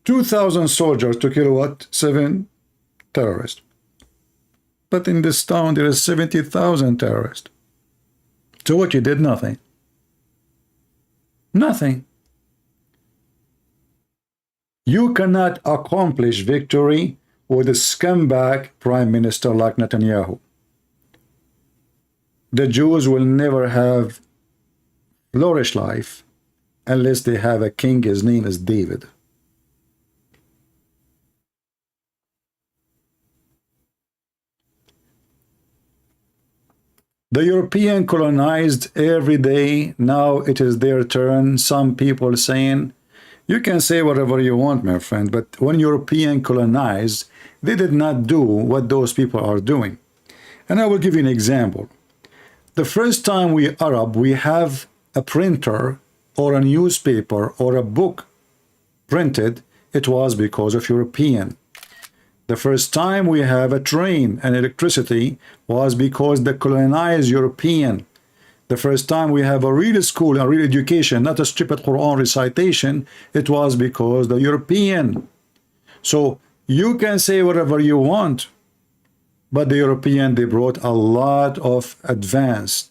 2,000 soldiers to kill what? 7 terrorists. But in this town there is 70,000 terrorists. So what you did? Nothing. Nothing. You cannot accomplish victory with a scumbag prime minister like Netanyahu. The Jews will never have flourish life unless they have a king. His name is David. The European colonized every day. Now it is their turn. Some people saying, you can say whatever you want, my friend, but when European colonized, they did not do what those people are doing. And I will give you an example. The first time we Arab, we have a printer or a newspaper or a book printed, it was because of European. The first time we have a train and electricity was because the colonized European. The first time we have a real school and real education, not a stupid Quran recitation, it was because the European. So you can say whatever you want, but the European, they brought a lot of advance.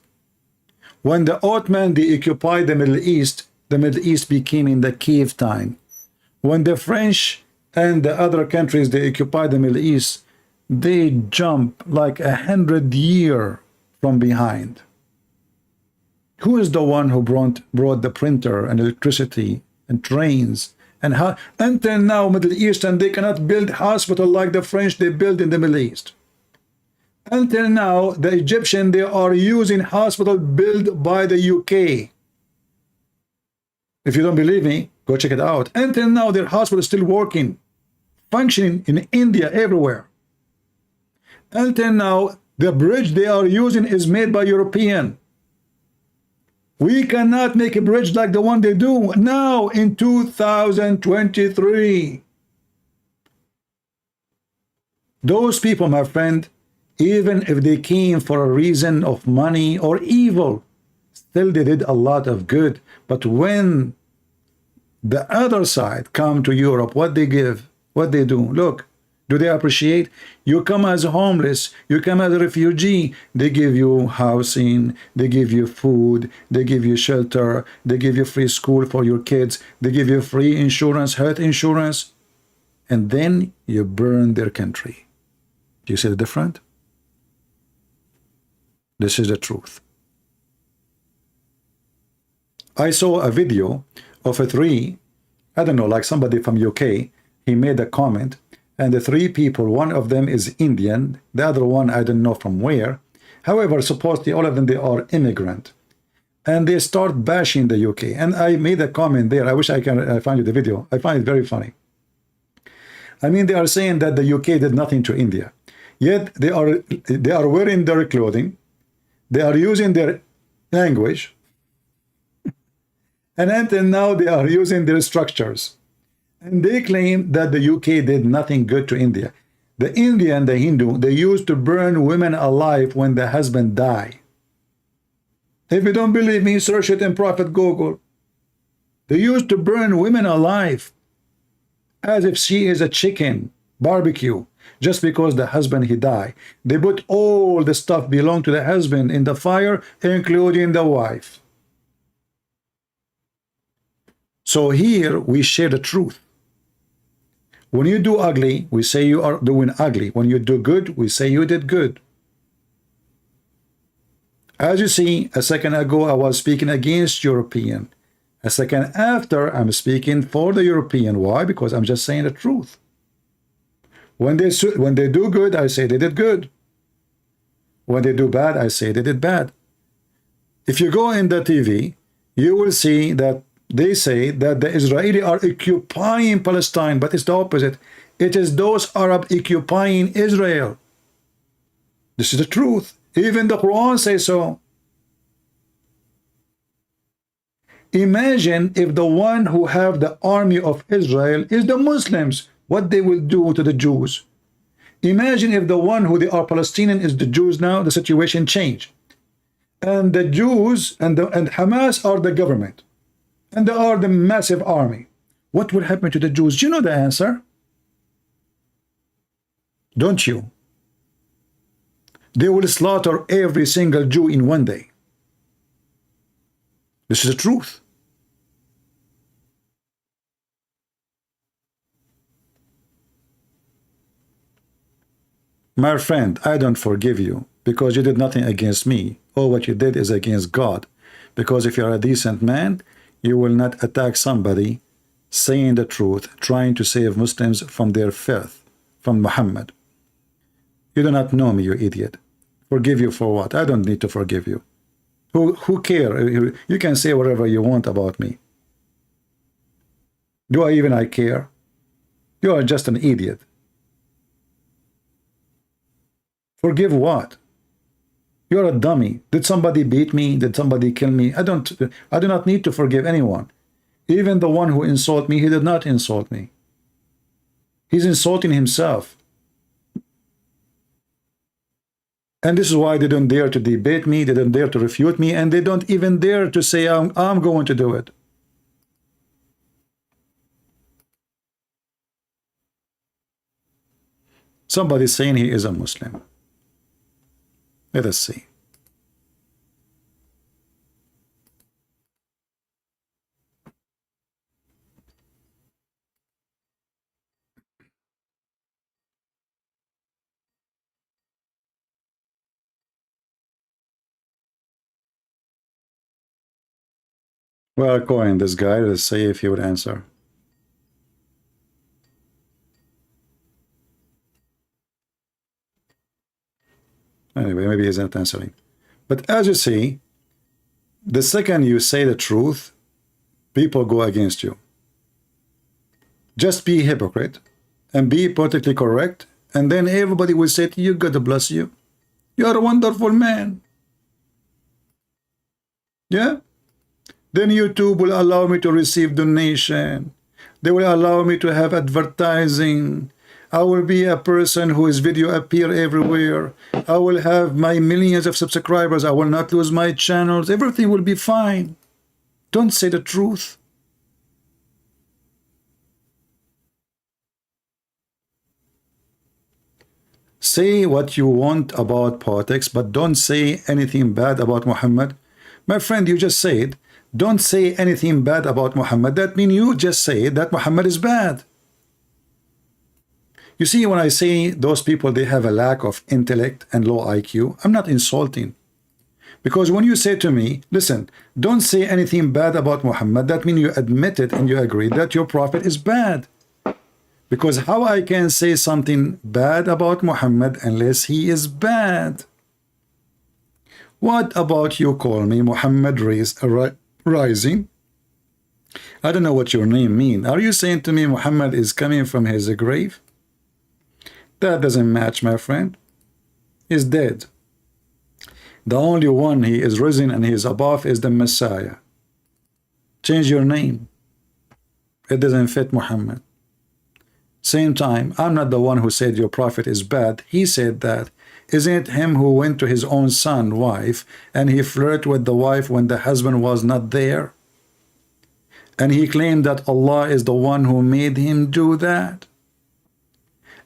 When the Ottoman, they occupied the Middle East became in the cave time. When the French and the other countries, they occupied the Middle East, they jump like 100 years from behind. Who is the one who brought the printer and electricity and trains and how until now Middle Eastern they cannot build hospital like the French they build in the Middle East. Until now the Egyptian they are using hospital built by the UK. If you don't believe me, go check it out. Until now their hospital is still working, functioning in India, everywhere. Until now the bridge they are using is made by European. We cannot make a bridge like the one they do now in 2023. Those people, my friend, even if they came for a reason of money or evil, still they did a lot of good. But when the other side come to Europe, what they give, what they do, look, do they appreciate? You come as a homeless, you come as a refugee, they give you housing, they give you food, they give you shelter, they give you free school for your kids, they give you free insurance, health insurance, and then you burn their country. Do you see the difference? This is the truth. I saw a video of a three, I don't know, like somebody from UK, he made a comment, and the three people, one of them is Indian, the other one I don't know from where. However, supposedly all of them, they are immigrant. And they start bashing the UK. And I made a comment there. I wish I can find you the video. I find it very funny. I mean, they are saying that the UK did nothing to India. Yet they are wearing their clothing. They are using their language. And until now, they are using their structures. And they claim that the UK did nothing good to India. The Indian, the Hindu, they used to burn women alive when the husband died. If you don't believe me, search it in Prophet Google. They used to burn women alive as if she is a chicken barbecue just because the husband he died. They put all the stuff belong to the husband in the fire, including the wife. So here we share the truth. When you do ugly, we say you are doing ugly. When you do good, we say you did good. As you see, a second ago, I was speaking against European. A second after, I'm speaking for the European. Why? Because I'm just saying the truth. When they do good, I say they did good. When they do bad, I say they did bad. If you go in the TV, you will see that they say that the Israeli are occupying Palestine, but it's the opposite. It is those Arab occupying Israel. This is the truth. Even the Quran says so. Imagine if the one who have the army of Israel is the Muslims, what they will do to the Jews. Imagine if the one who they are Palestinian is the Jews now, the situation change. And the Jews and Hamas are the government. And they are the massive army. What will happen to the Jews? Do you know the answer? Don't you? They will slaughter every single Jew in one day. This is the truth. My friend, I don't forgive you because you did nothing against me. All what you did is against God. Because if you're a decent man, you will not attack somebody saying the truth, trying to save Muslims from their filth, from Muhammad. You do not know me, you idiot. Forgive you for what? I don't need to forgive you. Who care? You can say whatever you want about me. Do I care? You are just an idiot. Forgive what? You're a dummy. Did somebody beat me? Did somebody kill me? I do not need to forgive anyone. Even the one who insulted me, he did not insult me. He's insulting himself. And this is why they don't dare to debate me, they don't dare to refute me, and they don't even dare to say, I'm going to do it. Somebody's saying he is a Muslim. Let us see. Well, calling this guy. Let's see if he would answer. Anyway, maybe he's not answering. But as you see, the second you say the truth, people go against you. Just be a hypocrite and be politically correct, and then everybody will say to you, God bless you. You're a wonderful man. Yeah? Then YouTube will allow me to receive donation. They will allow me to have advertising. I will be a person whose video appear everywhere. I will have my millions of subscribers. I will not lose my channels. Everything will be fine. Don't say the truth. Say what you want about politics, but don't say anything bad about Muhammad. My friend, you just said, don't say anything bad about Muhammad. That means you just say that Muhammad is bad. You see, when I say those people, they have a lack of intellect and low IQ, I'm not insulting. Because when you say to me, listen, don't say anything bad about Muhammad, that means you admit it and you agree that your prophet is bad. Because how I can say something bad about Muhammad unless he is bad? What about you call me Muhammad Rising? I don't know what your name means. Are you saying to me Muhammad is coming from his grave? That doesn't match, my friend. He's dead. The only one he is risen and he is above is the Messiah. Change your name. It doesn't fit Muhammad. Same time, I'm not the one who said your prophet is bad. He said that. Isn't it him who went to his own son, wife, and he flirted with the wife when the husband was not there? And he claimed that Allah is the one who made him do that.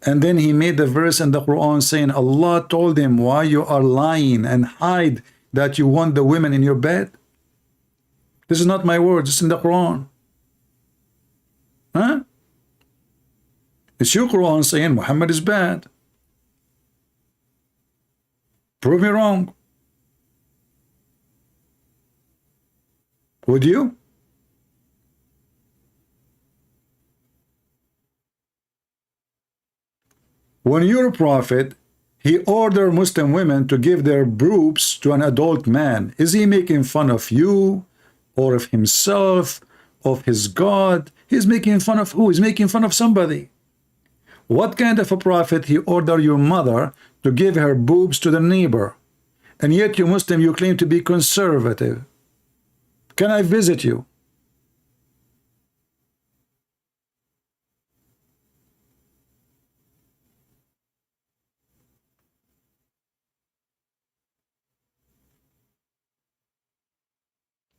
And then he made the verse in the Quran saying, Allah told him, why you are lying and hide that you want the women in your bed? This is not my words, it's in the Quran. Huh? It's your Quran saying Muhammad is bad. Prove me wrong. Would you? When your prophet, he ordered Muslim women to give their boobs to an adult man, is he making fun of you or of himself, of his God? He's making fun of who? He's making fun of somebody. What kind of a prophet he ordered your mother to give her boobs to the neighbor? And yet you Muslim, you claim to be conservative. Can I visit you?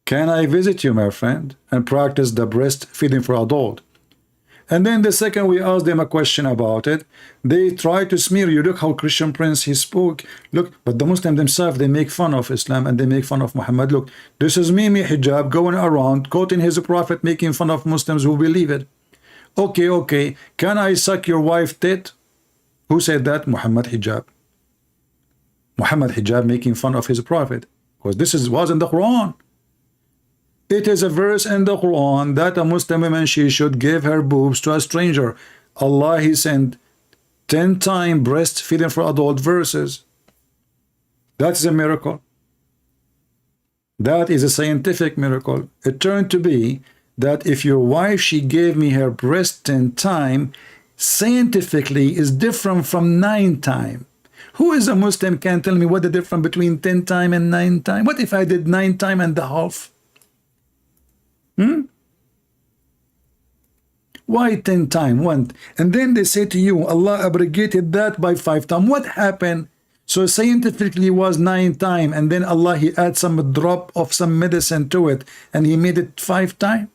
Can I visit you, my friend, and practice the breastfeeding for adult? And then the second we ask them a question about it, they try to smear you. Look how Christian Prince, he spoke. Look, but the Muslims themselves, they make fun of Islam and they make fun of Muhammad. Look, this is Mimi Hijab going around, quoting his prophet, making fun of Muslims who believe it. Okay, okay, can I suck your wife tit? Who said that? Muhammad Hijab. Muhammad Hijab making fun of his prophet. Because this was in the Quran. It is a verse in the Quran that a Muslim woman, she should give her boobs to a stranger. Allah, he sent 10 times breastfeeding for adult verses. That's a miracle. That is a scientific miracle. It turned to be that if your wife, she gave me her breast 10 times, scientifically is different from 9 times. Who is a Muslim can tell me what the difference between 10 times and 9 times? What if I did 9 times and a half? Why 10 times? 1. And then they say to you, Allah abrogated that by 5 times. What happened? So scientifically was 9 times, and then Allah, he add some drop of some medicine to it, and he made it 5 times.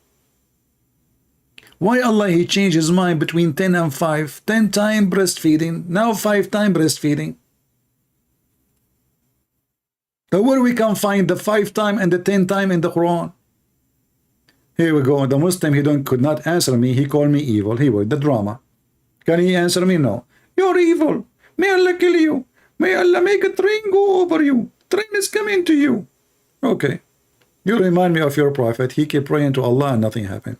Why Allah, he changed his mind between 10 and 5? 10 times breastfeeding, now 5 times breastfeeding. But where we can find the 5 times and the 10 times in the Quran? Here we go. The Muslim, he could not answer me. He called me evil. He was the drama. Can he answer me? No. You're evil. May Allah kill you. May Allah make a train go over you. Train is coming to you. Okay. You remind me of your prophet. He kept praying to Allah and nothing happened.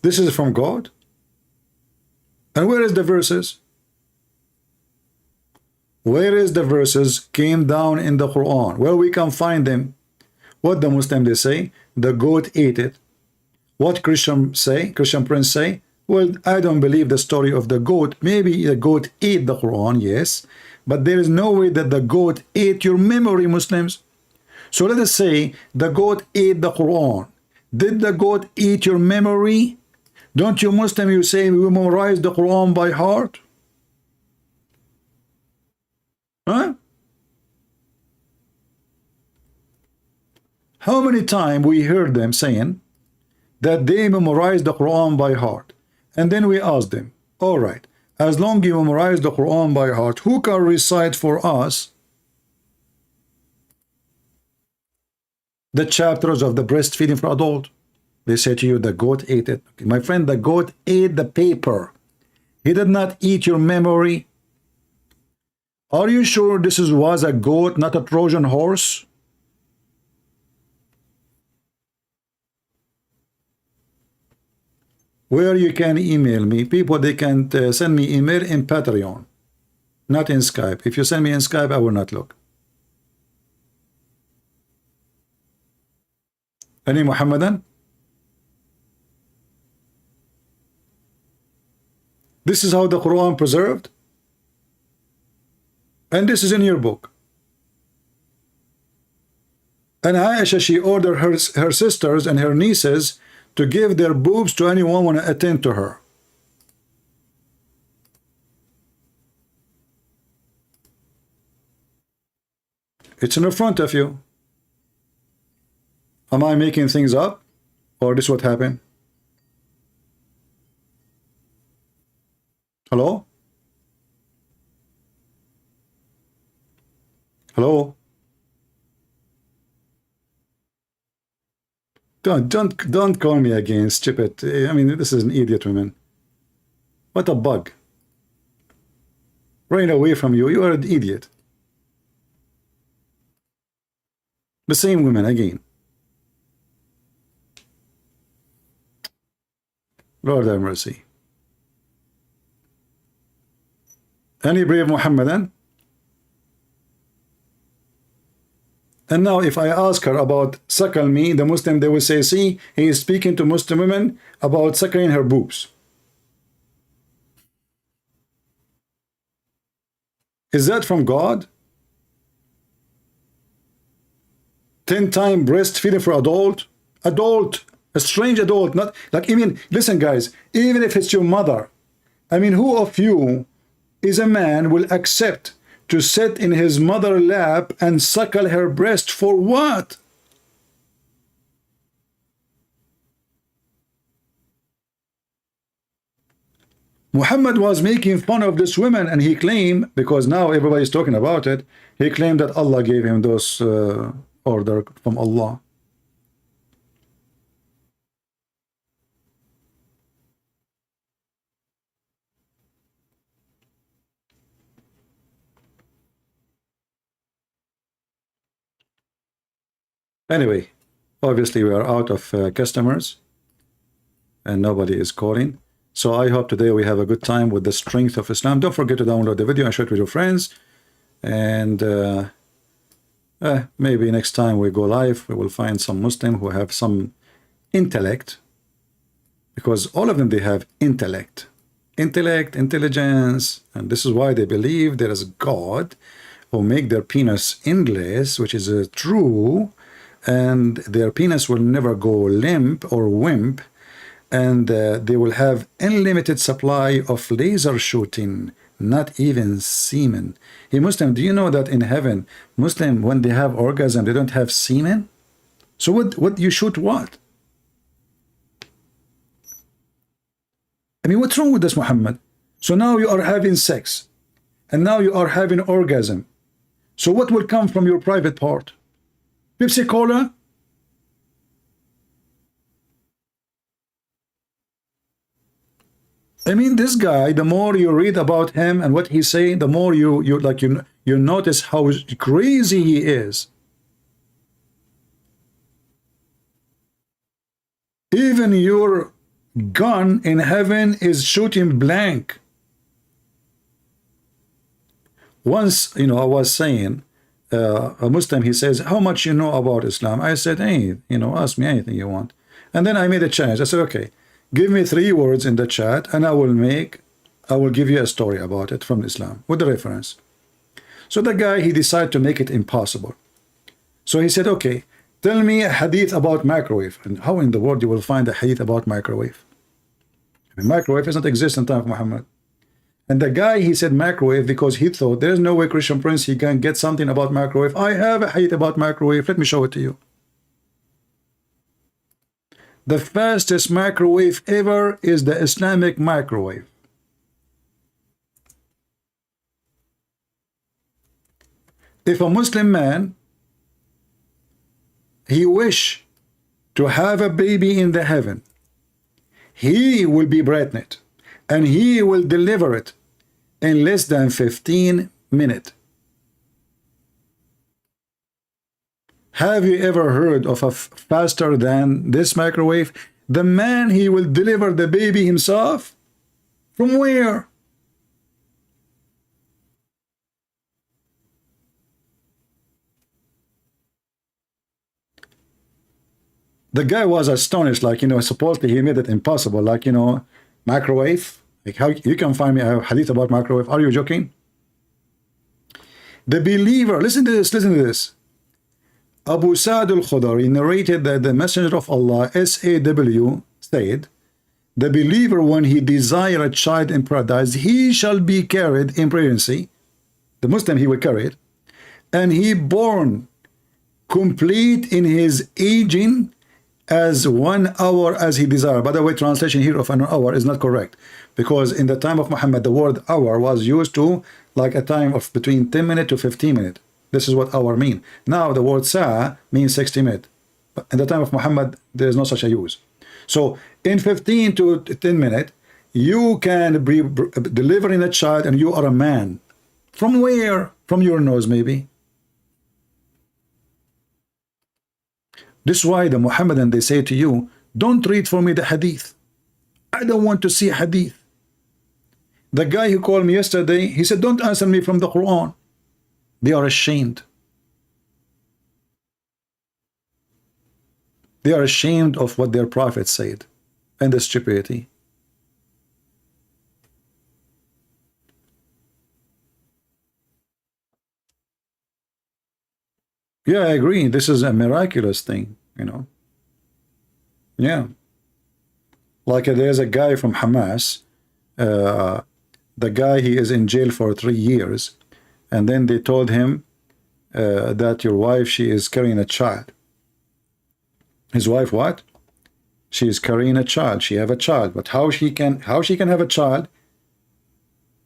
This is from God. And where is the verses? Where is the verses came down in the Quran? Where we can find them? What the Muslim they say? The goat ate it. What Christian say? Christian Prince say? Well, I don't believe the story of the goat. Maybe the goat ate the Quran, yes. But there is no way that the goat ate your memory, Muslims. So let us say the goat ate the Quran. Did the goat eat your memory? Don't you Muslim, you say we memorize the Quran by heart? Huh? How many times we heard them saying that they memorize the Quran by heart? And then we ask them, all right, as long as you memorize the Quran by heart, who can recite for us the chapters of the breastfeeding for adult? They say to you, the goat ate it. Okay, my friend, the goat ate the paper. He did not eat your memory. Are you sure this was a goat, not a Trojan horse? Where you can email me. People, they can send me email in Patreon, not in Skype. If you send me in Skype, I will not look. Any Muhammadan? This is how the Quran preserved. And this is in your book. And Aisha, she ordered her sisters and her nieces to give their boobs to anyone who want to attend to her. It's in the front of you. Am I making things up? Or this what happened? Hello? Hello? Don't call me again, stupid. I mean, this is an idiot woman. What a bug. Running away from you. You are an idiot. The same woman again. Lord have mercy. Any brave Muhammadan? And now if I ask her about suckle me, the Muslim, they will say, see, he is speaking to Muslim women about suckling her boobs. Is that from God? 10-time breastfeeding for adult? Adult, a strange adult, not like, I mean, listen guys, even if it's your mother, I mean, who of you is a man will accept to sit in his mother's lap and suckle her breast for what? Muhammad was making fun of this woman, and he claimed, because now everybody's talking about it, he claimed that Allah gave him those order from Allah. Anyway, obviously we are out of customers and nobody is calling. So I hope today we have a good time with the strength of Islam. Don't forget to download the video and share it with your friends. And maybe next time we go live, we will find some Muslim who have some intellect. Because all of them, they have intellect. Intellect, intelligence. And this is why they believe there is God who make their penis endless, which is true. And their penis will never go limp or wimp, and they will have unlimited supply of laser shooting, not even semen. Hey Muslim, do you know that in heaven, Muslim, when they have orgasm, they don't have semen? So what you shoot what? I mean, what's wrong with this, Muhammad? So now you are having sex, and now you are having orgasm. So what will come from your private part? Pepsi Cola? I mean, this guy, the more you read about him and what he's saying, the more you notice how crazy he is. Even your gun in heaven is shooting blank. Once, I was saying, a Muslim, he says, how much you know about Islam? I said, hey, ask me anything you want. And then I made a challenge. I said, okay, give me 3 words in the chat and I will give you a story about it from Islam with the reference. So the guy, he decided to make it impossible. So he said, okay, tell me a hadith about microwave. And how in the world you will find a hadith about microwave? I mean, microwave does not exist in the time of Muhammad. And the guy, he said microwave because he thought there's no way Christian Prince, he can get something about microwave. I have a hadith about microwave. Let me show it to you. The fastest microwave ever is the Islamic microwave. If a Muslim man, he wish to have a baby in the heaven, he will be pregnant and he will deliver it in less than 15 minutes. Have you ever heard of a faster than this microwave? The man, he will deliver the baby himself? From where? The guy was astonished, supposedly he made it impossible, microwave. How you can find me a hadith about microwave? Are you joking? The believer, listen to this. Abu Sa'd al-Khudri narrated that the Messenger of Allah, SAW, said, the believer, when he desire a child in paradise, he shall be carried in pregnancy. The Muslim, he will carry it. And he born complete in his aging as 1 hour as he desire. By the way, translation here of an hour is not correct, because in the time of Muhammad, the word hour was used to like a time of between 10 minutes to 15 minutes. This is what hour mean. Now the word sa'a means 60 minutes. But in the time of Muhammad, there is no such a use. So in 15 to 10 minutes, you can be delivering a child and you are a man. From where? From your nose, maybe. This is why the Muhammadan, they say to you, don't read for me the hadith. I don't want to see hadith. The guy who called me yesterday, he said, don't answer me from the Quran. They are ashamed. They are ashamed of what their prophet said and the stupidity. Yeah, I agree. This is a miraculous thing, Yeah. Like there's a guy from Hamas. The guy, he is in jail for 3 years. And then they told him that your wife, she is carrying a child. His wife, what? She is carrying a child. She have a child. But how she can have a child?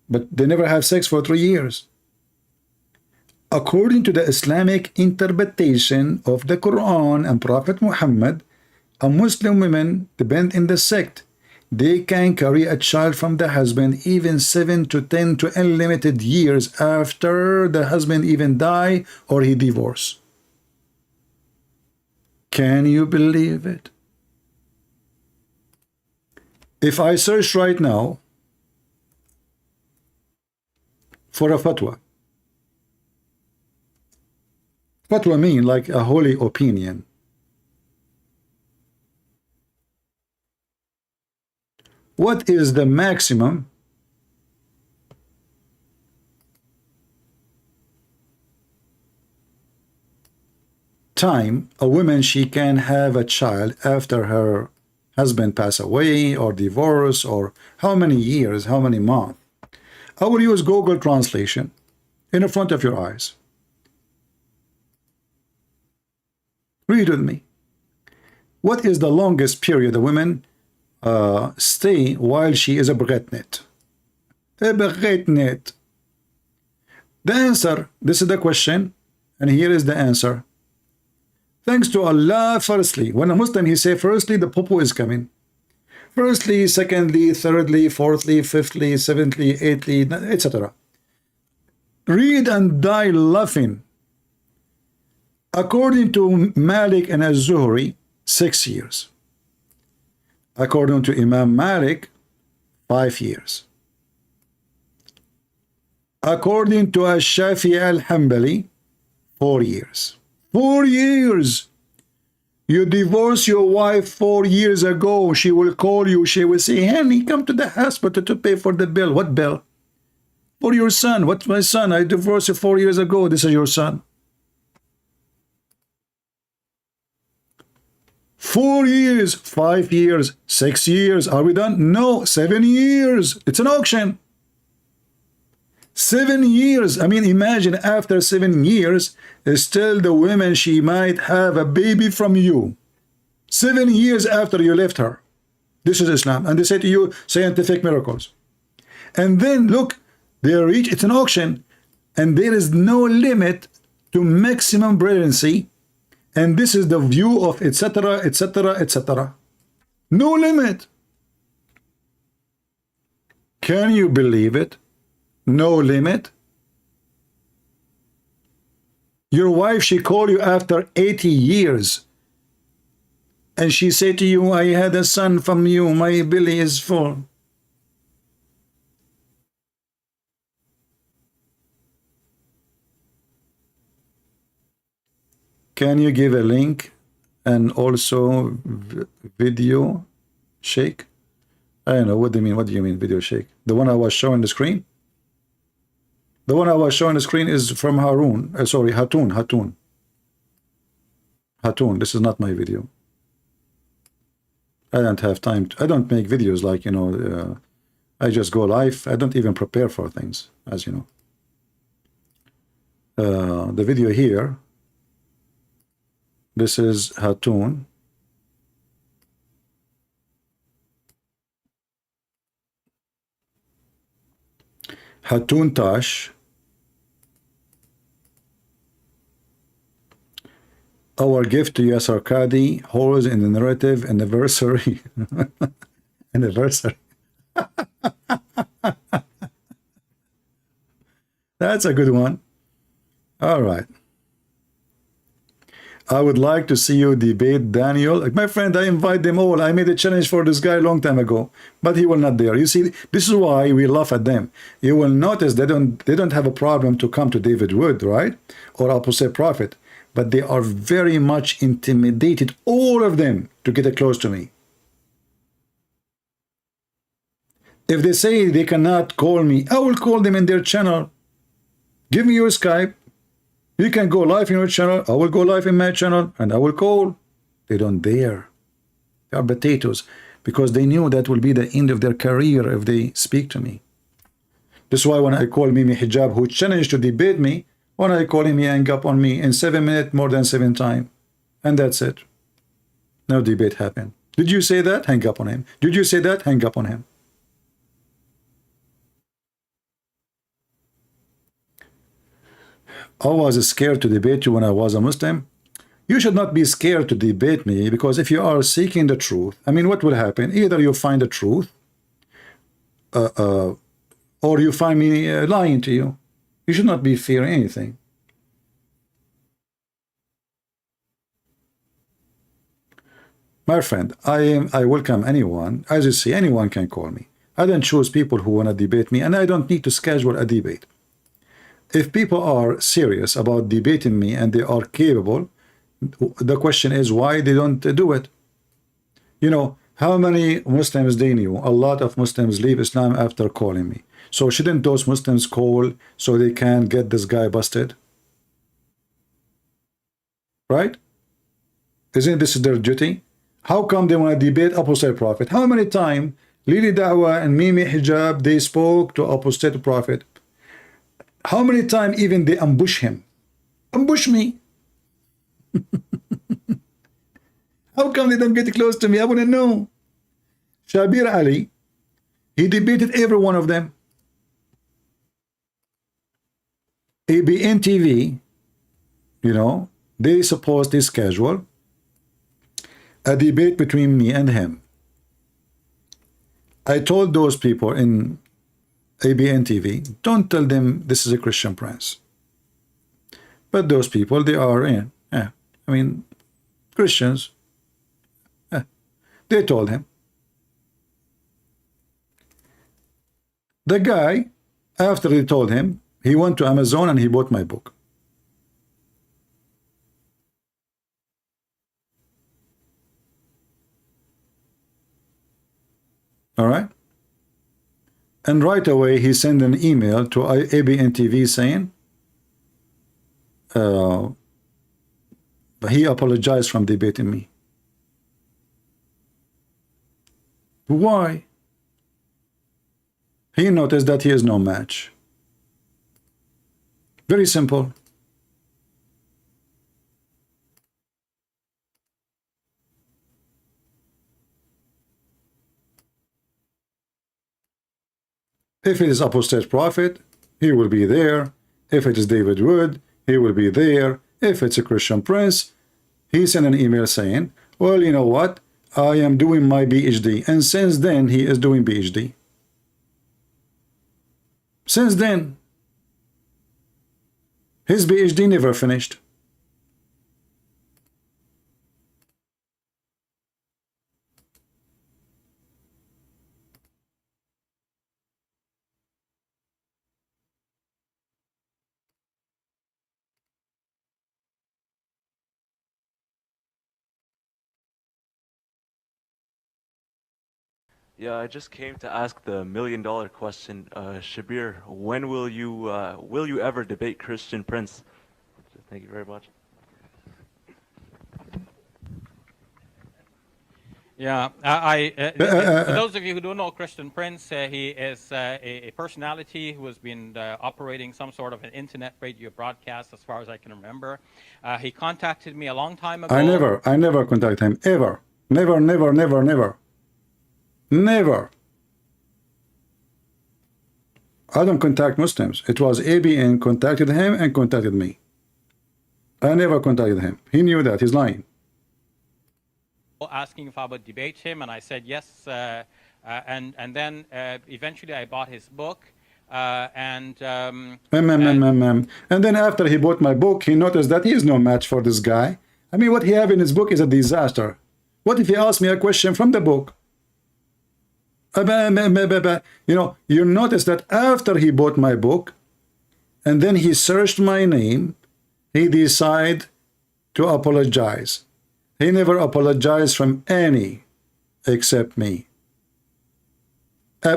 But they never have sex for 3 years. According to the Islamic interpretation of the Quran and Prophet Muhammad, a Muslim woman, depend in the sect, they can carry a child from the husband even 7 to 10 to unlimited years after the husband even die or he divorce. Can you believe it? If I search right now for a fatwa, fatwa mean like a holy opinion. What is the maximum time a woman she can have a child after her husband pass away or divorce, or how many years, how many months? I will use Google translation in front of your eyes. Read with me. What is the longest period a woman stay while she is a pregnant? The answer, this is the question, and here is the answer. Thanks to Allah, firstly, when a Muslim, he say, firstly, the popo is coming. Firstly, secondly, thirdly, fourthly, fifthly, seventhly, eighthly, etc. Read and die laughing. According to Malik and Az-Zuhri, 6 years. According to Imam Malik, 5 years. According to Ash-Shafi'i al-Hanbali, 4 years. 4 years! You divorced your wife 4 years ago. She will call you. She will say, honey, come to the hospital to pay for the bill. What bill? For your son. What's my son? I divorced you 4 years ago. This is your son. 4 years, 5 years, 6 years. Are we done? No, 7 years. It's an auction. 7 years. I mean, imagine after 7 years, still the woman, she might have a baby from you. 7 years after you left her. This is Islam. And they say to you, scientific miracles. And then look, they reach, it's an auction, and there is no limit to maximum pregnancy. And this is the view of etc., etc., etc. No limit. Can you believe it? No limit. Your wife, she called you after 80 years. And she said to you, I had a son from you. My belly is full. Can you give a link and also video shake? I don't know. What do you mean? What do you mean video shake? The one I was showing the screen? The one I was showing the screen is from Harun. Sorry, Hatun. This is not my video. I don't have time. I don't make videos like, you know, I just go live. I don't even prepare for things, as you know. The video here, this is Hatun. Hatun Tash. Our gift to Yasser Qadhi holds in the narrative anniversary. Anniversary. That's a good one. All right. I would like to see you debate Daniel. My friend, I invite them all. I made a challenge for this guy a long time ago, but he will not dare. You see, this is why we laugh at them. You will notice they don't have a problem to come to David Wood, right? Or Apostle Prophet, but they are very much intimidated, all of them, to get close to me. If they say they cannot call me, I will call them in their channel. Give me your Skype. You can go live in your channel. I will go live in my channel, and I will call. They don't dare. They are potatoes, because they knew that will be the end of their career if they speak to me. That's why when I call Mimi Hijab, who challenged to debate me, when I call him, he hang up on me in 7 minutes, more than 7 times. And that's it. No debate happened. Did you say that? Hang up on him. Did you say that? Hang up on him. I was scared to debate you when I was a Muslim. You should not be scared to debate me, because if you are seeking the truth, I mean, what will happen? Either you find the truth, or you find me lying to you. You should not be fearing anything. My friend, I welcome anyone. As you see, anyone can call me. I don't choose people who want to debate me, and I don't need to schedule a debate. If people are serious about debating me and they are capable, the question is why they don't do it. You know, how many Muslims they knew? A lot of Muslims leave Islam after calling me. So shouldn't those Muslims call so they can get this guy busted? Right? Isn't this their duty? How come they want to debate Apostate Prophet? How many times Lili Dawah and Mimi Hijab, they spoke to Apostate Prophet? How many times even they ambush him? Ambush me. How come they don't get close to me? I want to know. Shabir Ali, he debated every one of them. ABN TV, you know, they supposed they schedule a debate between me and him. I told those people in ABN TV, don't tell them this is a Christian Prince. But those people, they are in. I mean, Christians. They told him. The guy, after they told him, he went to Amazon and he bought my book. All right? And right away, he sent an email to ABN TV saying, he apologized from debating me. Why? He noticed that he is no match. Very simple. If it is apostate prophet, he will be there. If it is David Wood, he will be there. If it's a Christian Prince, he sent an email saying, well, you know what? I am doing my PhD. And since then, he is doing PhD. Since then, his PhD never finished. Yeah, I just came to ask the million-dollar question, Shabir. When will you ever debate Christian Prince? Thank you very much. Yeah, for those of you who don't know Christian Prince, he is a personality who has been operating some sort of an internet radio broadcast, as far as I can remember. He contacted me a long time ago. I never contacted him, ever. Never. Never. I don't contact Muslims. It was ABN contacted him and contacted me. I never contacted him. He knew that. He's lying. Asking if I would debate him, and I said yes. And then eventually I bought his book. And then after he bought my book, he noticed that he is no match for this guy. I mean, what he have in his book is a disaster. What if he asked me a question from the book? You know, you notice that after he bought my book, and then he searched my name, he decided to apologize. He never apologized from any except me. The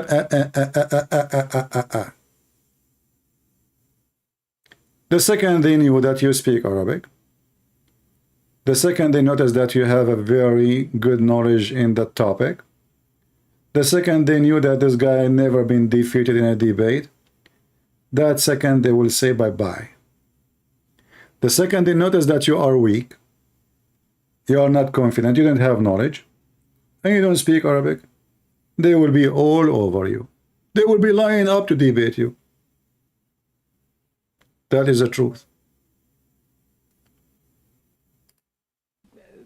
second they knew that you speak Arabic, the second they noticed that you have a very good knowledge in that topic, the second they knew that this guy never been defeated in a debate, that second they will say bye-bye. The second they notice that you are weak, you are not confident, you don't have knowledge, and you don't speak Arabic, they will be all over you. They will be lining up to debate you. That is the truth.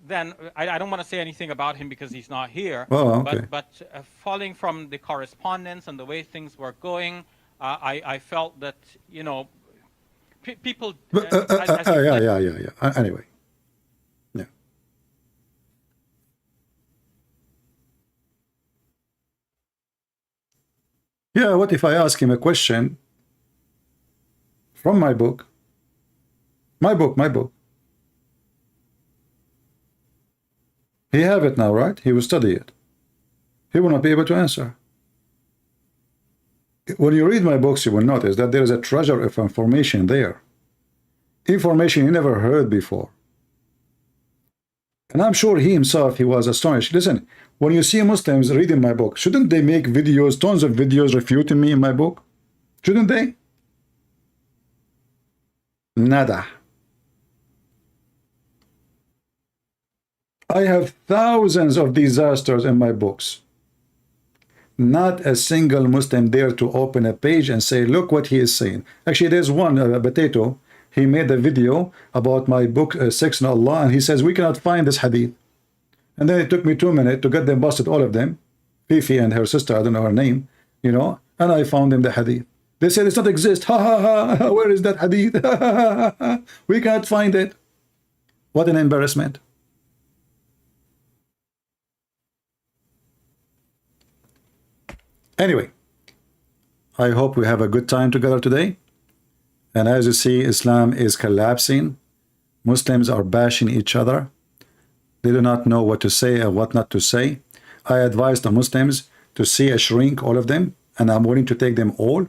Then I don't want to say anything about him because he's not here. Oh, okay. But following from the correspondence and the way things were going, I felt that, you know, people. Anyway, yeah. Yeah. What if I ask him a question from my book? My book. He have it now, right? He will study it. He will not be able to answer. When you read my books, you will notice that there is a treasure of information there. Information you never heard before. And I'm sure he himself, he was astonished. Listen, when you see Muslims reading my book, shouldn't they make videos, tons of videos refuting me in my book? Shouldn't they? Nada. I have thousands of disasters in my books. Not a single Muslim dare to open a page and say, look what he is saying. Actually, there's one, Potato. He made a video about my book, Sex in Allah, and he says, we cannot find this hadith. And then it took me 2 minutes to get them busted, all of them. Fifi and her sister, I don't know her name, you know, and I found them the hadith. They said it's not exist. Ha ha ha. Where is that hadith? Ha, ha, ha. We can't find it. What an embarrassment. Anyway, I hope we have a good time together today. And as you see, Islam is collapsing. Muslims are bashing each other. They do not know what to say and what not to say. I advise the Muslims to see a shrink, all of them, and I'm willing to take them all.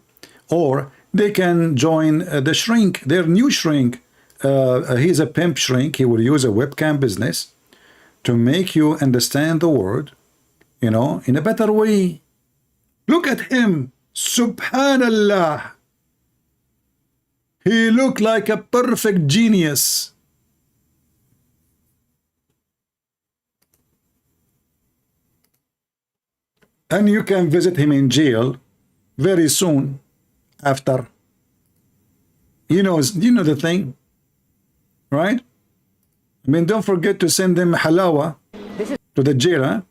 Or they can join the shrink, their new shrink. He's a pimp shrink. He will use a webcam business to make you understand the word, you know, in a better way. Look at him. Subhanallah. He looked like a perfect genius. And you can visit him in jail very soon after. You know the thing, right? I mean, don't forget to send them halawa to the jail, huh?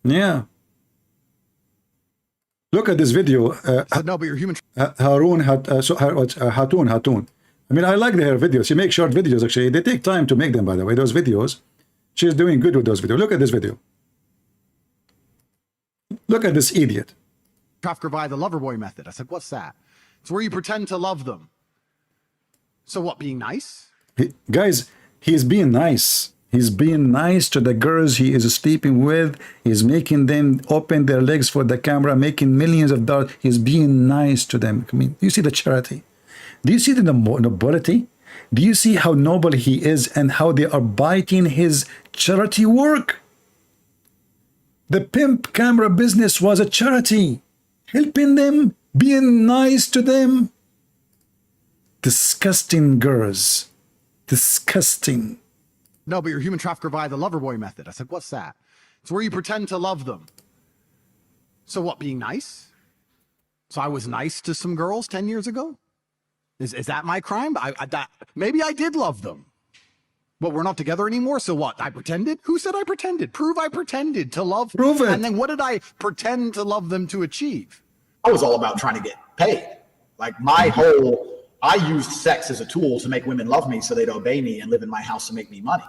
Yeah. Look at this video. No, but you're human. Hatun. I mean, I like her videos. She makes short videos, actually. They take time to make them, by the way, those videos. She's doing good with those videos. Look at this video. Look at this idiot. Trafficker by the lover boy method. I said, what's that? It's where you pretend to love them. So what, being nice? Guys, he's being nice. He's being nice to the girls he is sleeping with. He's making them open their legs for the camera, making millions of dollars. He's being nice to them. I mean, do you see the charity? Do you see the nobility? Do you see how noble he is and how they are biting his charity work? The pimp camera business was a charity. Helping them, being nice to them. Disgusting girls. Disgusting. No, but you're human trafficker by the lover boy method. I said, what's that? It's where you pretend to love them. So what, being nice? So I was nice to some girls 10 years ago? Is that my crime? Maybe I did love them. But we're not together anymore, so what? I pretended? Who said I pretended? Prove I pretended to love. Prove it. And then what did I pretend to love them to achieve? I was all about trying to get paid. Like I used sex as a tool to make women love me so they'd obey me and live in my house to make me money.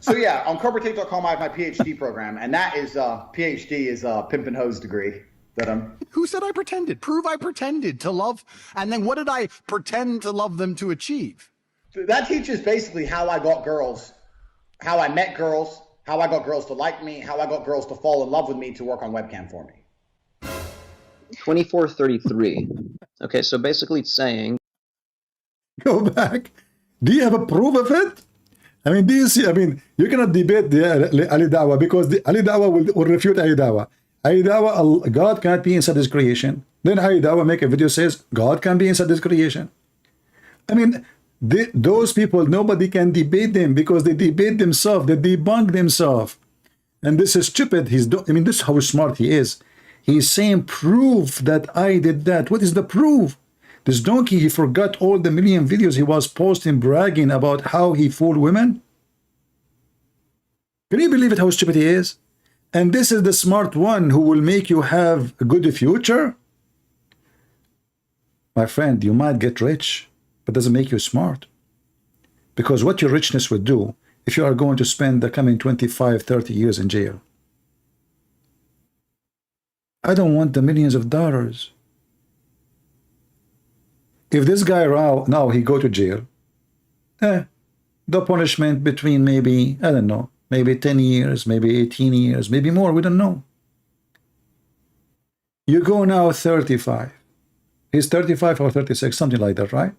So yeah, on CobraTape.com I have my PhD program, and that is PhD is a pimp and hose degree that I'm. Who said I pretended? Prove I pretended to love. And then what did I pretend to love them to achieve? That teaches basically how I got girls, how I met girls, how I got girls to like me, how I got girls to fall in love with me to work on webcam for me. 2433. Okay, so basically it's saying. Go back. Do you have a proof of it? I mean, do you see? I mean, you cannot debate the Ali Dawah because the Ali Dawah will refute Ali Dawah. Ali Dawah, God can't be inside his creation. Then Ali Dawah make a video says God can be inside his creation. I mean, those people, nobody can debate them because they debate themselves, they debunk themselves. And this is stupid. I mean, this is how smart he is. He's saying, prove that I did that. What is the proof? This donkey, he forgot all the million videos he was posting, bragging about how he fooled women. Can you believe it, how stupid he is? And this is the smart one who will make you have a good future? My friend, you might get rich, but doesn't make you smart. Because what your richness would do if you are going to spend the coming 25, 30 years in jail. I don't want the millions of dollars. If this guy now he go to jail, the punishment between maybe, I don't know, maybe 10 years, maybe 18 years, maybe more, we don't know. You go now 35. He's 35 or 36, something like that, right?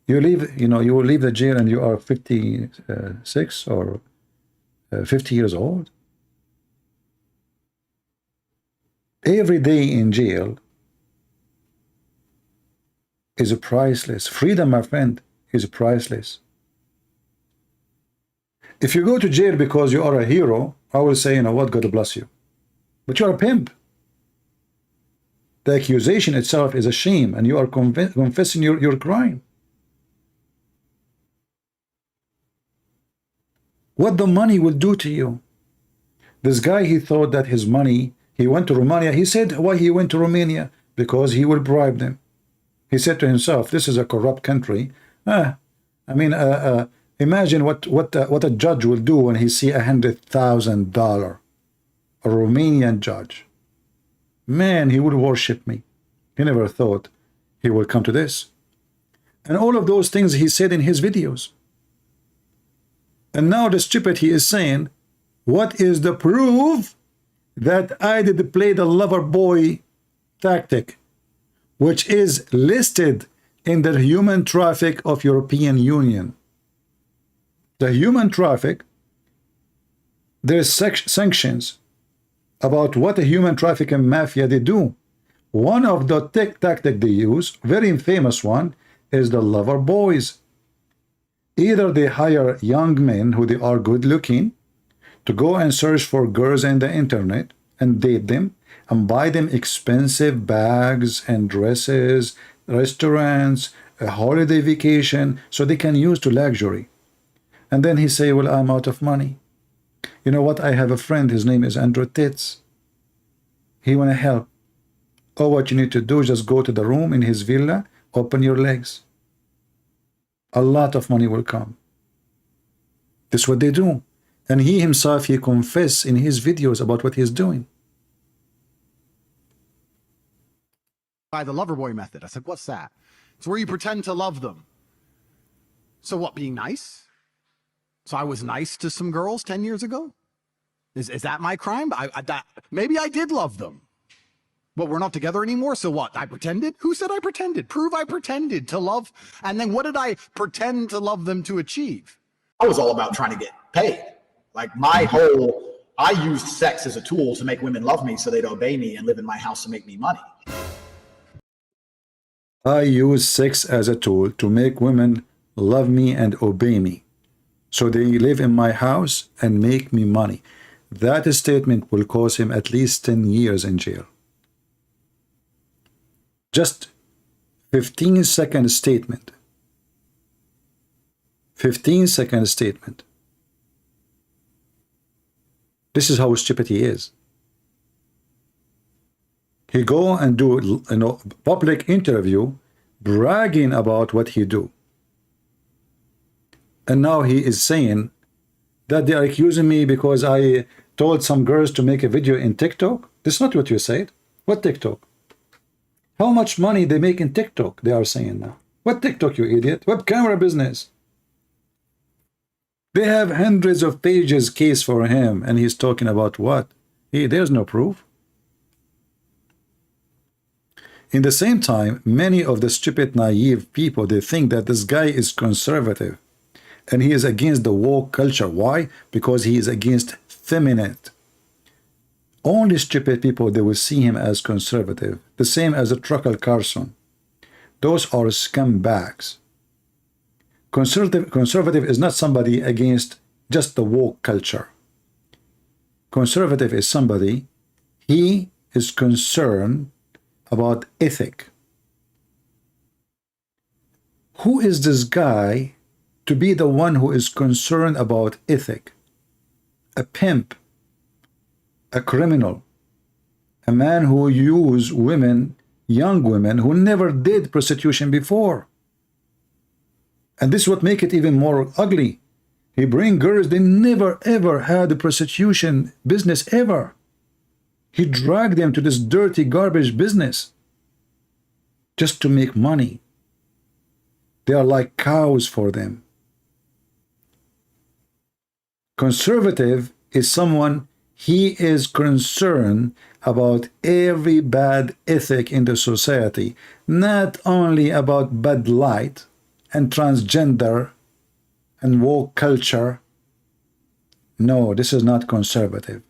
You leave, you will leave the jail and you are 56 or 50 years old. Every day in jail is priceless. Freedom, my friend, is priceless. If you go to jail because you are a hero, I will say, you know what, God bless you. But you are a pimp. The accusation itself is a shame, and you are confessing your crime. What the money will do to you. This guy, he thought that his money, he went to Romania. He said why he went to Romania, because he will bribe them. He said to himself, this is a corrupt country. Imagine what a judge will do when he see $100,000. A Romanian judge. Man, he would worship me. He never thought he would come to this. And all of those things he said in his videos. And now the stupid, he is saying, what is the proof that I did play the lover boy tactic, which is listed in the human traffic of European Union? The human traffic, there's sanctions about what the human trafficking mafia they do. One of the tactic they use, very famous one, is the lover boys. Either they hire young men who they are good looking to go and search for girls in the internet and date them and buy them expensive bags and dresses, restaurants, a holiday vacation, so they can use to luxury. And then he say, well, I'm out of money. You know what? I have a friend, his name is Andrew Titz. He want to help. Oh, what you need to do is just go to the room in his villa, open your legs. A lot of money will come. This is what they do. And he himself, he confess in his videos about what he's doing. By the lover boy method. I said, what's that? It's where you pretend to love them. So what, being nice? So I was nice to some girls 10 years ago? Is that my crime? Maybe I did love them. But we're not together anymore, so what? I pretended? Who said I pretended? Prove I pretended to love. And then what did I pretend to love them to achieve? I was all about trying to get paid. Like I used sex as a tool to make women love me so they'd obey me and live in my house and make me money. I use sex as a tool to make women love me and obey me, so they live in my house and make me money. That statement will cause him at least 10 years in jail. Just 15-second statement. 15-second statement. This is how stupid he is. He go and do public interview bragging about what he do. And now he is saying that they are accusing me because I told some girls to make a video in TikTok. That's not what you said. What TikTok? How much money they make in TikTok, they are saying now. What TikTok, you idiot? What camera business? They have hundreds of pages case for him, and he's talking about what? There's no proof. In the same time, many of the stupid, naive people, they think that this guy is conservative, and he is against the woke culture. Why? Because he is against feminine. Only stupid people, they will see him as conservative. The same as a Tucker Carlson. Those are scumbags. Conservative is not somebody against just the woke culture. Conservative is somebody, he is concerned about ethic. Who is this guy to be the one who is concerned about ethic? A pimp, a criminal, a man who used women, young women, who never did prostitution before. And this is what makes it even more ugly. He bring girls, they never ever had a prostitution business ever. He dragged them to this dirty garbage business just to make money. They are like cows for them. Conservative is someone, he is concerned about every bad ethic in the society, not only about Bud Light and transgender and woke culture. No, this is not conservative.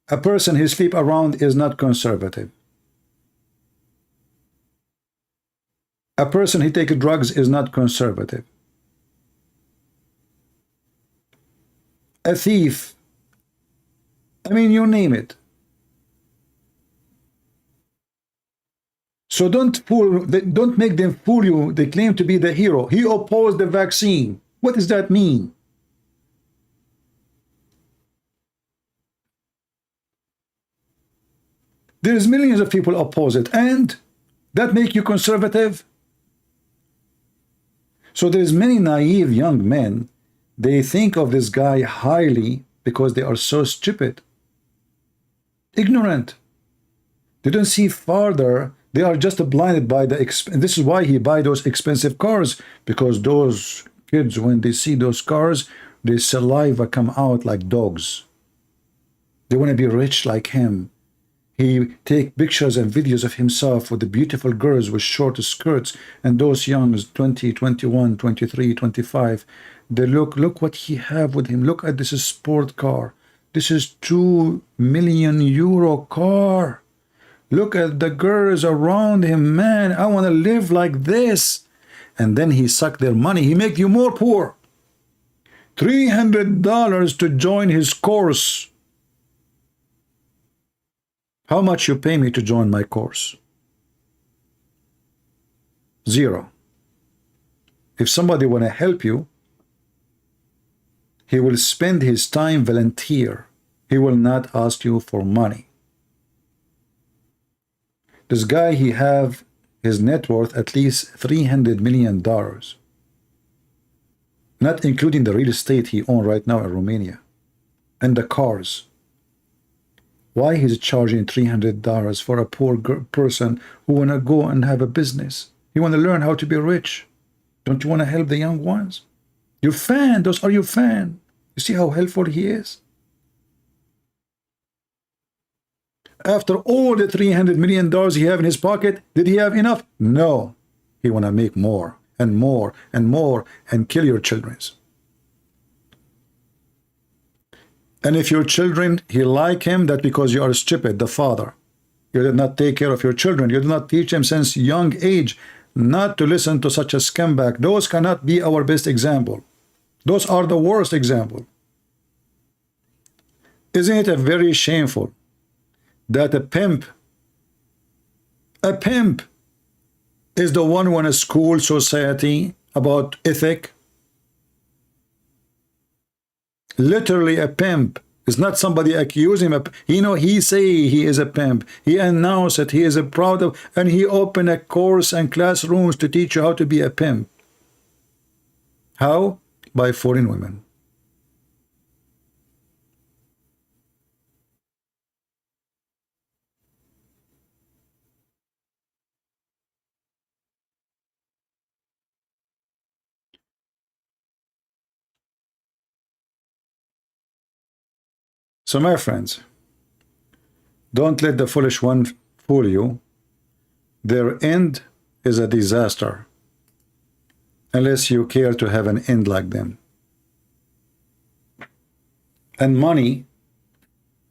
A person he sleep around is not conservative. A person he take drugs is not conservative. A thief, I mean, you name it. So don't make them fool you. They claim to be the hero. He opposed the vaccine. What does that mean? There's millions of people oppose it, and that make you conservative. So there's many naive young men, they think of this guy highly because they are so stupid, ignorant. They don't see farther. They are just blinded by the this is why he buy those expensive cars, because those kids, when they see those cars, their saliva come out like dogs. They want to be rich like him. He take pictures and videos of himself with the beautiful girls with short skirts, and those youngs, 20, 21, 23, 25, they look what he have with him. Look at this sport car. This is €2 million car. Look at the girls around him, man. I want to live like this. And then he suck their money. He make you more poor. $300 to join his course. How much you pay me to join my course? $0. If somebody want to help you, he will spend his time volunteer. He will not ask you for money. This guy, he have his net worth at least $300 million, not including the real estate he own right now in Romania and the cars. Why he's charging $300 for a poor person who want to go and have a business? You want to learn how to be rich. Don't you want to help the young ones? Your fan, those are your fan. You see how helpful he is? After all the $300 million he have in his pocket, did he have enough? No. He want to make more and more and more and kill your children. And if your children, he like him, that because you are stupid, the father. You did not take care of your children. You did not teach them since young age not to listen to such a scumbag. Those cannot be our best example. Those are the worst example. Isn't it a very shameful that a pimp is the one who want to school society about ethic? Literally a pimp. It's not somebody accusing him. You know, he say he is a pimp. He announced it. He is a proud of, and he opened a course and classrooms to teach you how to be a pimp. How? By foreign women. So my friends, don't let the foolish one fool you. Their end is a disaster unless you care to have an end like them. And money,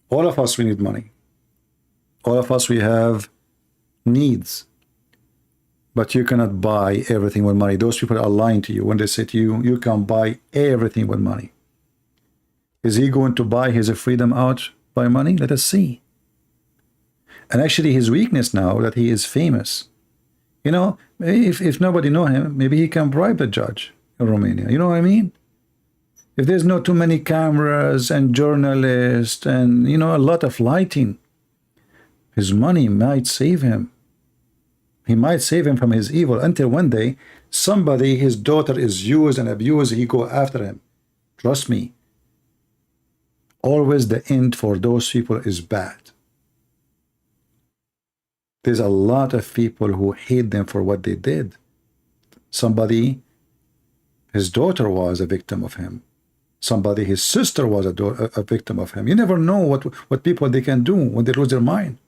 all of us, we need money. All of us, we have needs. But you cannot buy everything with money. Those people are lying to you when they say to you, you can buy everything with money. Is he going to buy his freedom out by money? Let us see. And actually his weakness now that he is famous. You know, if nobody know him, maybe he can bribe the judge in Romania. You know what I mean? If there's not too many cameras and journalists and, you know, a lot of lighting, his money might save him. He might save him from his evil until one day somebody, his daughter is used and abused, he go after him. Trust me. Always the end for those people is bad. There's a lot of people who hate them for what they did. Somebody, his daughter was a victim of him. Somebody, his sister was a victim of him. You never know what people they can do when they lose their mind.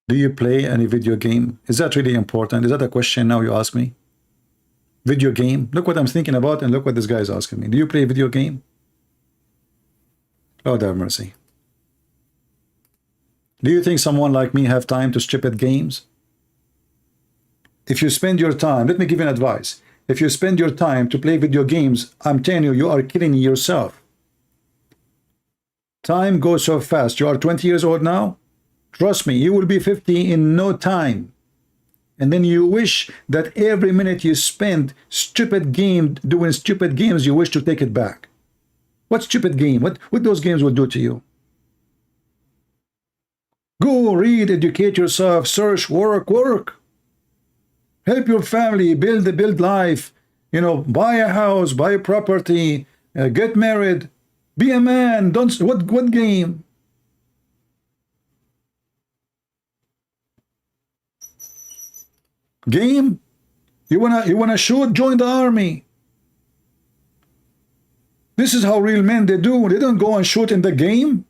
Do you play any video game? Is that really important? Is that a question now you ask me? Video game? Look what I'm thinking about and look what this guy is asking me. Do you play a video game? Lord have mercy. Do you think someone like me have time to strip at games? If you spend your time, let me give you an advice. If you spend your time to play video games, I'm telling you, you are killing yourself. Time goes so fast. You are 20 years old now. Trust me, you will be 50 in no time. and then you wish that every minute you spend stupid game doing stupid games, you wish to take it back. What stupid game? What those games will do to you? Go read, educate yourself, search, work. Help your family, build life. You know, buy a house, buy a property, get married, be a man. Don't what game? Game? You wanna shoot? Join the army. This is how real men they do. They don't go and shoot in the game.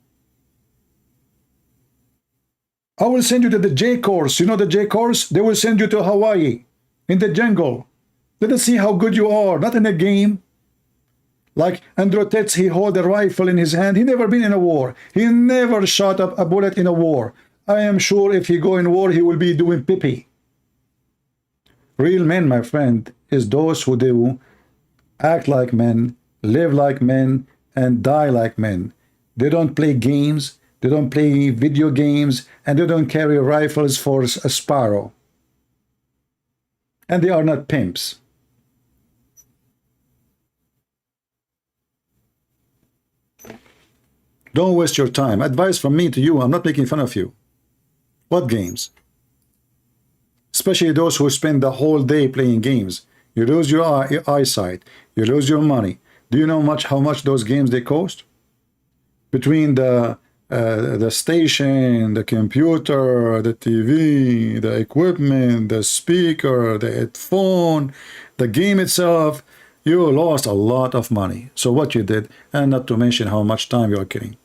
I will send you to the J course. You know the J course? They will send you to Hawaii, in the jungle. Let us see how good you are, not in a game. Like Andrew Tate, he hold a rifle in his hand. He never been in a war. He never shot up a bullet in a war. I am sure if he go in war, he will be doing pee-pee. Real men, my friend, is those who do act like men, live like men, and die like men. They don't play games. They don't play video games, and they don't carry rifles for a sparrow. And they are not pimps. Don't waste your time. Advice from me to you. I'm not making fun of you. What games? Especially those who spend the whole day playing games. You lose your eyesight. You lose your money. Do you know how much those games they cost? Between the station, the computer, the TV, the equipment, the speaker, the headphone, the game itself, you lost a lot of money. So what you did, and not to mention how much time you are killing.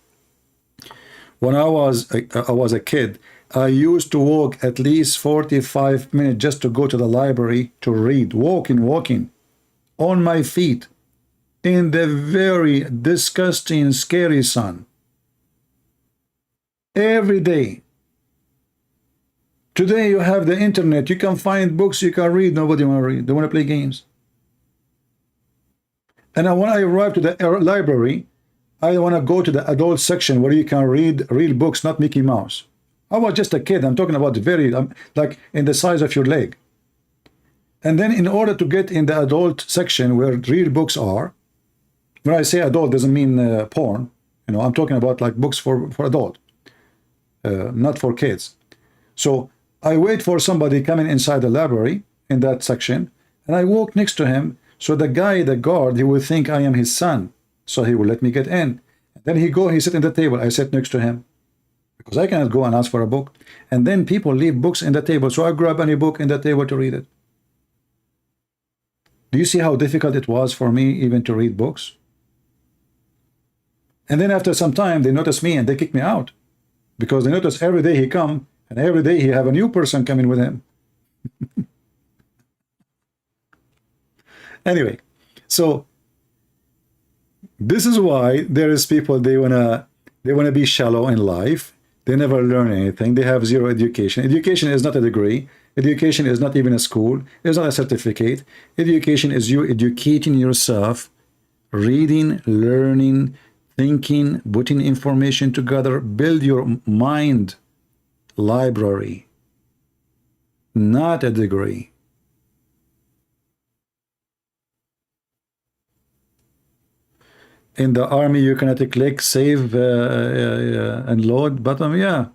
When I was a kid, I used to walk at least 45 minutes just to go to the library to read, walking on my feet in the very disgusting, scary sun. Every day. Today you have the internet. You can find books you can read. Nobody want to read. They want to play games. And when I arrive to the library, I want to go to the adult section where you can read real books, not Mickey Mouse. I was just a kid. I'm talking about very, like in the size of your leg. And then in order to get in the adult section where real books are, when I say adult, doesn't mean porn. You know, I'm talking about like books for adult. Not for kids. So I wait for somebody coming inside the library in that section, and I walk next to him. So the guard, he will think I am his son. So he will let me get in. Then he sit in the table. I sit next to him because I cannot go and ask for a book. And then people leave books in the table. So I grab any book in the table to read it. Do you see how difficult it was for me even to read books? And then after some time, they notice me and they kick me out. Because they notice every day he come, and every day he have a new person coming with him. Anyway, so this is why there is people, they wanna be shallow in life. They never learn anything. They have zero education. Education is not a degree. Education is not even a school. It's not a certificate. Education is you educating yourself, reading, learning, thinking, putting information together, build your mind library, not a degree. In the army, you cannot click save and load button. Yeah.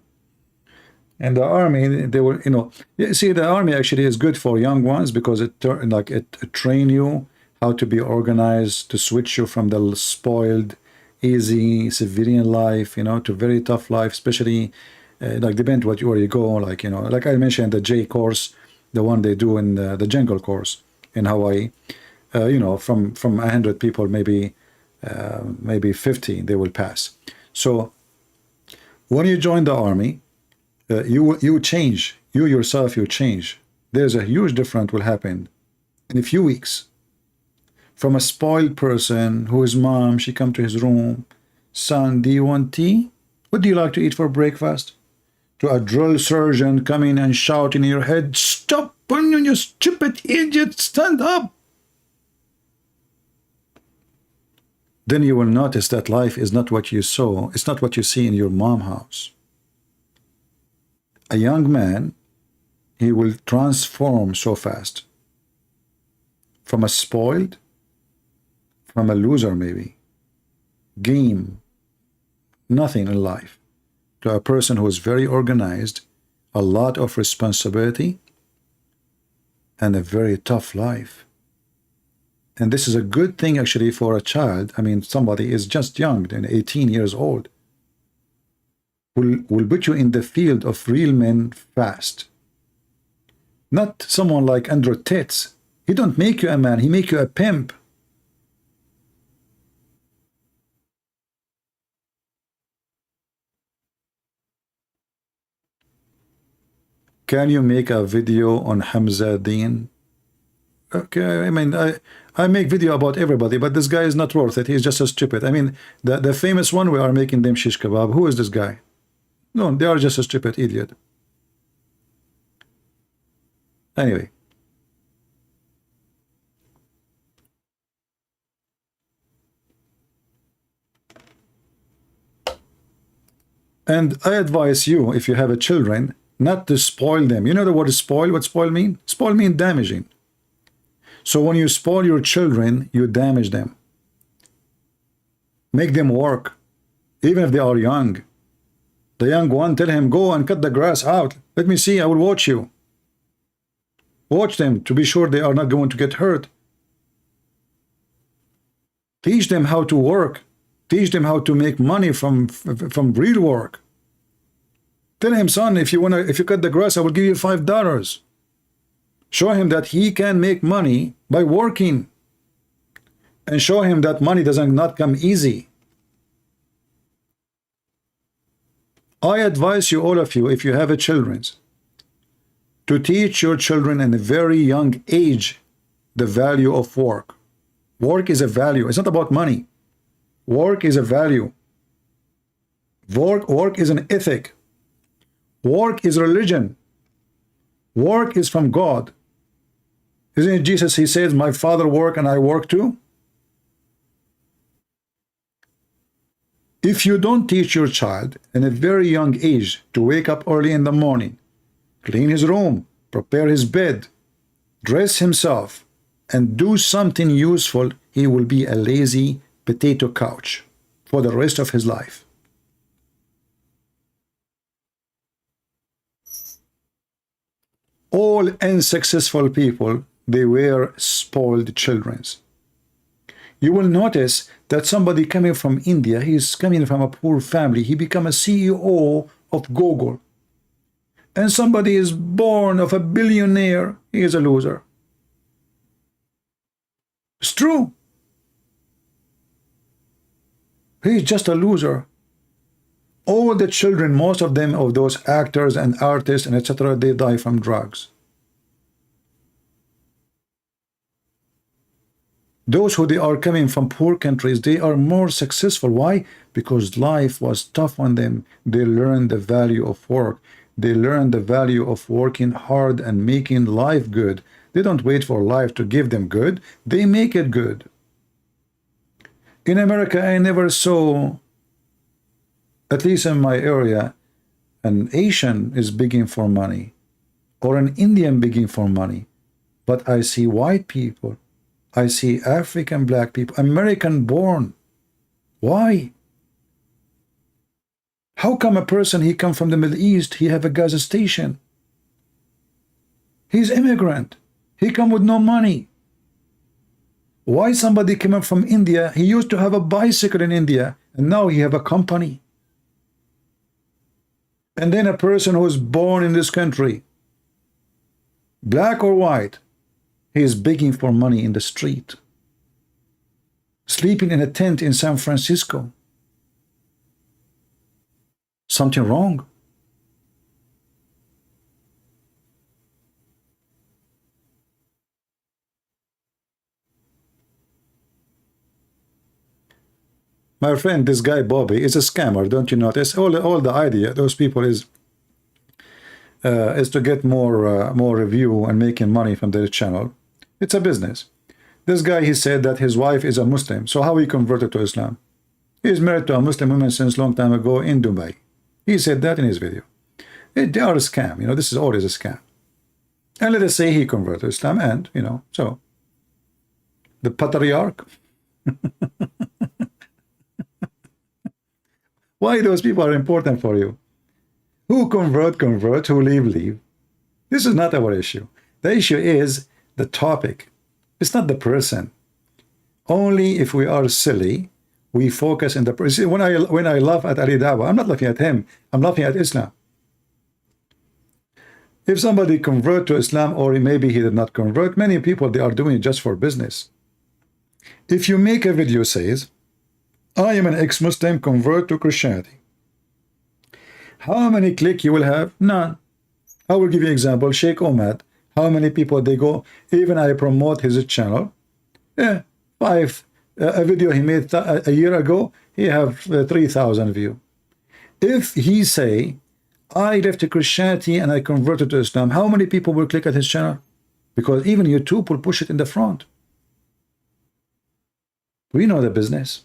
In the army, they will, you know, you see, the army actually is good for young ones because it train you how to be organized, to switch you from the spoiled, easy civilian life, you know, to very tough life, especially like depend where you go, like, you know, like I mentioned, the J course, the one they do in the jungle course in Hawaii, you know, from 100 people, maybe 50 they will pass. So when you join the army, you change, you yourself, you change. There's a huge difference will happen in a few weeks. From a spoiled person who his mom, she come to his room, son, do you want tea? What do you like to eat for breakfast? To a drill surgeon coming and shouting in your head, stop, you stupid idiot, stand up. Then you will notice that life is not what you saw, it's not what you see in your mom's house. A young man, he will transform so fast from a spoiled, from a loser maybe, game, nothing in life, to a person who is very organized, a lot of responsibility, and a very tough life. And this is a good thing actually for a child. I mean, somebody is just young, 18 years old, will put you in the field of real men fast. Not someone like Andrew Tate. He don't make you a man, he make you a pimp. Can you make a video on Hamza Deen? Okay, I mean, I make video about everybody, but this guy is not worth it. He's just so stupid. I mean, the famous one, we are making them shish kebab. Who is this guy? No, they are just a stupid idiot. Anyway. And I advise you, if you have a children, not to spoil them. You know the word spoil? What spoil mean? Spoil mean damaging. So when you spoil your children, you damage them. Make them work, even if they are young. The young one, tell him, go and cut the grass out. Let me see, I will watch you. Watch them to be sure they are not going to get hurt. Teach them how to work. Teach them how to make money from real work. Tell him, son, if you cut the grass, I will give you $5. Show him that he can make money by working. And show him that money does not come easy. I advise you, all of you, if you have a children, to teach your children in a very young age the value of work. Work is a value. It's not about money. Work is a value. Work is an ethic. Work is religion. Work is from God. Isn't it Jesus? He says, my Father work and I work too. If you don't teach your child in a very young age to wake up early in the morning, clean his room, prepare his bed, dress himself, and do something useful, he will be a lazy potato couch for the rest of his life. All unsuccessful people, they were spoiled children. You will notice that somebody coming from India, he is coming from a poor family, he become a CEO of Google. And somebody is born of a billionaire, he is a loser. It's true. He's just a loser. All the children, most of them, of those actors and artists and etc., they die from drugs. Those who they are coming from poor countries, they are more successful. Why? Because life was tough on them. They learned the value of work. They learned the value of working hard and making life good. They don't wait for life to give them good. They make it good. In America, I never saw, at least in my area, an Asian is begging for money or an Indian begging for money. But I see white people, I see African black people, American born. Why? How come a person, he come from the Middle East, he have a gas station? He's immigrant. He come with no money. Why somebody came up from India, he used to have a bicycle in India, and now he have a company. And then a person who is born in this country, black or white, he is begging for money in the street, sleeping in a tent in San Francisco. Something wrong. My friend, this guy Bobby is a scammer, don't you notice? All the idea, those people is to get more review and making money from their channel. It's a business. This guy, he said that his wife is a Muslim. So how he converted to Islam? He is married to a Muslim woman since long time ago in Dubai. He said that in his video. They are a scam. You know, this is always a scam. And let us say he converted to Islam, and, you know, so the patriarch. Why those people are important for you? Who convert, who leave. This is not our issue. The issue is the topic. It's not the person. Only if we are silly, we focus in the person. When I laugh at Ali Dawah, I'm not laughing at him. I'm laughing at Islam. If somebody convert to Islam, or maybe he did not convert, many people, they are doing it just for business. If you make a video says, I am an ex-Muslim, convert to Christianity, how many click you will have? None. I will give you an example. Sheikh Omad, how many people they go, even I promote his channel, yeah, a video he made a year ago, he have 3,000 view. If he say, I left Christianity and I converted to Islam, how many people will click at his channel? Because even YouTube will push it in the front. We know the business.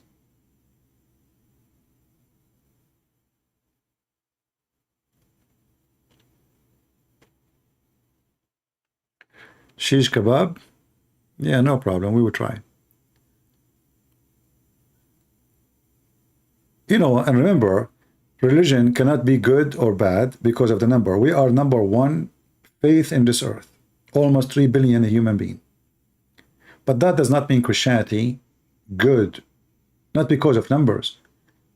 Shish kebab? Yeah, no problem. We will try. You know, and remember, religion cannot be good or bad because of the number. We are number one faith in this earth. Almost 3 billion human beings. But that does not mean Christianity good. Not because of numbers.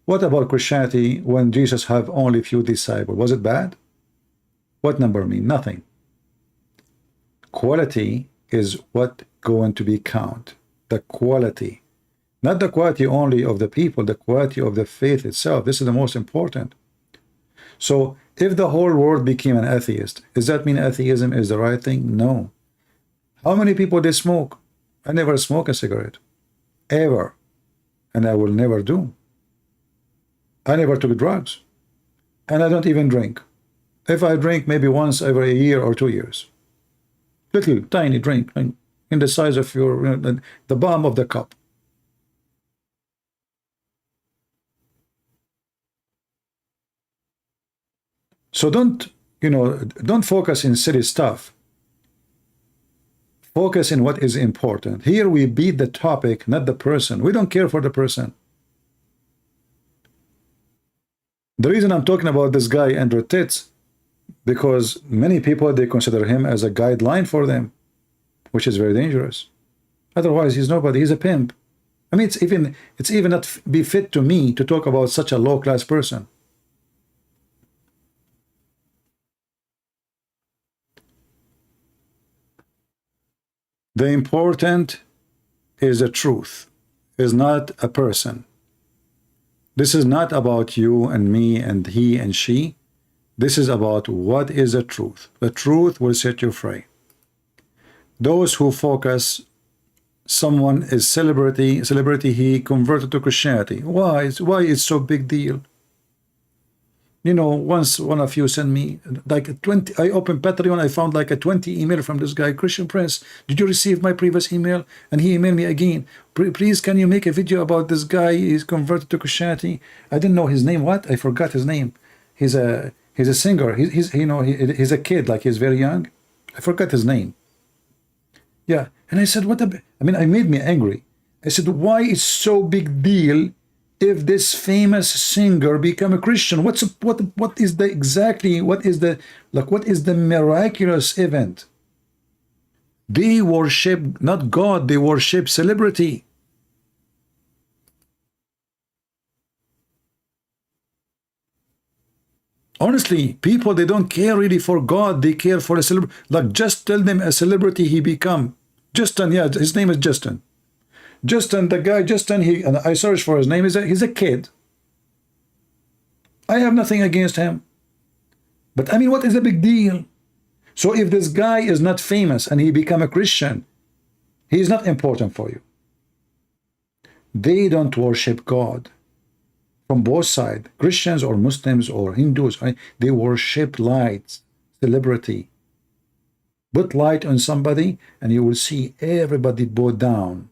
What about Christianity when Jesus have only few disciples? Was it bad? What number mean? Nothing. Quality is what going to be count. The quality. Not the quality only of the people, the quality of the faith itself. This is the most important. So if the whole world became an atheist, does that mean atheism is the right thing? No. How many people they smoke? I never smoke a cigarette. Ever. And I will never do. I never took drugs. And I don't even drink. If I drink, maybe once every year or 2 years. Little tiny drink in the size of your the palm of the cup. So don't focus in silly stuff. Focus in what is important. Here we beat the topic, not the person. We don't care for the person. The reason I'm talking about this guy Andrew Titz, because many people, they consider him as a guideline for them, which is very dangerous. Otherwise, he's nobody. He's a pimp. I mean, it's even not be fit to me to talk about such a low-class person. The important is the truth, is not a person. This is not about you and me and he and she. This is about what is the truth. The truth will set you free. Those who focus, someone is celebrity, he converted to Christianity. Why it's so big deal? You know, once one of you sent me like 20, I opened Patreon, I found like a 20 email from this guy, Christian Prince. Did you receive my previous email? And he emailed me again. Please, can you make a video about this guy? He's converted to Christianity. I didn't know his name. What? I forgot his name. He's a singer. He's a kid, like he's very young. I forgot his name. Yeah. And I said, I made me angry. I said, why is so big deal if this famous singer become a Christian? What is the miraculous event? They worship not God, they worship celebrity. Honestly, people, they don't care really for God, they care for a celebrity. Like, just tell them a celebrity he become. Justin, yeah, his name is Justin. Justin, the guy, Justin, and I searched for his name, he's a kid. I have nothing against him. But I mean, what is the big deal? So if this guy is not famous and he become a Christian, he is not important for you. They don't worship God. From both sides, Christians or Muslims or Hindus, they worship lights, celebrity. Put light on somebody and you will see everybody bow down.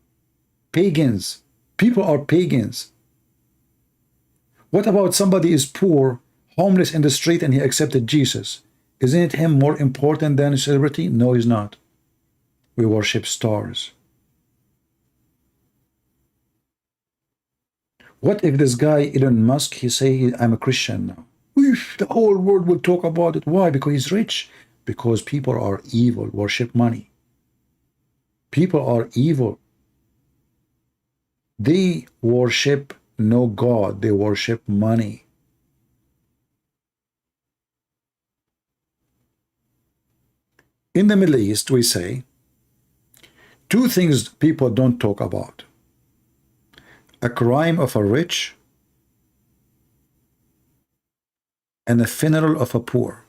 Pagans. People are pagans. What about somebody is poor, homeless in the street, and he accepted Jesus? Isn't it him more important than a celebrity? No, he's not. We worship stars. What if this guy, Elon Musk, he say, I'm a Christian now? The whole world will talk about it. Why? Because he's rich. Because people are evil, worship money. People are evil. They worship no God, they worship money. In the Middle East, we say, two things people don't talk about. A crime of a rich and a funeral of a poor.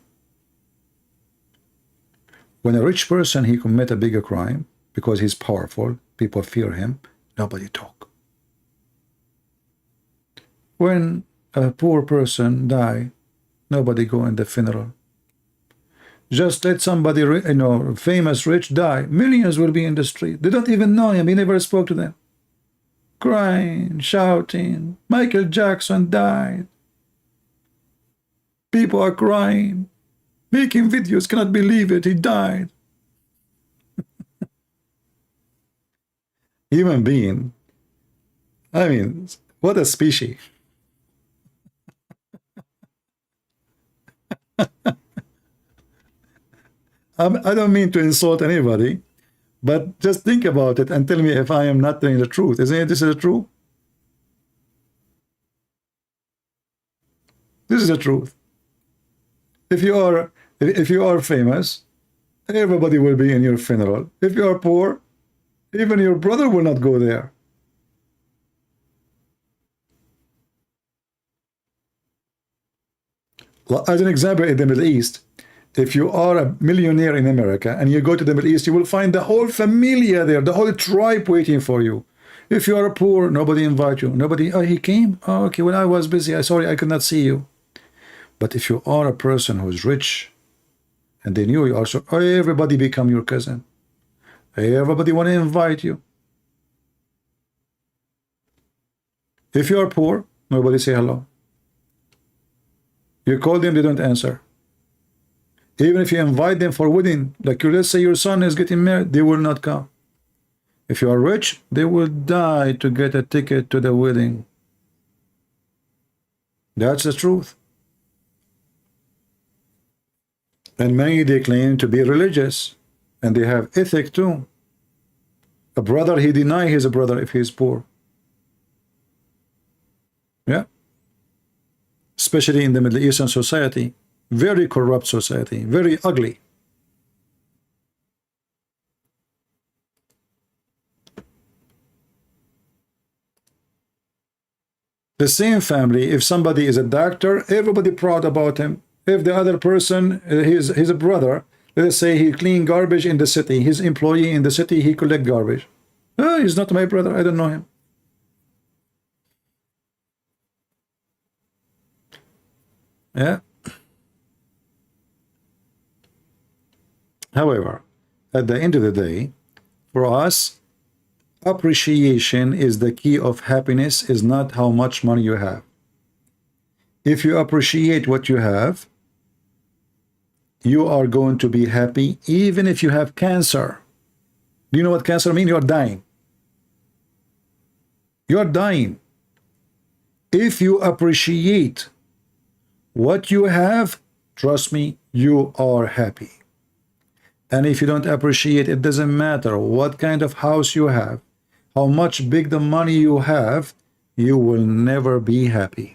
When a rich person, he commit a bigger crime, because he's powerful, people fear him, nobody talk. When a poor person die, nobody go in the funeral. Just let somebody, famous, rich die. Millions will be in the street. They don't even know him. He never spoke to them. Crying, shouting, Michael Jackson died. People are crying, making videos, cannot believe it, he died. Human being, I mean, what a species. I don't mean to insult anybody, but just think about it and tell me if I am not telling the truth. Isn't this the truth? This is the truth. If you are famous, everybody will be in your funeral. If you are poor, even your brother will not go there. Well, as an example, in the Middle East, if you are a millionaire in America and you go to the Middle East, you will find the whole familia there, the whole tribe waiting for you. If you are poor, nobody invite you. Nobody, oh, he came? Oh, okay, well, I was busy. I'm sorry, I could not see you. But if you are a person who is rich and they knew you also, oh, everybody become your cousin. Everybody want to invite you. If you are poor, nobody say hello. You call them, they don't answer. Even if you invite them for wedding, like let's say your son is getting married, they will not come. If you are rich, they will die to get a ticket to the wedding. That's the truth. And many, they claim to be religious, and they have ethic too. A brother, he deny he's a brother if he's poor. Yeah. Especially in the Middle Eastern society, very corrupt society, very ugly. The same family, if somebody is a doctor, everybody proud about him. If the other person, he's a brother, let's say he clean garbage in the city, his employee in the city, he collect garbage. Oh, he's not my brother, I don't know him. Yeah. However, at the end of the day, for us, appreciation is the key of happiness, is not how much money you have. If you appreciate what you have, you are going to be happy even if you have cancer. Do you know what cancer means? You are dying. You are dying. If you appreciate what you have, trust me, you are happy. And if you don't appreciate, it doesn't matter what kind of house you have, how much big the money you have, you will never be happy.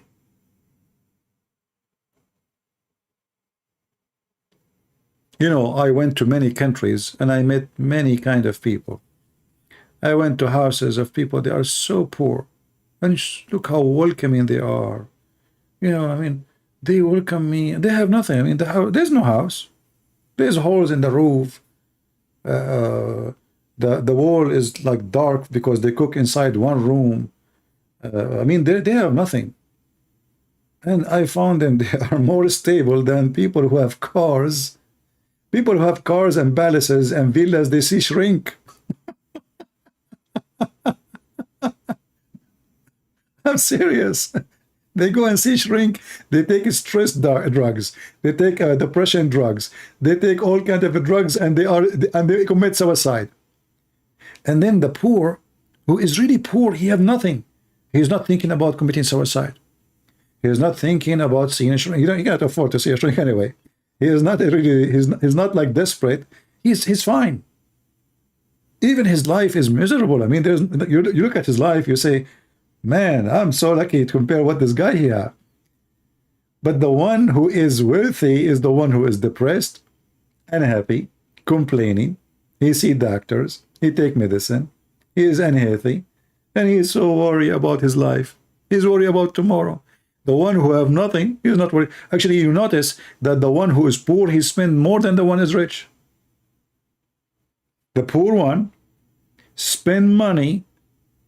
You know, I went to many countries and I met many kind of people. I went to houses of people, they are so poor. And look how welcoming they are. You know, I mean, they welcome me. They have nothing. I mean, there's no house. There's holes in the roof. The wall is like dark because they cook inside one room. I mean, they have nothing. And I found them, they are more stable than people who have cars. People who have cars and palaces and villas, they see shrink. I'm serious. They go and see shrink. They take stress drugs. They take depression drugs. They take all kind of drugs, and they commit suicide. And then the poor, who is really poor, he have nothing. He is not thinking about committing suicide. He is not thinking about seeing a shrink. He cannot afford to see a shrink anyway. He is not really. He's not like desperate. He's fine. Even his life is miserable. I mean, you look at his life, you say, man, I'm so lucky to compare what this guy here. But the one who is wealthy is the one who is depressed, unhappy, complaining. He see doctors. He take medicine. He is unhealthy. And he is so worried about his life. He's worried about tomorrow. The one who have nothing, he's not worried. Actually, you notice that the one who is poor, he spend more than the one who is rich. The poor one spend money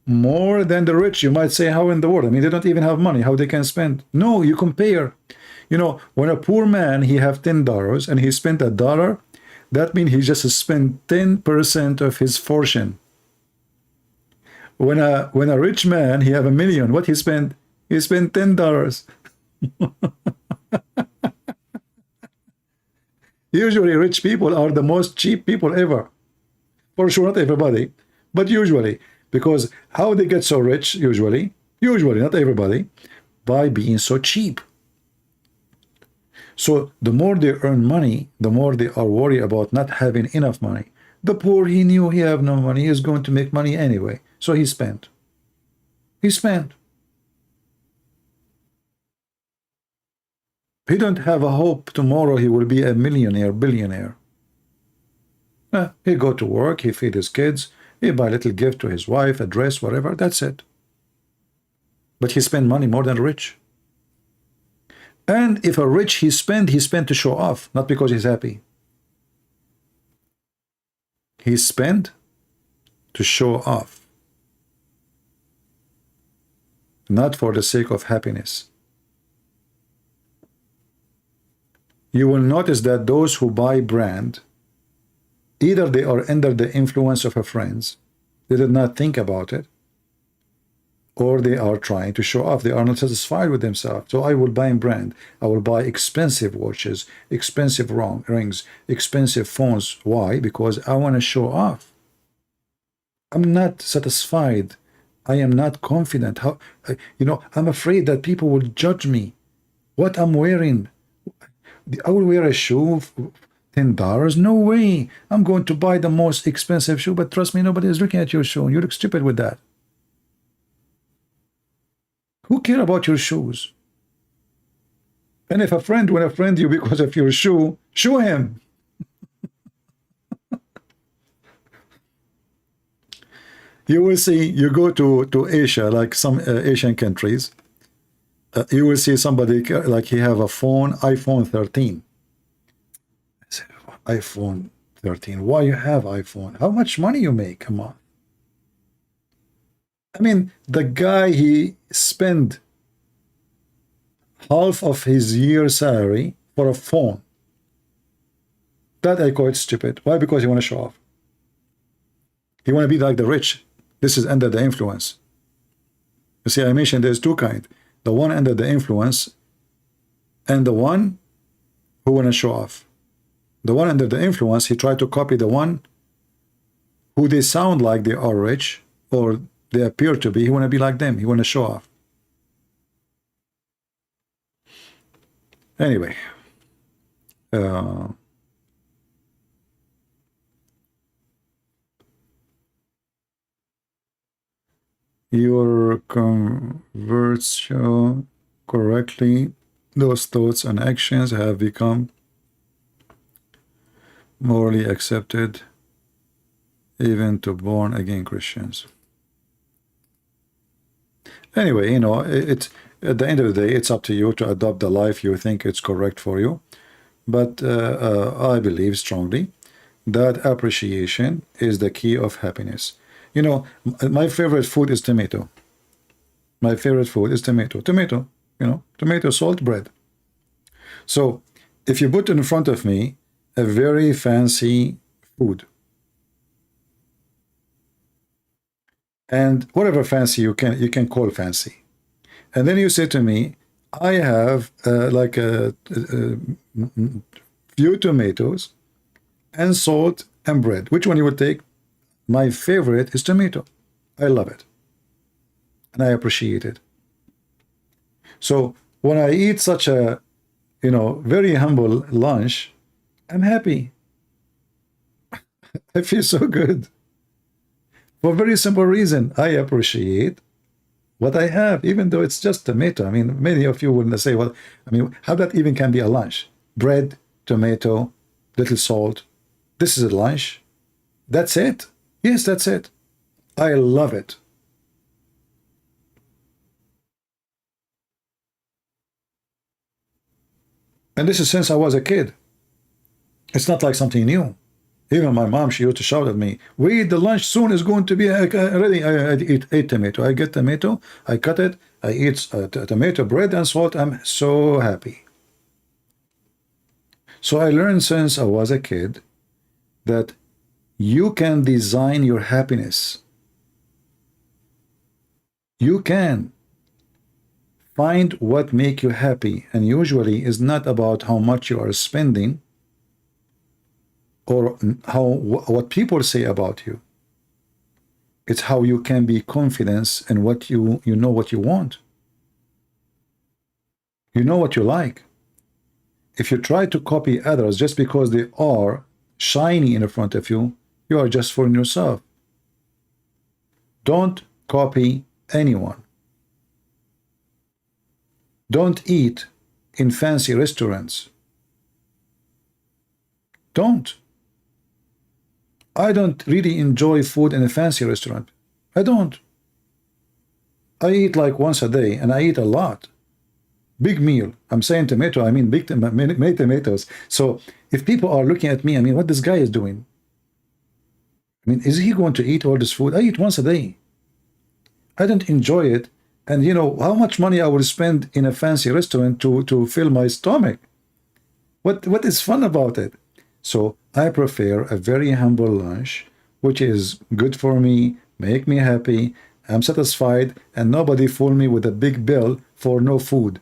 more than the rich. You might say, how in the world? I mean, they don't even have money. How they can spend? No, you compare. You know, when a poor man, he have $10 and he spent $1, that means he just spent 10% of his fortune. When a rich man, he have $1 million, what he spent? He spent $10. Usually rich people are the most cheap people ever. For sure, not everybody, but usually. Because how they get so rich, usually, not everybody, by being so cheap. So the more they earn money, the more they are worried about not having enough money. The poor, he knew he have no money, he's going to make money anyway. So he spent. He spent. He don't have a hope tomorrow he will be a millionaire, billionaire. He go to work, he feed his kids, he buy a little gift to his wife, a dress, whatever, that's it. But he spend money more than rich. And if a rich, he spend to show off, not because he's happy. He spend to show off, not for the sake of happiness. You will notice that those who buy brand, either they are under the influence of a friends, they did not think about it, or they are trying to show off. They are not satisfied with themselves. So I will buy a brand. I will buy expensive watches, expensive rings, expensive phones. Why? Because I want to show off. I'm not satisfied. I am not confident. I'm afraid that people will judge me. What I'm wearing. I will wear a shoe, $10. No way. I'm going to buy the most expensive shoe, but trust me, nobody is looking at your shoe. You look stupid with that. Who care about your shoes? And if a friend will offend you because of your shoe, show him. You will see, you go to Asia, like some Asian countries, you will see somebody like he have a phone, iPhone 13. I say, iPhone 13, why you have iPhone? How much money you make? Come on. I mean, the guy, he spent half of his year's salary for a phone. That I call it stupid. Why? Because he want to show off. He want to be like the rich. This is under the influence. You see, I mentioned there's two kinds. The one under the influence and the one who want to show off. The one under the influence, he tried to copy the one who they sound like they are rich or they appear to be. He want to be like them. He want to show off. Anyway, your converts show correctly those thoughts and actions have become morally accepted even to born again Christians. Anyway, you know, it's at the end of the day, it's up to you to adopt the life you think it's correct for you. But I believe strongly that appreciation is the key of happiness. You know, my favorite food is tomato. My favorite food is tomato. Tomato, you know, tomato, salt, bread. So if you put in front of me a very fancy food, and whatever fancy you can call fancy, And then you say to me, I have like a few tomatoes and salt and bread. Which one you would take? My favorite is tomato. I love it. And I appreciate it. So when I eat such a, you know, very humble lunch, I'm happy. I feel so good. For a very simple reason. I appreciate what I have, even though it's just tomato. I mean, many of you wouldn't say, well, I mean, how that even can be a lunch? Bread, tomato, little salt. This is a lunch. That's it. Yes, that's it. I love it. And this is since I was a kid. It's not like something new. Even my mom, she used to shout at me, wait, the lunch soon is going to be ready. I eat tomato. I get tomato, I cut it, I eat tomato, bread and salt. I'm so happy. So I learned since I was a kid that you can design your happiness. You can find what make you happy, and usually is not about how much you are spending or what people say about you. It's how you can be confident in what you know what you want. You know what you like. If you try to copy others just because they are shiny in front of you, you are just fooling yourself. Don't copy anyone. Don't eat in fancy restaurants. Don't. I don't really enjoy food in a fancy restaurant. I don't. I eat like once a day, and I eat a lot. Big meal. I'm saying tomato, I mean many tomatoes. So if people are looking at me, I mean, what this guy is doing? I mean, is he going to eat all this food? I eat once a day. I don't enjoy it. And you know how much money I would spend in a fancy restaurant to fill my stomach? What is fun about it? So I prefer a very humble lunch, which is good for me, make me happy, I'm satisfied, and nobody fool me with a big bill for no food.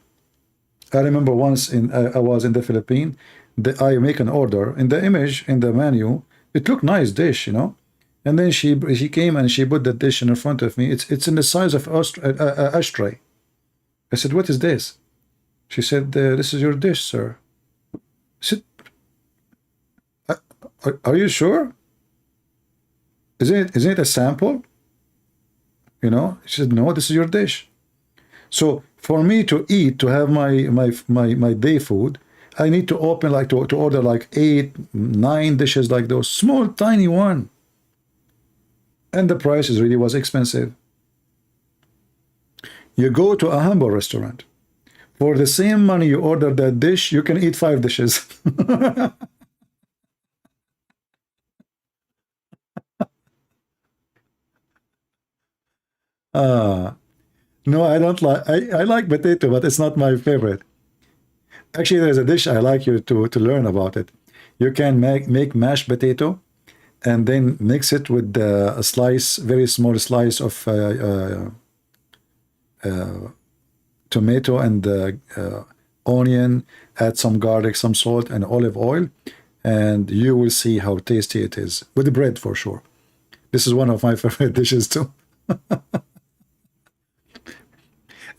I remember once I was in the Philippines, I make an order, in the image, in the menu, it looked nice dish, you know, and then she came and she put the dish in front of me. It's in the size of ashtray. I said, what is this? She said, this is your dish, sir. I said, are you sure? Isn't it a sample? You know, she said, no, this is your dish. So for me to eat, to have my day food, I need to open like to order like 8, 9 dishes like those, small, tiny one. And the price really was expensive. You go to a humble restaurant. For the same money you order that dish, you can eat 5 dishes. No, I don't like. I like potato, but it's not my favorite. Actually, there's a dish I like you to learn about it. You can make mashed potato, and then mix it with a slice, very small slice of tomato and onion. Add some garlic, some salt, and olive oil, and you will see how tasty it is with the bread for sure. This is one of my favorite dishes too.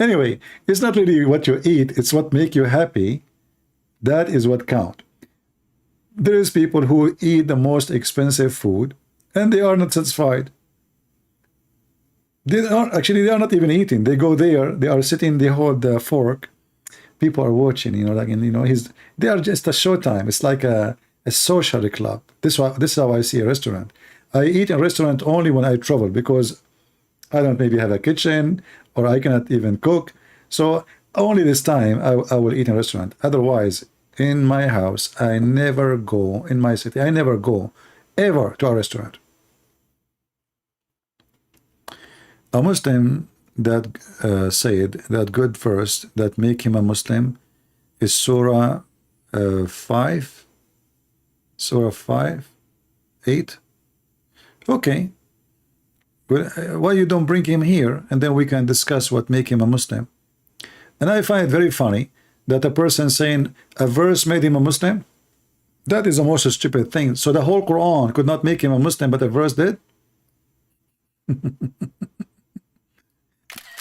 Anyway, it's not really what you eat, it's what make you happy. That is what count. There is people who eat the most expensive food and they are not satisfied. They are not even eating. They go there, they are sitting, they hold the fork. People are watching, you know, like, and, you know, they are just a showtime. It's like a social club. This is how I see a restaurant. I eat in a restaurant only when I travel because I don't maybe have a kitchen or I cannot even cook. So only this time I will eat in a restaurant. Otherwise, in my house, I never go, in my city, I never go ever to a restaurant. A Muslim that said that good verse that make him a Muslim is Surah 5, Surah 5, 8. Okay. Well, why you don't bring him here and then we can discuss what make him a Muslim? And I find it very funny that a person saying a verse made him a Muslim. That is the most stupid thing. So the whole Quran could not make him a Muslim, but a verse did?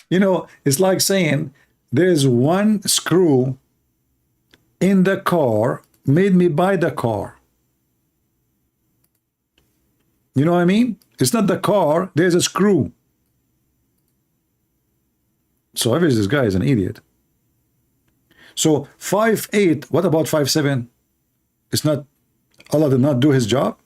You know, it's like saying there's one screw in the car made me buy the car. You know what I mean? It's not the car, there's a screw. So obviously this guy is an idiot. So 5'8", what about 5'7"? It's not, Allah did not do his job?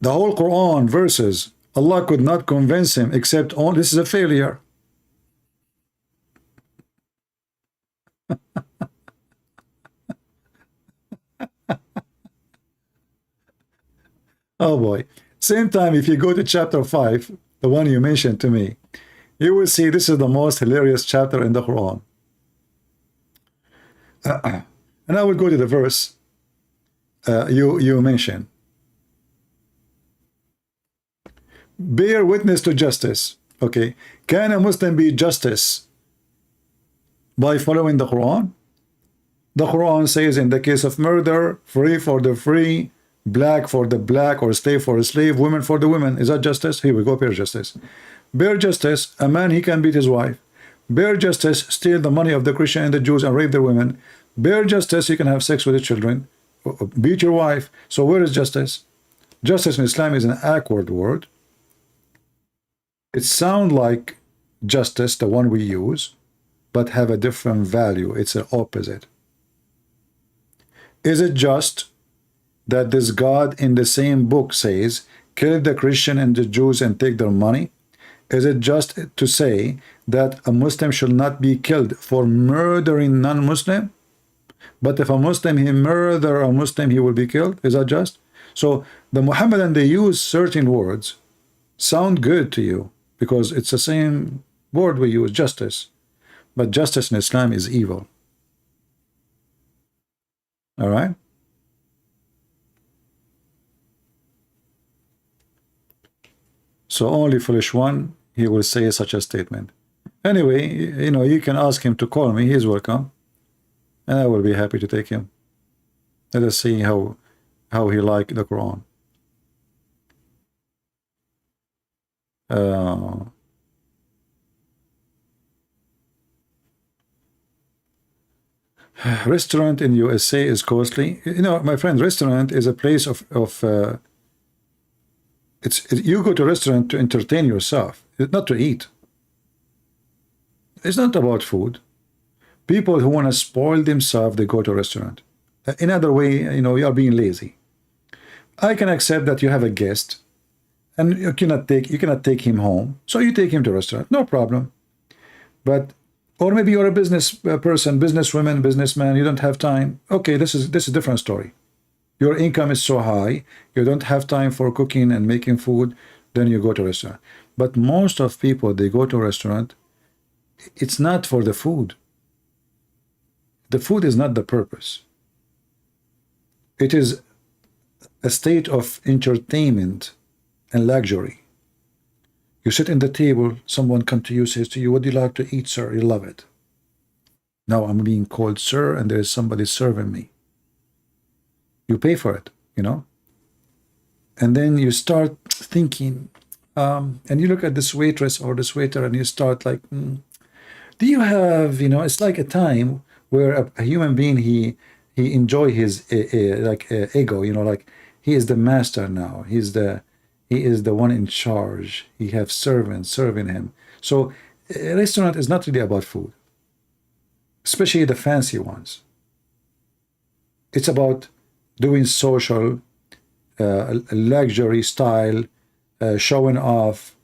The whole Quran verses, Allah could not convince him except all this is a failure. Oh boy. Same time, if you go to chapter 5, the one you mentioned to me, you will see this is the most hilarious chapter in the Quran. And I will go to the verse you mentioned. Bear witness to justice. Okay. Can a Muslim be justice by following the Quran? The Quran says in the case of murder, free for the free, black for the black, or slave for a slave, women for the women. Is that justice? Here we go, bear justice. Bear justice, a man, he can beat his wife. Bear justice, steal the money of the Christian and the Jews and rape their women. Bear justice, you can have sex with the children. Beat your wife. So where is justice? Justice in Islam is an awkward word. It sounds like justice, the one we use, but have a different value. It's an opposite. Is it just that this God in the same book says, kill the Christian and the Jews and take their money? Is it just to say that a Muslim should not be killed for murdering non-Muslim? But if a Muslim, he murder a Muslim, he will be killed? Is that just? So the Muhammadan, they use certain words, sound good to you, because it's the same word we use, justice. But justice in Islam is evil. All right? So only foolish one, he will say such a statement. Anyway, you know, you can ask him to call me. He's welcome. And I will be happy to take him. Let us see how he liked the Quran. Restaurant in USA is costly. You know, my friend, restaurant is a place of you go to a restaurant to entertain yourself, not to eat. It's not about food. People who want to spoil themselves, they go to a restaurant. In other way, you know, you are being lazy. I can accept that you have a guest and you cannot take him home, so you take him to a restaurant, no problem. But or maybe you're a business person, businesswoman, businessman, you don't have time. Okay, this is a different story. Your income is so high, you don't have time for cooking and making food, then you go to a restaurant. But most of people, they go to a restaurant, it's not for the food. The food is not the purpose. It is a state of entertainment and luxury. You sit in the table, someone comes to you, says to you, what do you like to eat, sir? You love it. Now I'm being called sir, and there is somebody serving me. You pay for it, you know? And then you start thinking, and you look at this waitress or this waiter, and you start like, do you have, you know, it's like a time where a human being, he enjoy his ego, you know, like he is the master now. He is the one in charge. He have servants serving him. So a restaurant is not really about food, especially the fancy ones. It's about doing social, luxury style, showing off,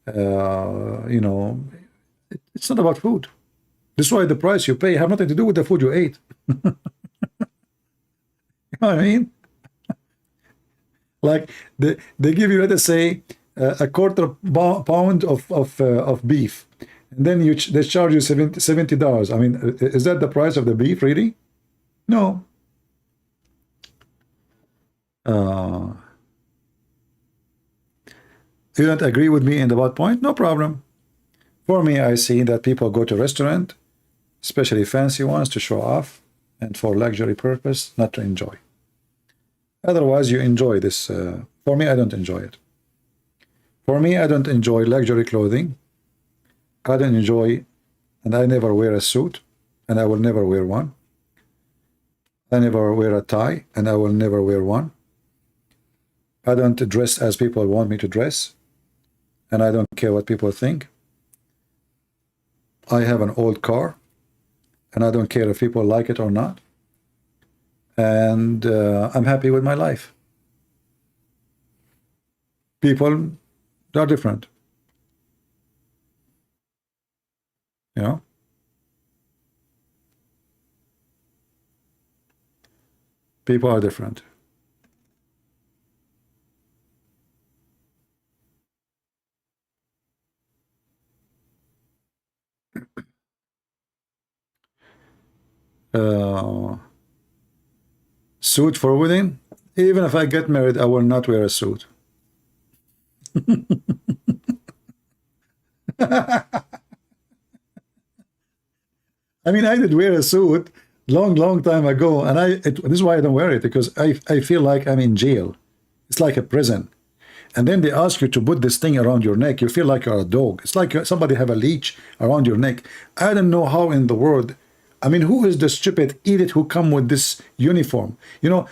you know. It's not about food. This is why the price you pay have nothing to do with the food you ate. You know what I mean? Like they give you, let us say, a quarter pound of beef, and then they charge you $70. I mean, is that the price of the beef, really? No. You don't agree with me in the bad point? No problem. For me, I see that people go to restaurant, especially fancy ones, to show off and for luxury purpose, not to enjoy. Otherwise, you enjoy this. For me, I don't enjoy it. For me, I don't enjoy luxury clothing. I don't enjoy, and I never wear a suit, and I will never wear one. I never wear a tie, and I will never wear one. I don't dress as people want me to dress, and I don't care what people think. I have an old car, and I don't care if people like it or not. And I'm happy with my life. People are different. You know? People are different. Suit for wedding? Even if I get married, I will not wear a suit. I mean, I did wear a suit long time ago, and this is why I don't wear it, because I feel like I'm in jail. It's like a prison. And then they ask you to put this thing around your neck. You feel like you're a dog. It's like somebody have a leash around your neck. I don't know how in the world. I mean, who is the stupid idiot who come with this uniform? You know,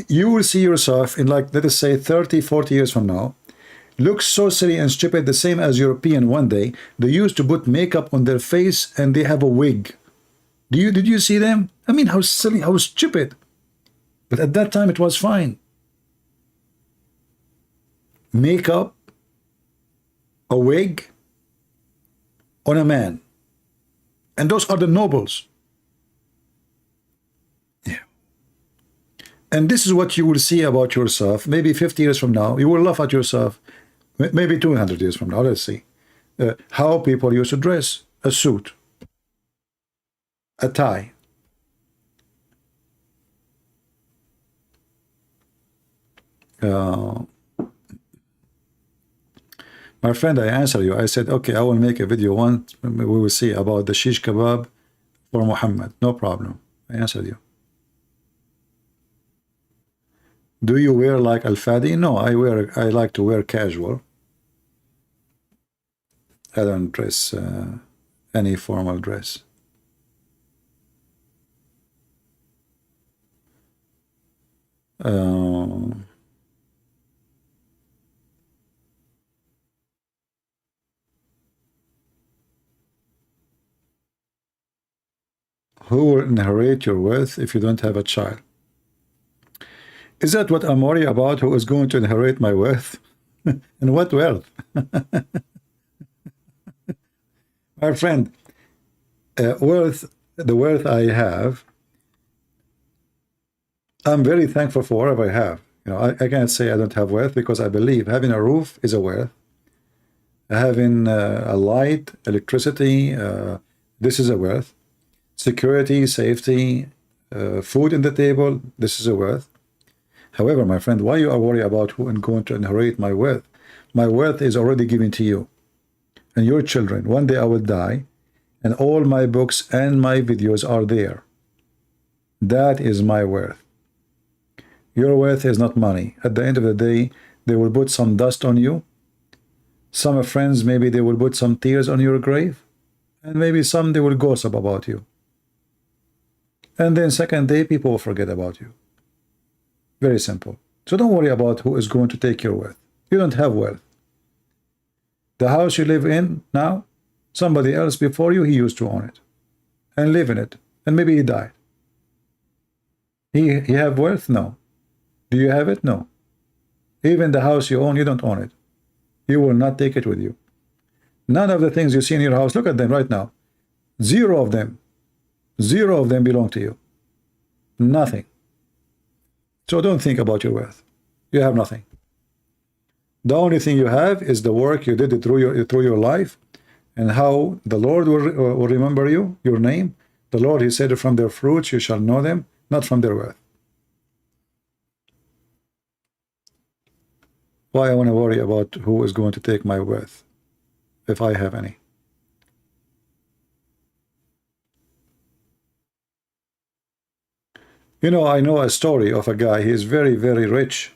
you will see yourself in, like, let us say 30, 40 years from now, look so silly and stupid, the same as European one day. They used to put makeup on their face and they have a wig. Did you see them? I mean, how silly, how stupid. But at that time, it was fine. Makeup, a wig on a man. And those are the nobles. Yeah. And this is what you will see about yourself. Maybe 50 years from now, you will laugh at yourself. Maybe 200 years from now, let's see. How people used to dress. A suit. A tie. My friend, I answer you. I said, okay, I will make a video once. We will see about the shish kebab for Muhammad. No problem. I answered you. Do you wear like Al-Fadi? No, I like to wear casual. I don't dress any formal dress. Who will inherit your wealth if you don't have a child? Is that what I'm worried about? Who is going to inherit my wealth? And what wealth? My friend, wealth, the wealth I have, I'm very thankful for whatever I have. You know, I can't say I don't have wealth, because I believe having a roof is a wealth. Having a light, electricity, this is a wealth. Security, safety, food in the table, this is a wealth. However, my friend, why you are worried about who is going to inherit my wealth? My wealth is already given to you and your children. One day I will die, and all my books and my videos are there. That is my wealth. Your wealth is not money. At the end of the day, they will put some dust on you. Some friends, maybe they will put some tears on your grave, and maybe some they will gossip about you. And then second day, people will forget about you. Very simple. So don't worry about who is going to take your wealth. You don't have wealth. The house you live in now, somebody else before you, he used to own it and live in it. And maybe he died. He have wealth? No. Do you have it? No. Even the house you own, you don't own it. You will not take it with you. None of the things you see in your house, look at them right now. Zero of them belong to you. Nothing. So don't think about your wealth. You have nothing. The only thing you have is the work you did through your life, and how the Lord will remember you, your name. The Lord, he said, from their fruits you shall know them, not from their wealth. Why I want to worry about who is going to take my wealth, if I have any? You know, I know a story of a guy. He is very, very rich,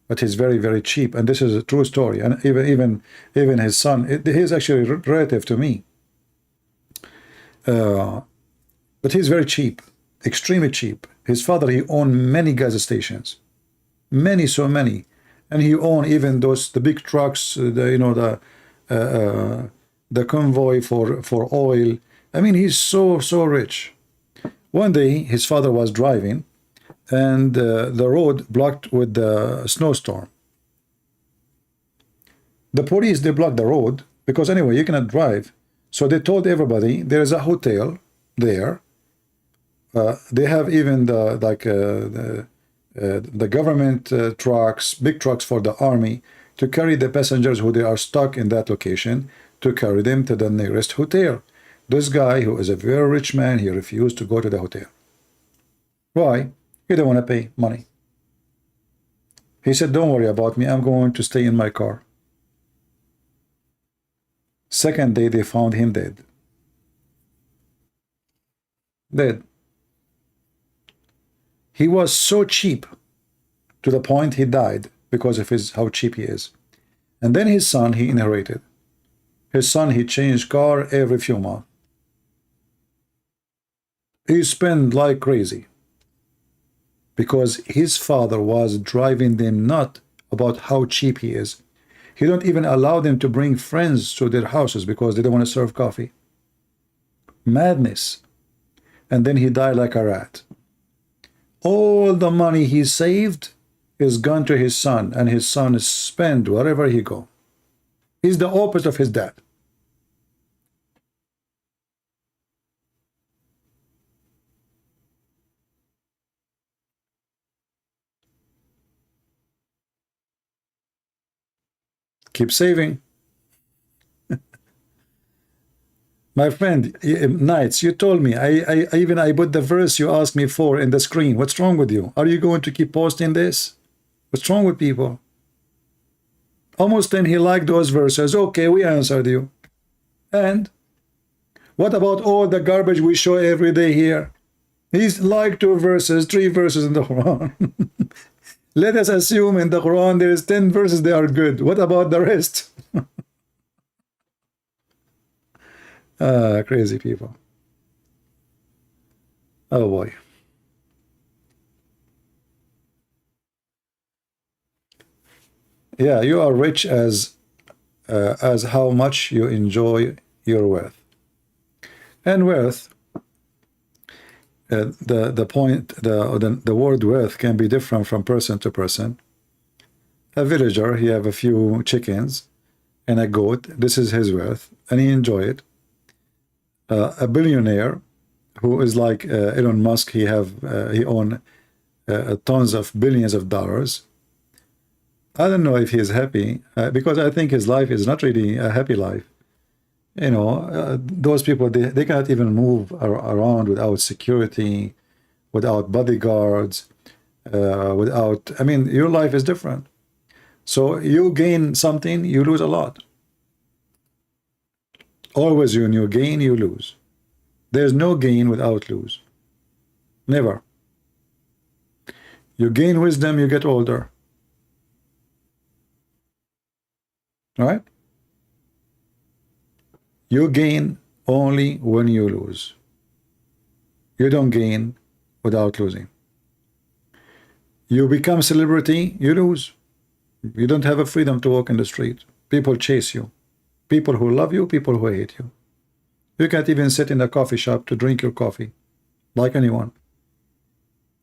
but he's very, very cheap. And this is a true story. And even his son, he's actually relative to me. But he's very cheap, extremely cheap. His father, he owned many gas stations, many, so many, and he owned even the big trucks, the convoy for oil. I mean, he's so rich. One day, his father was driving, and the road blocked with the snowstorm. The police, they blocked the road because anyway, you cannot drive. So they told everybody there is a hotel there. They have even the government trucks, big trucks for the army, to carry the passengers who they are stuck in that location, to carry them to the nearest hotel. This guy, who is a very rich man, he refused to go to the hotel. Why? He didn't want to pay money. He said, don't worry about me, I'm going to stay in my car. Second day, they found him dead. Dead. He was so cheap to the point he died because of how cheap he is. And then his son, he inherited. His son, he changed car every few months. He spent like crazy because his father was driving them nuts about how cheap he is. He don't even allow them to bring friends to their houses because they don't want to serve coffee. Madness. And then he died like a rat. All the money he saved is gone to his son, and his son is spent wherever he go. He's the opposite of his dad. Keep saving. My friend, Knights, you told me, I put the verse you asked me for in the screen. What's wrong with you? Are you going to keep posting this? What's wrong with people? Almost then he liked those verses. Okay, we answered you. And what about all the garbage we show every day here? He's liked 2 verses, 3 verses in the Quran. Let us assume in the Quran there is 10 verses they are good. What about the rest? Crazy people. Oh boy. Yeah, you are rich as how much you enjoy your wealth. And wealth, the word wealth can be different from person to person. A villager, he have a few chickens and a goat. This is his wealth, and he enjoy it. A billionaire who is like Elon Musk, he own tons of billions of dollars. I don't know if he is happy because I think his life is not really a happy life. You know, those people, they cannot even move around without security, without bodyguards, I mean, your life is different. So you gain something, you lose a lot. Always when you gain, you lose. There's no gain without lose. Never. You gain wisdom, you get older. Right? You gain only when you lose. You don't gain without losing. You become celebrity, you lose. You don't have a freedom to walk in the street. People chase you. People who love you, people who hate you. You can't even sit in a coffee shop to drink your coffee like anyone.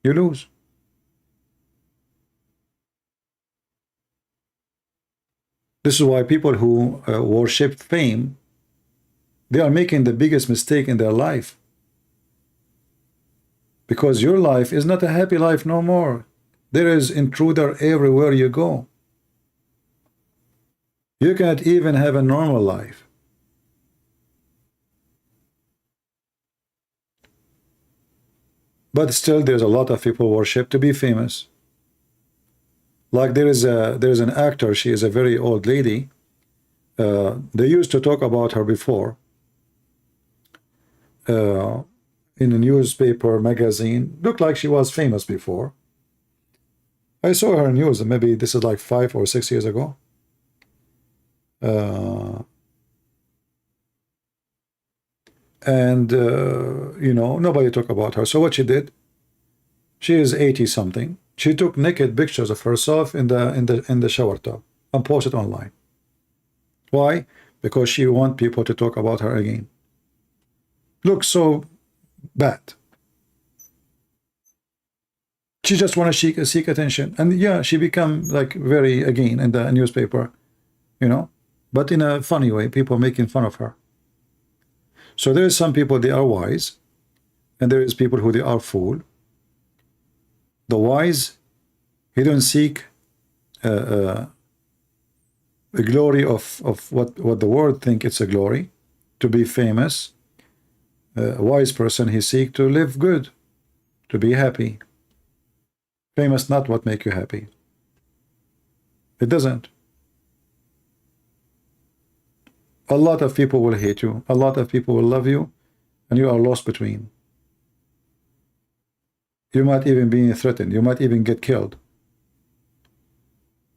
You lose. This is why people who worship fame, they are making the biggest mistake in their life. Because your life is not a happy life no more. There is intruder everywhere you go. You can't even have a normal life. But still there's a lot of people worship to be famous. Like there's an actor, she is a very old lady. They used to talk about her before. in a newspaper, magazine. Looked like she was famous before. I saw her news, maybe this is like 5 or 6 years ago. You know, nobody talked about her. So what she did, she is 80 something. She took naked pictures of herself in the shower tub and posted online. Why? Because she wants people to talk about her again. Looks so bad. She just want to seek attention, and yeah, she become like very again in the newspaper, you know, but in a funny way. People making fun of her. So there is some people, they are wise, and there is people who they are fool. The wise, he don't seek a glory of what the world think it's a glory, to be famous. A wise person, he seek to live good, to be happy. Famous not what make you happy. It doesn't. A lot of people will hate you. A lot of people will love you, and you are lost between. You might even be threatened. You might even get killed.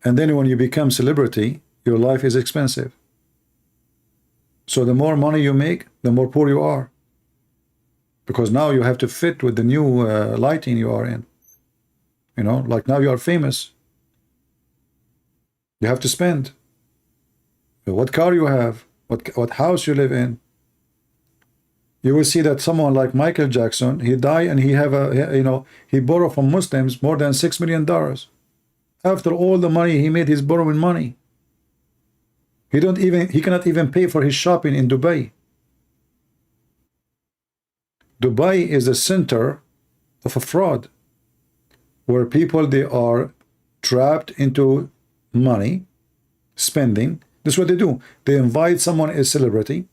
And then when you become celebrity, your life is expensive. So the more money you make, the more poor you are. Because now you have to fit with the new lighting you are in. You know, like now you are famous. You have to spend. What car you have, what house you live in. You will see that someone like Michael Jackson, he died and he have a, you know, he borrowed from Muslims more than $6 million. After all the money he made, he's borrowing money. He cannot even pay for his shopping in Dubai. Dubai is the center of a fraud, where people, they are trapped into money, spending. This is what they do. They invite someone, a celebrity,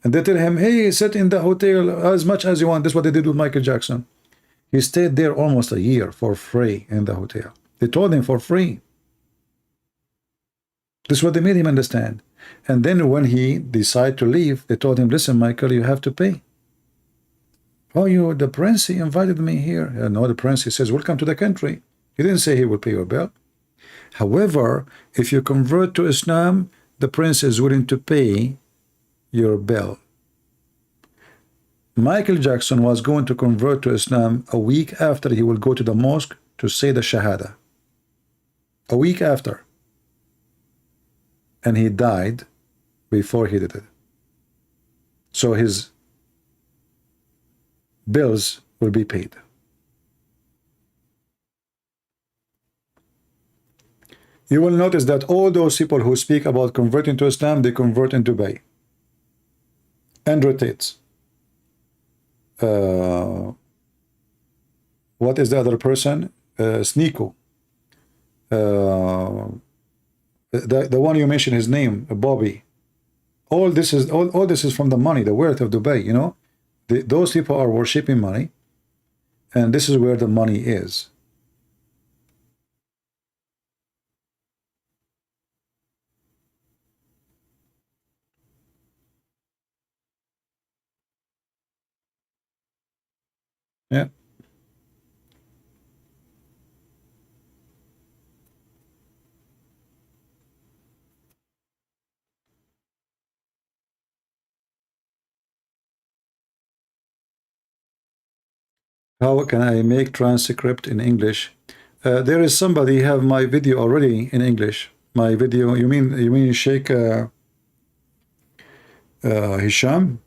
and they tell him, hey, sit in the hotel as much as you want. This is what they did with Michael Jackson. He stayed there almost a year for free in the hotel. They told him for free. This is what they made him understand. And then when he decided to leave, they told him, listen, Michael, you have to pay. Oh, you, the prince, he invited me here. No, the prince, he says, welcome to the country. He didn't say he will pay your bill. However, if you convert to Islam, the prince is willing to pay your bill. Michael Jackson was going to convert to Islam a week after he will go to the mosque to say the Shahada. A week after. And he died before he did it. So his bills will be paid. You will notice that all those people who speak about converting to Islam, they convert in Dubai. Andrew Tate. What is the other person? Sneeko. The one you mentioned his name, Bobby. All this is from the money, the wealth of Dubai, you know. Those people are worshipping money, and this is where the money is. Yeah. How can I make transcript in English? There is somebody have my video already in English. My video. You mean Sheikh Hisham?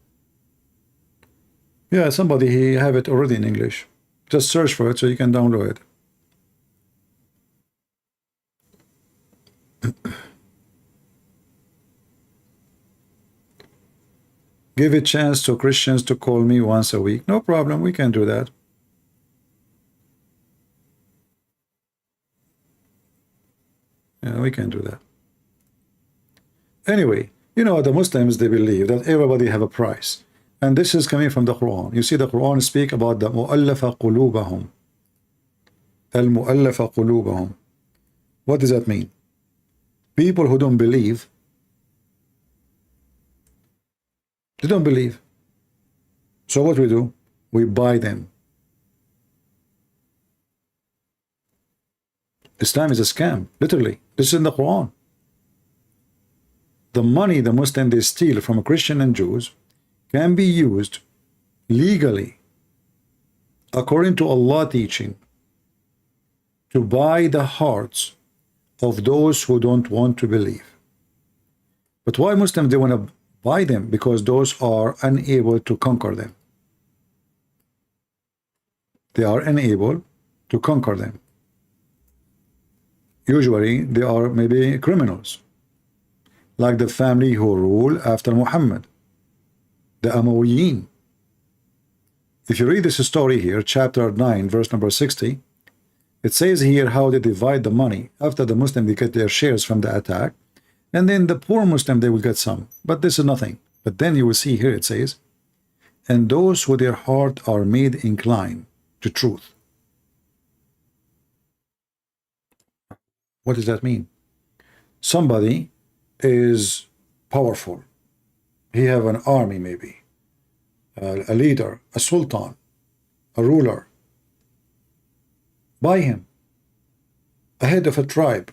Yeah, somebody he have it already in English. Just search for it so you can download it. Give a chance to Christians to call me once a week. No problem, we can do that. Yeah, we can do that. Anyway, you know, the Muslims, they believe that everybody have a price. And this is coming from the Quran. You see, the Quran speak about the mu'allafa qulubahum. Al-mu'allafa qulubahum. What does that mean? People who don't believe, they don't believe. So what we do? We buy them. Islam is a scam, literally. This is in the Quran. The money the Muslims they steal from Christian and Jews can be used legally, according to Allah teaching, to buy the hearts of those who don't want to believe. But why Muslims they want to buy them? Because those are unable to conquer them. They are unable to conquer them. Usually they are maybe criminals, like the family who rule after Muhammad, the Umayyin. If you read this story here, chapter 9, verse number 60, it says here how they divide the money. After the Muslim, they get their shares from the attack, and then the poor Muslim, they will get some. But this is nothing. But then you will see here it says, and those who their heart are made inclined to truth. What does that mean? Somebody is powerful. He have an army maybe, a leader, a sultan, a ruler. Buy him, a head of a tribe.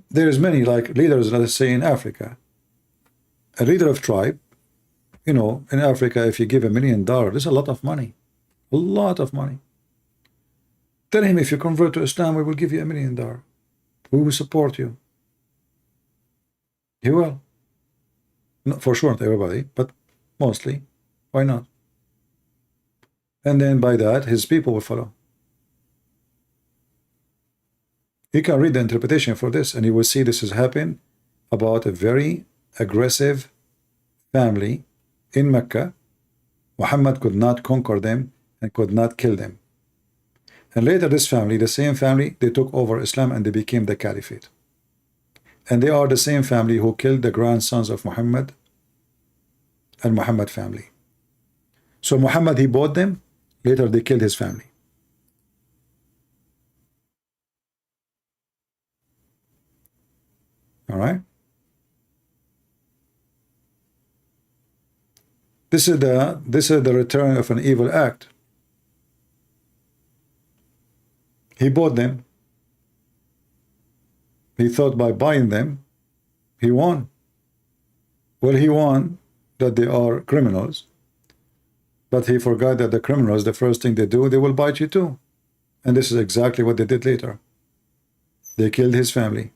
There's many like leaders, let's say in Africa. A leader of tribe, you know, in Africa, if you give $1 million, there's a lot of money. A lot of money. Tell him, if you convert to Islam, we will give you $1 million. We will support you. He will. Not for sure, not everybody, but mostly. Why not? And then by that, his people will follow. You can read the interpretation for this, and you will see this has happened about a very aggressive family in Mecca. Muhammad could not conquer them and could not kill them. And later this family, the same family, they took over Islam and they became the caliphate. And they are the same family who killed the grandsons of Muhammad and Muhammad family. So Muhammad, he bought them, later they killed his family. All right? This is the return of an evil act. He bought them. He thought by buying them, he won. Well, he won that they are criminals, but he forgot that the criminals, the first thing they do, they will bite you too. And this is exactly what they did later. They killed his family.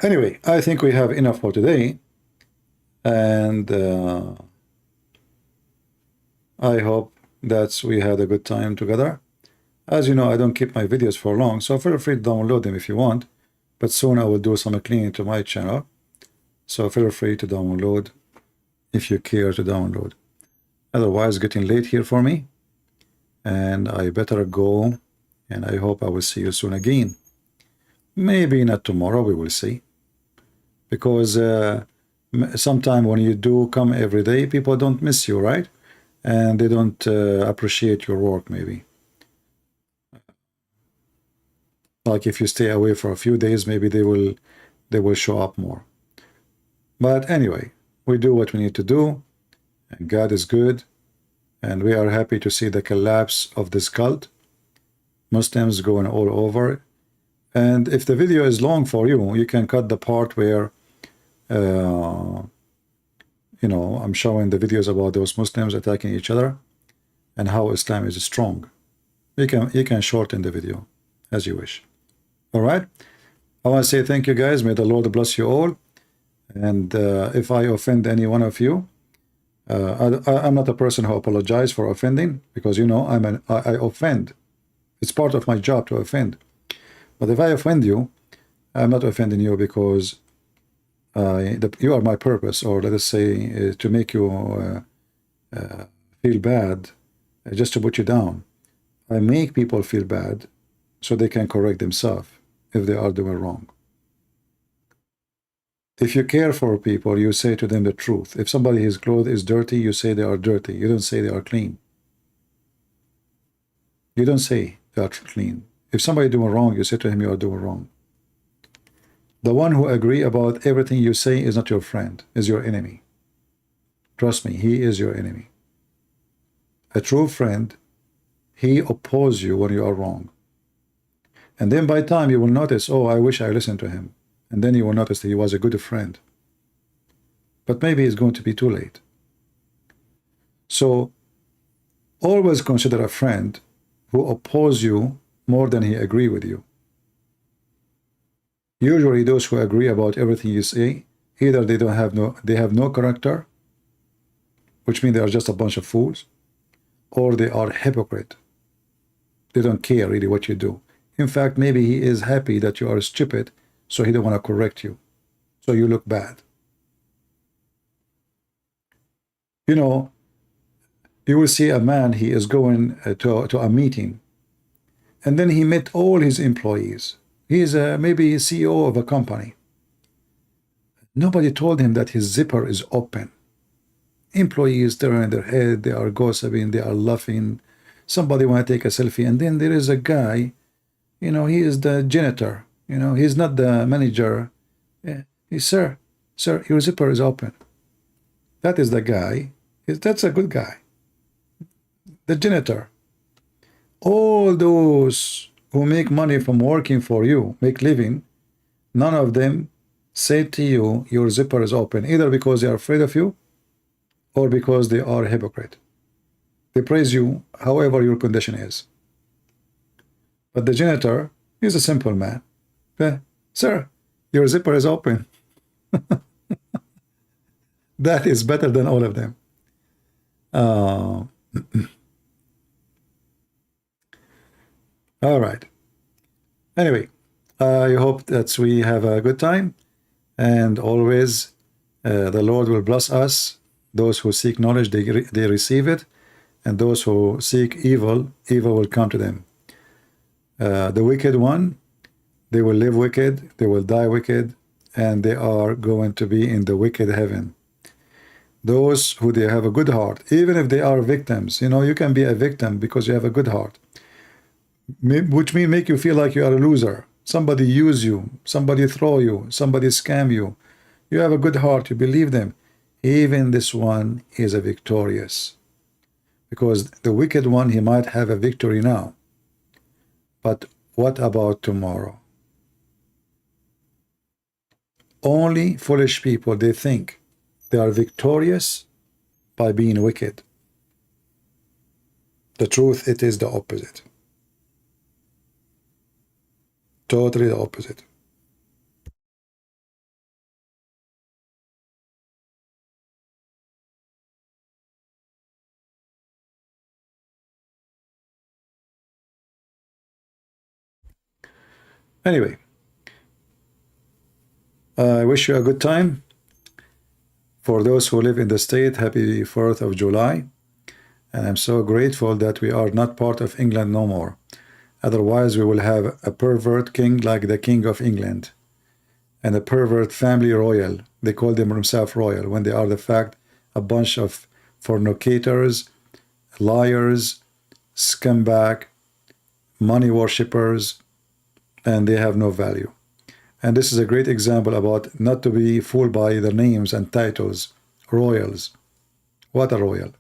Anyway, I think we have enough for today, and I hope that we had a good time together. As you know, I don't keep my videos for long, so feel free to download them if you want, but soon I will do some cleaning to my channel, so feel free to download if you care to download. Otherwise, getting late here for me, and I better go, and I hope I will see you soon again. Maybe not tomorrow, we will see. Because sometime when you do come every day, people don't miss you, right? And they don't appreciate your work, maybe. Like if you stay away for a few days, maybe they will show up more. But anyway, we do what we need to do, and God is good, and we are happy to see the collapse of this cult. Muslims going all over. And if the video is long for you, you can cut the part where, you know, I'm showing the videos about those Muslims attacking each other and how Islam is strong. You can shorten the video as you wish. All right. I want to say thank you, guys. May the Lord bless you all. And if I offend any one of you, I'm not a person who apologizes for offending, because you know I offend. It's part of my job to offend. But if I offend you, I'm not offending you because you are my purpose, or let us say to make you feel bad, just to put you down. I make people feel bad so they can correct themselves if they are doing wrong. If you care for people, you say to them the truth. If somebody's clothes is dirty, you say they are dirty. You don't say they are clean. You don't say they are clean. If somebody doing wrong, you say to him you are doing wrong. The one who agree about everything you say is not your friend, is your enemy. Trust me, he is your enemy. A true friend, he opposes you when you are wrong. And then by time you will notice, oh, I wish I listened to him. And then you will notice that he was a good friend. But maybe it's going to be too late. So always consider a friend who opposes you more than he agree with you. Usually those who agree about everything you say, either they have no character, which means they are just a bunch of fools, or they are hypocrite. They don't care really what you do. In fact, maybe he is happy that you are stupid, so he don't want to correct you. So you look bad. You know, you will see a man, he is going to a meeting, and then he met all his employees. He is maybe a CEO of a company. Nobody told him that his zipper is open. Employees turn their head, they are gossiping, they are laughing. Somebody want to take a selfie, and then there is a guy, you know, he is the janitor. You know, he's not the manager. He's, sir, your zipper is open. That is the guy. That's a good guy. The janitor. All those who make money from working for you, make living, none of them say to you, your zipper is open, either because they are afraid of you or because they are a hypocrite. They praise you however your condition is. But the janitor is a simple man. Sir, your zipper is open. That is better than all of them. All right. Anyway, I hope that we have a good time, and always the Lord will bless us. Those who seek knowledge, they receive it, and those who seek evil, evil will come to them. The wicked one, they will live wicked, they will die wicked, and they are going to be in the wicked heaven. Those who they have a good heart, even if they are victims, you know, you can be a victim because you have a good heart, which means make you feel like you are a loser. Somebody use you, somebody throw you, somebody scam you. You have a good heart, you believe them. Even this one is a victorious. Because the wicked one, he might have a victory now. But what about tomorrow? Only foolish people, they think they are victorious by being wicked. The truth, it is the opposite. Totally the opposite. Anyway, I wish you a good time. For those who live in the state, happy 4th of July. And I'm so grateful that we are not part of England no more. Otherwise, we will have a pervert king like the King of England. And a pervert family royal. They call them themselves royal, when they are the fact a bunch of fornicators, liars, scumbag, money worshippers, and they have no value. And this is a great example about not to be fooled by the names and titles. Royals. What a royal.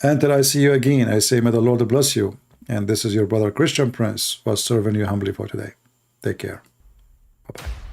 Until I see you again, I say, may the Lord bless you. And this is your brother Christian Prince, was serving you humbly for today. Take care. Bye-bye.